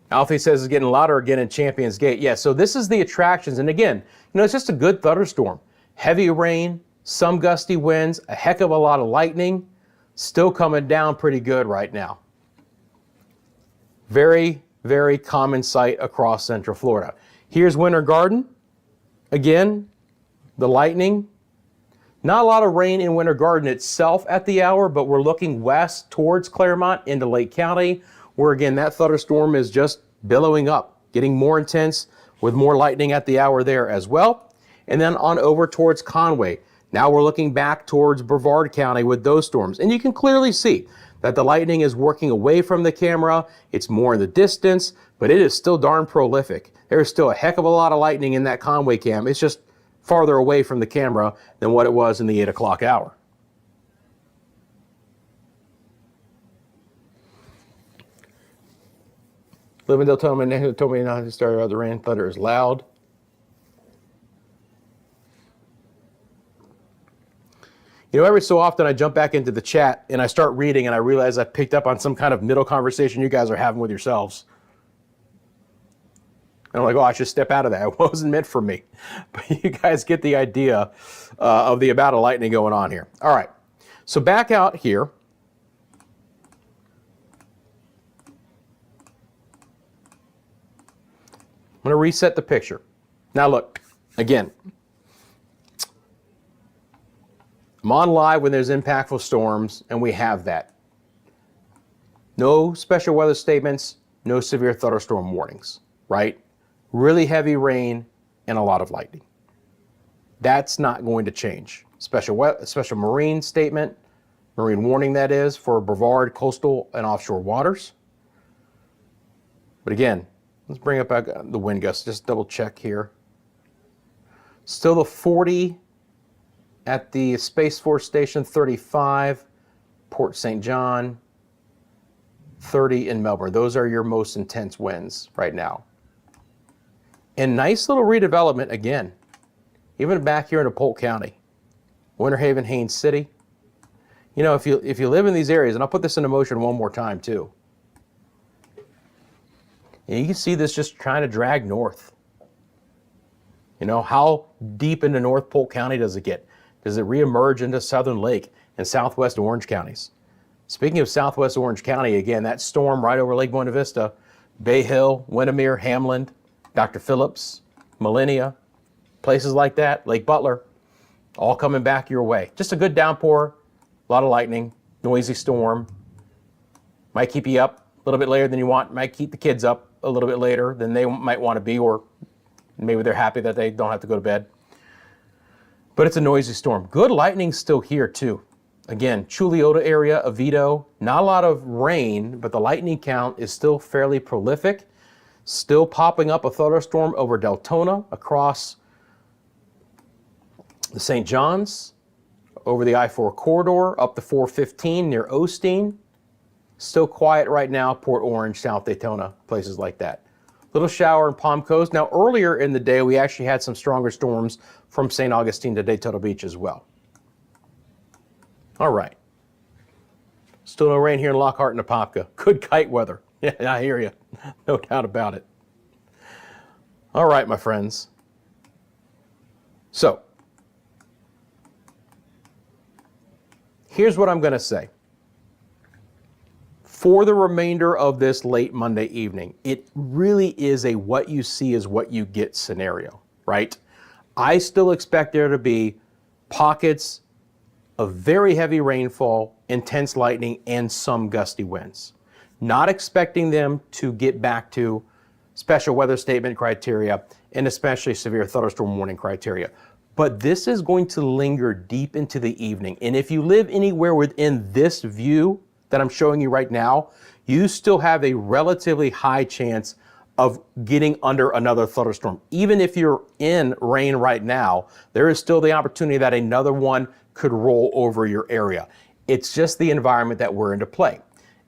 Alfie says it's getting louder again in Champions Gate. Yeah, so this is the attractions. And again, it's just a good thunderstorm. Heavy rain, some gusty winds, a heck of a lot of lightning, still coming down pretty good right now. Very, very common sight across Central Florida. Here's Winter Garden. Again, the lightning. Not a lot of rain in Winter Garden itself at the hour, but we're looking west towards Claremont into Lake County, where again, that thunderstorm is just billowing up, getting more intense with more lightning at the hour there as well. And then on over towards Conway. Now we're looking back towards Brevard County with those storms. And you can clearly see that the lightning is working away from the camera. It's more in the distance, but it is still darn prolific. There's still a heck of a lot of lightning in that Conway cam. It's just farther away from the camera than what it was in the 8 o'clock hour. Livendale told me not to start the rain. Thunder is loud. Every so often I jump back into the chat and I start reading and I realize I picked up on some kind of middle conversation you guys are having with yourselves. And I'm like, oh, I should step out of that. It wasn't meant for me. But you guys get the idea of the amount of lightning going on here. All right. So back out here. I'm going to reset the picture. Now look, again, I'm on live when there's impactful storms, and we have that. No special weather statements, no severe thunderstorm warnings, right? Really heavy rain and a lot of lightning. That's not going to change. Special marine statement, marine warning that is, for Brevard coastal and offshore waters. But again, let's bring up back the wind gusts, just double check here. Still the 40 at the Space Force Station, 35, Port St. John, 30 in Melbourne. Those are your most intense winds right now. And nice little redevelopment again, even back here in Polk County, Winter Haven, Haines City. You know, if you live in these areas, and I'll put this into motion one more time too. And you can see this just trying to drag north. You know, how deep into North Polk County does it get? Does it reemerge into Southern Lake and Southwest Orange counties? Speaking of Southwest Orange County, again, that storm right over Lake Buena Vista, Bay Hill, Windermere, Hamlin, Dr. Phillips, Millenia, places like that, Lake Butler, all coming back your way. Just a good downpour, a lot of lightning, noisy storm. Might keep you up a little bit later than you want, might keep the kids up a little bit later than they might want to be, or maybe they're happy that they don't have to go to bed. But it's a noisy storm. Good lightning still here too. Again, Chuliota area, Oviedo, not a lot of rain, but the lightning count is still fairly prolific. Still popping up a thunderstorm over Deltona, across the St. John's, over the I-4 corridor, up the 415 near Osteen. Still quiet right now, Port Orange, South Daytona, places like that. Little shower in Palm Coast. Now, earlier in the day, we actually had some stronger storms from St. Augustine to Daytona Beach as well. All right. Still no rain here in Lockhart and Apopka. Good kite weather. Yeah, I hear you. No doubt about it. All right, my friends. So, here's what I'm going to say. For the remainder of this late Monday evening, it really is a what you see is what you get scenario, right? I still expect there to be pockets of very heavy rainfall, intense lightning, and some gusty winds. Not expecting them to get back to special weather statement criteria and especially severe thunderstorm warning criteria. But this is going to linger deep into the evening. And if you live anywhere within this view that I'm showing you right now, you still have a relatively high chance of getting under another thunderstorm. Even if you're in rain right now, there is still the opportunity that another one could roll over your area. It's just the environment that we're into play.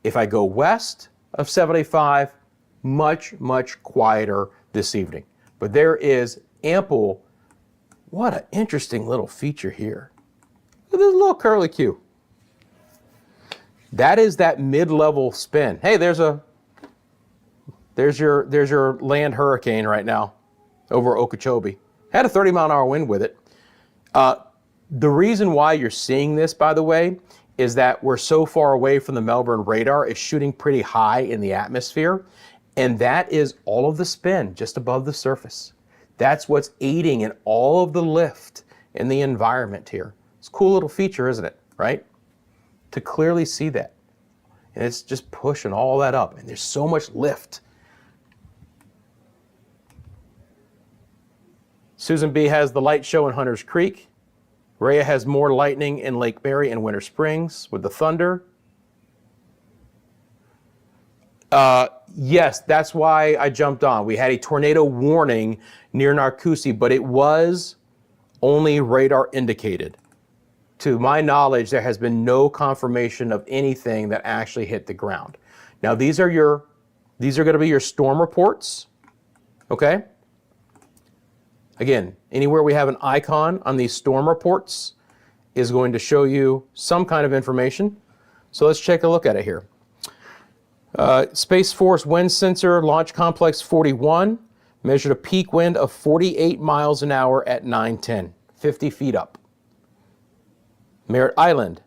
If I go west of 75, much, much quieter this evening. But there is ample, what an interesting little feature here. Look at this little curlicue. That is that mid-level spin. Hey, there's your land hurricane right now over Okeechobee. Had a 30-mile-an-hour wind with it. The reason why you're seeing this, by the way, is that we're so far away from the Melbourne radar. It's shooting pretty high in the atmosphere, and that is all of the spin just above the surface. That's what's aiding in all of the lift in the environment here. It's a cool little feature, isn't it, right? To clearly see that. And it's just pushing all that up, and there's so much lift. Susan B has the light show in Hunters Creek. Rhea has more lightning in Lake Mary and Winter Springs with the thunder. Yes, that's why I jumped on. We had a tornado warning near Narcoossee, but it was only radar indicated. To my knowledge, there has been no confirmation of anything that actually hit the ground. Now, these are going to be your storm reports, okay? Again, anywhere we have an icon on these storm reports is going to show you some kind of information. So let's take a look at it here. Space Force Wind Sensor, Launch Complex 41, measured a peak wind of 48 miles an hour at 9:10, 50 feet up. Merritt Island,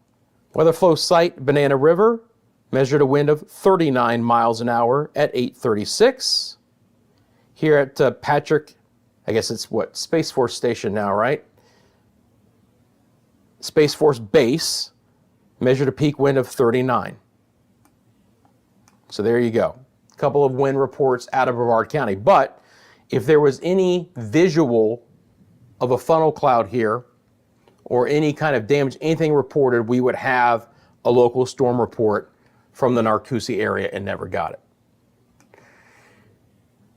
Weather Flow Site, Banana River, measured a wind of 39 miles an hour at 8:36. Here at Patrick, I guess it's what, Space Force Station now, right? Space Force Base measured a peak wind of 39. So there you go. A couple of wind reports out of Brevard County. But if there was any visual of a funnel cloud here or any kind of damage, anything reported, we would have a local storm report from the Narcoossee area and never got it.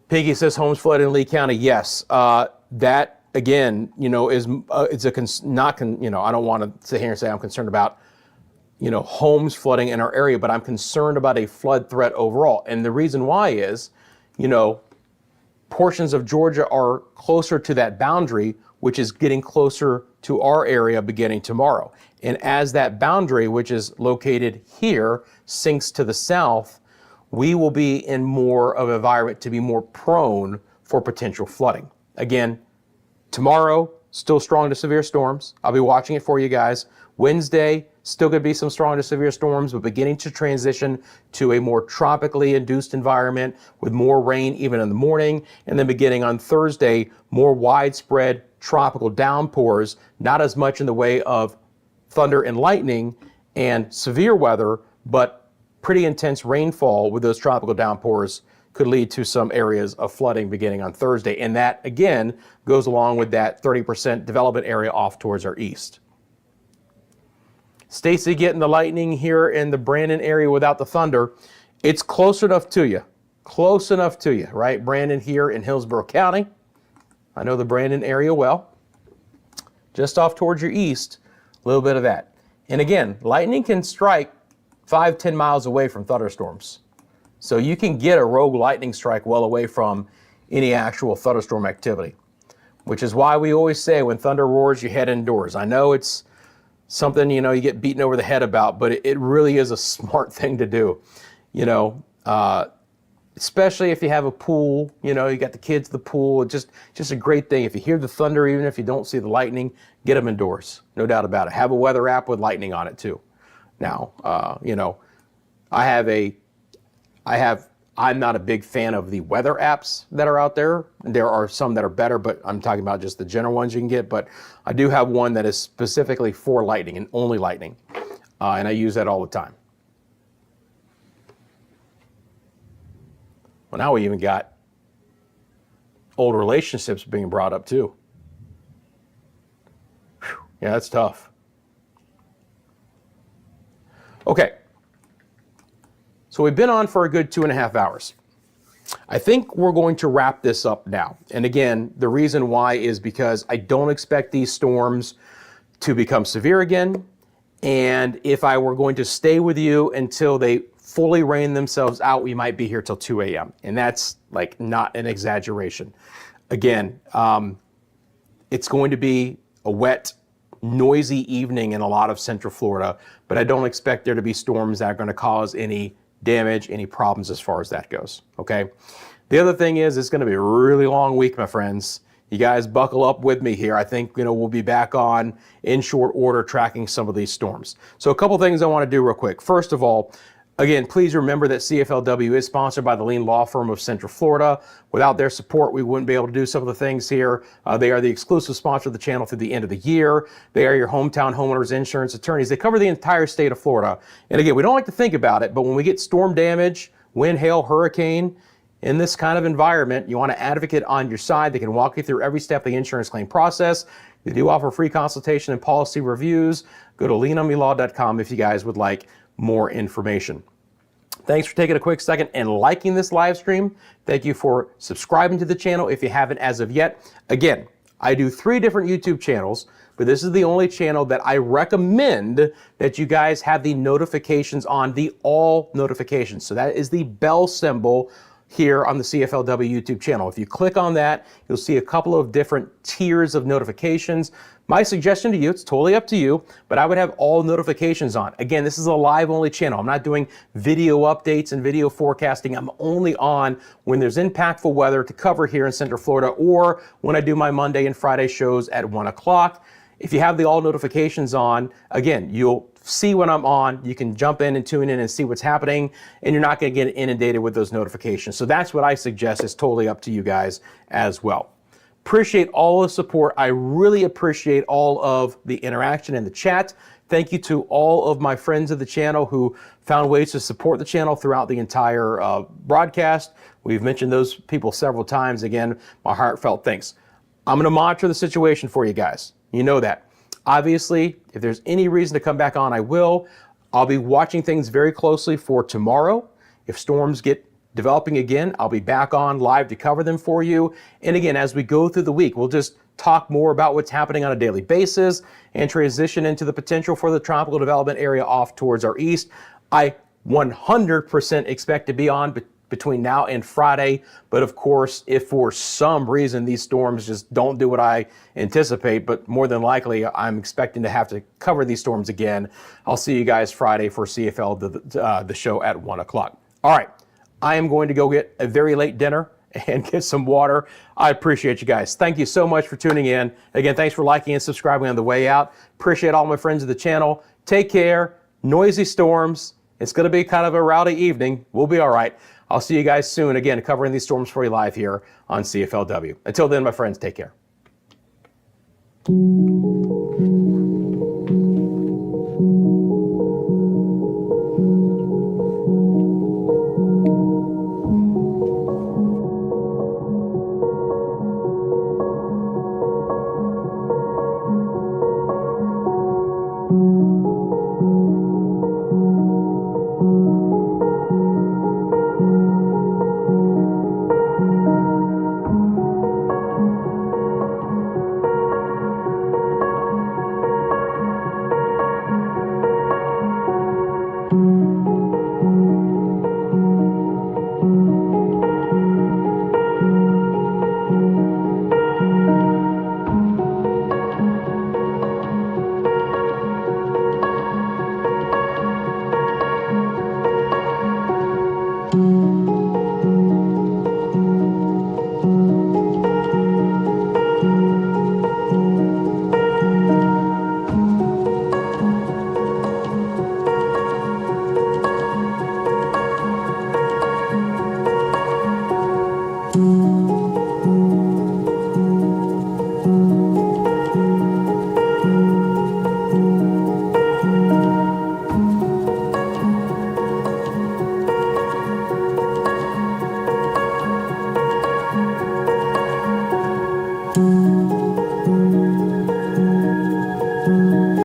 Piggy says homes flooded in Lee County. Yes, that again, is it's a I don't want to sit here and say I'm concerned about homes flooding in our area, but I'm concerned about a flood threat overall. And the reason why is, portions of Georgia are closer to that boundary, which is getting closer to our area beginning tomorrow. And as that boundary, which is located here, sinks to the south, we will be in more of an environment to be more prone for potential flooding. Again, tomorrow, still strong to severe storms. I'll be watching it for you guys. Wednesday, still going to be some strong to severe storms, but beginning to transition to a more tropically induced environment with more rain even in the morning. And then beginning on Thursday, more widespread tropical downpours, not as much in the way of thunder and lightning and severe weather, but pretty intense rainfall with those tropical downpours could lead to some areas of flooding beginning on Thursday. And that, again, goes along with that 30% development area off towards our east. Stacy getting the lightning here in the Brandon area without the thunder. It's close enough to you. Close enough to you, right? Brandon here in Hillsborough County. I know the Brandon area well. Just off towards your east, a little bit of that. And again, lightning can strike 5-10 miles away from thunderstorms. So you can get a rogue lightning strike well away from any actual thunderstorm activity, which is why we always say when thunder roars, you head indoors. I know it's something, you get beaten over the head about, but it really is a smart thing to do, especially if you have a pool, you got the kids at the pool, just a great thing. If you hear the thunder, even if you don't see the lightning, get them indoors, no doubt about it. Have a weather app with lightning on it too. Now, I'm not a big fan of the weather apps that are out there. There are some that are better, but I'm talking about just the general ones you can get. But I do have one that is specifically for lightning and only lightning. And I use that all the time. Well, now we even got old relationships being brought up too. Whew. Yeah, that's tough. Okay. So we've been on for a good 2.5 hours. I think we're going to wrap this up now. And again, the reason why is because I don't expect these storms to become severe again. And if I were going to stay with you until they fully rain themselves out, we might be here till 2 a.m. And that's like not an exaggeration. Again, it's going to be a wet, noisy evening in a lot of Central Florida, but I don't expect there to be storms that are going to cause any damage, any problems as far as that goes, okay? The other thing is it's going to be a really long week, my friends. You guys buckle up with me here. I think, we'll be back on in short order tracking some of these storms. So a couple things I want to do real quick. First of all, again, please remember that CFLW is sponsored by the Lean Law Firm of Central Florida. Without their support, we wouldn't be able to do some of the things here. They are the exclusive sponsor of the channel through the end of the year. They are your hometown homeowners insurance attorneys. They cover the entire state of Florida. And again, we don't like to think about it, but when we get storm damage, wind, hail, hurricane, in this kind of environment, you want an advocate on your side that can walk you through every step of the insurance claim process. They do offer free consultation and policy reviews. Go to leanonmelaw.com if you guys would like more information. Thanks for taking a quick second and liking this live stream. Thank you for subscribing to the channel if you haven't as of yet. Again, I do 3 different YouTube channels, but this is the only channel that I recommend that you guys have the notifications on, the all notifications. So that is the bell symbol here on the CFLW YouTube channel. If you click on that, you'll see a couple of different tiers of notifications. My suggestion to you, it's totally up to you, but I would have all notifications on. Again, this is a live only channel. I'm not doing video updates and video forecasting. I'm only on when there's impactful weather to cover here in Central Florida or when I do my Monday and Friday shows at 1 o'clock. If you have the all notifications on, again, you'll see when I'm on. You can jump in and tune in and see what's happening, and you're not going to get inundated with those notifications. So that's what I suggest. It's totally up to you guys as well. Appreciate all the support. I really appreciate all of the interaction in the chat. Thank you to all of my friends of the channel who found ways to support the channel throughout the entire broadcast. We've mentioned those people several times. Again, my heartfelt thanks. I'm going to monitor the situation for you guys. You know that. Obviously, if there's any reason to come back on, I will. I'll be watching things very closely for tomorrow. If storms get developing again, I'll be back on live to cover them for you. And again, as we go through the week, we'll just talk more about what's happening on a daily basis and transition into the potential for the tropical development area off towards our east. I 100% expect to be on between now and Friday. But of course, if for some reason these storms just don't do what I anticipate, but more than likely I'm expecting to have to cover these storms again, I'll see you guys Friday for CFL, the show at 1 o'clock. All right, I am going to go get a very late dinner and get some water. I appreciate you guys. Thank you so much for tuning in. Again, thanks for liking and subscribing on the way out. Appreciate all my friends of the channel. Take care. Noisy storms. It's going to be kind of a rowdy evening. We'll be all right. I'll see you guys soon, again, covering these storms for you live here on CFLW. Until then, my friends, take care.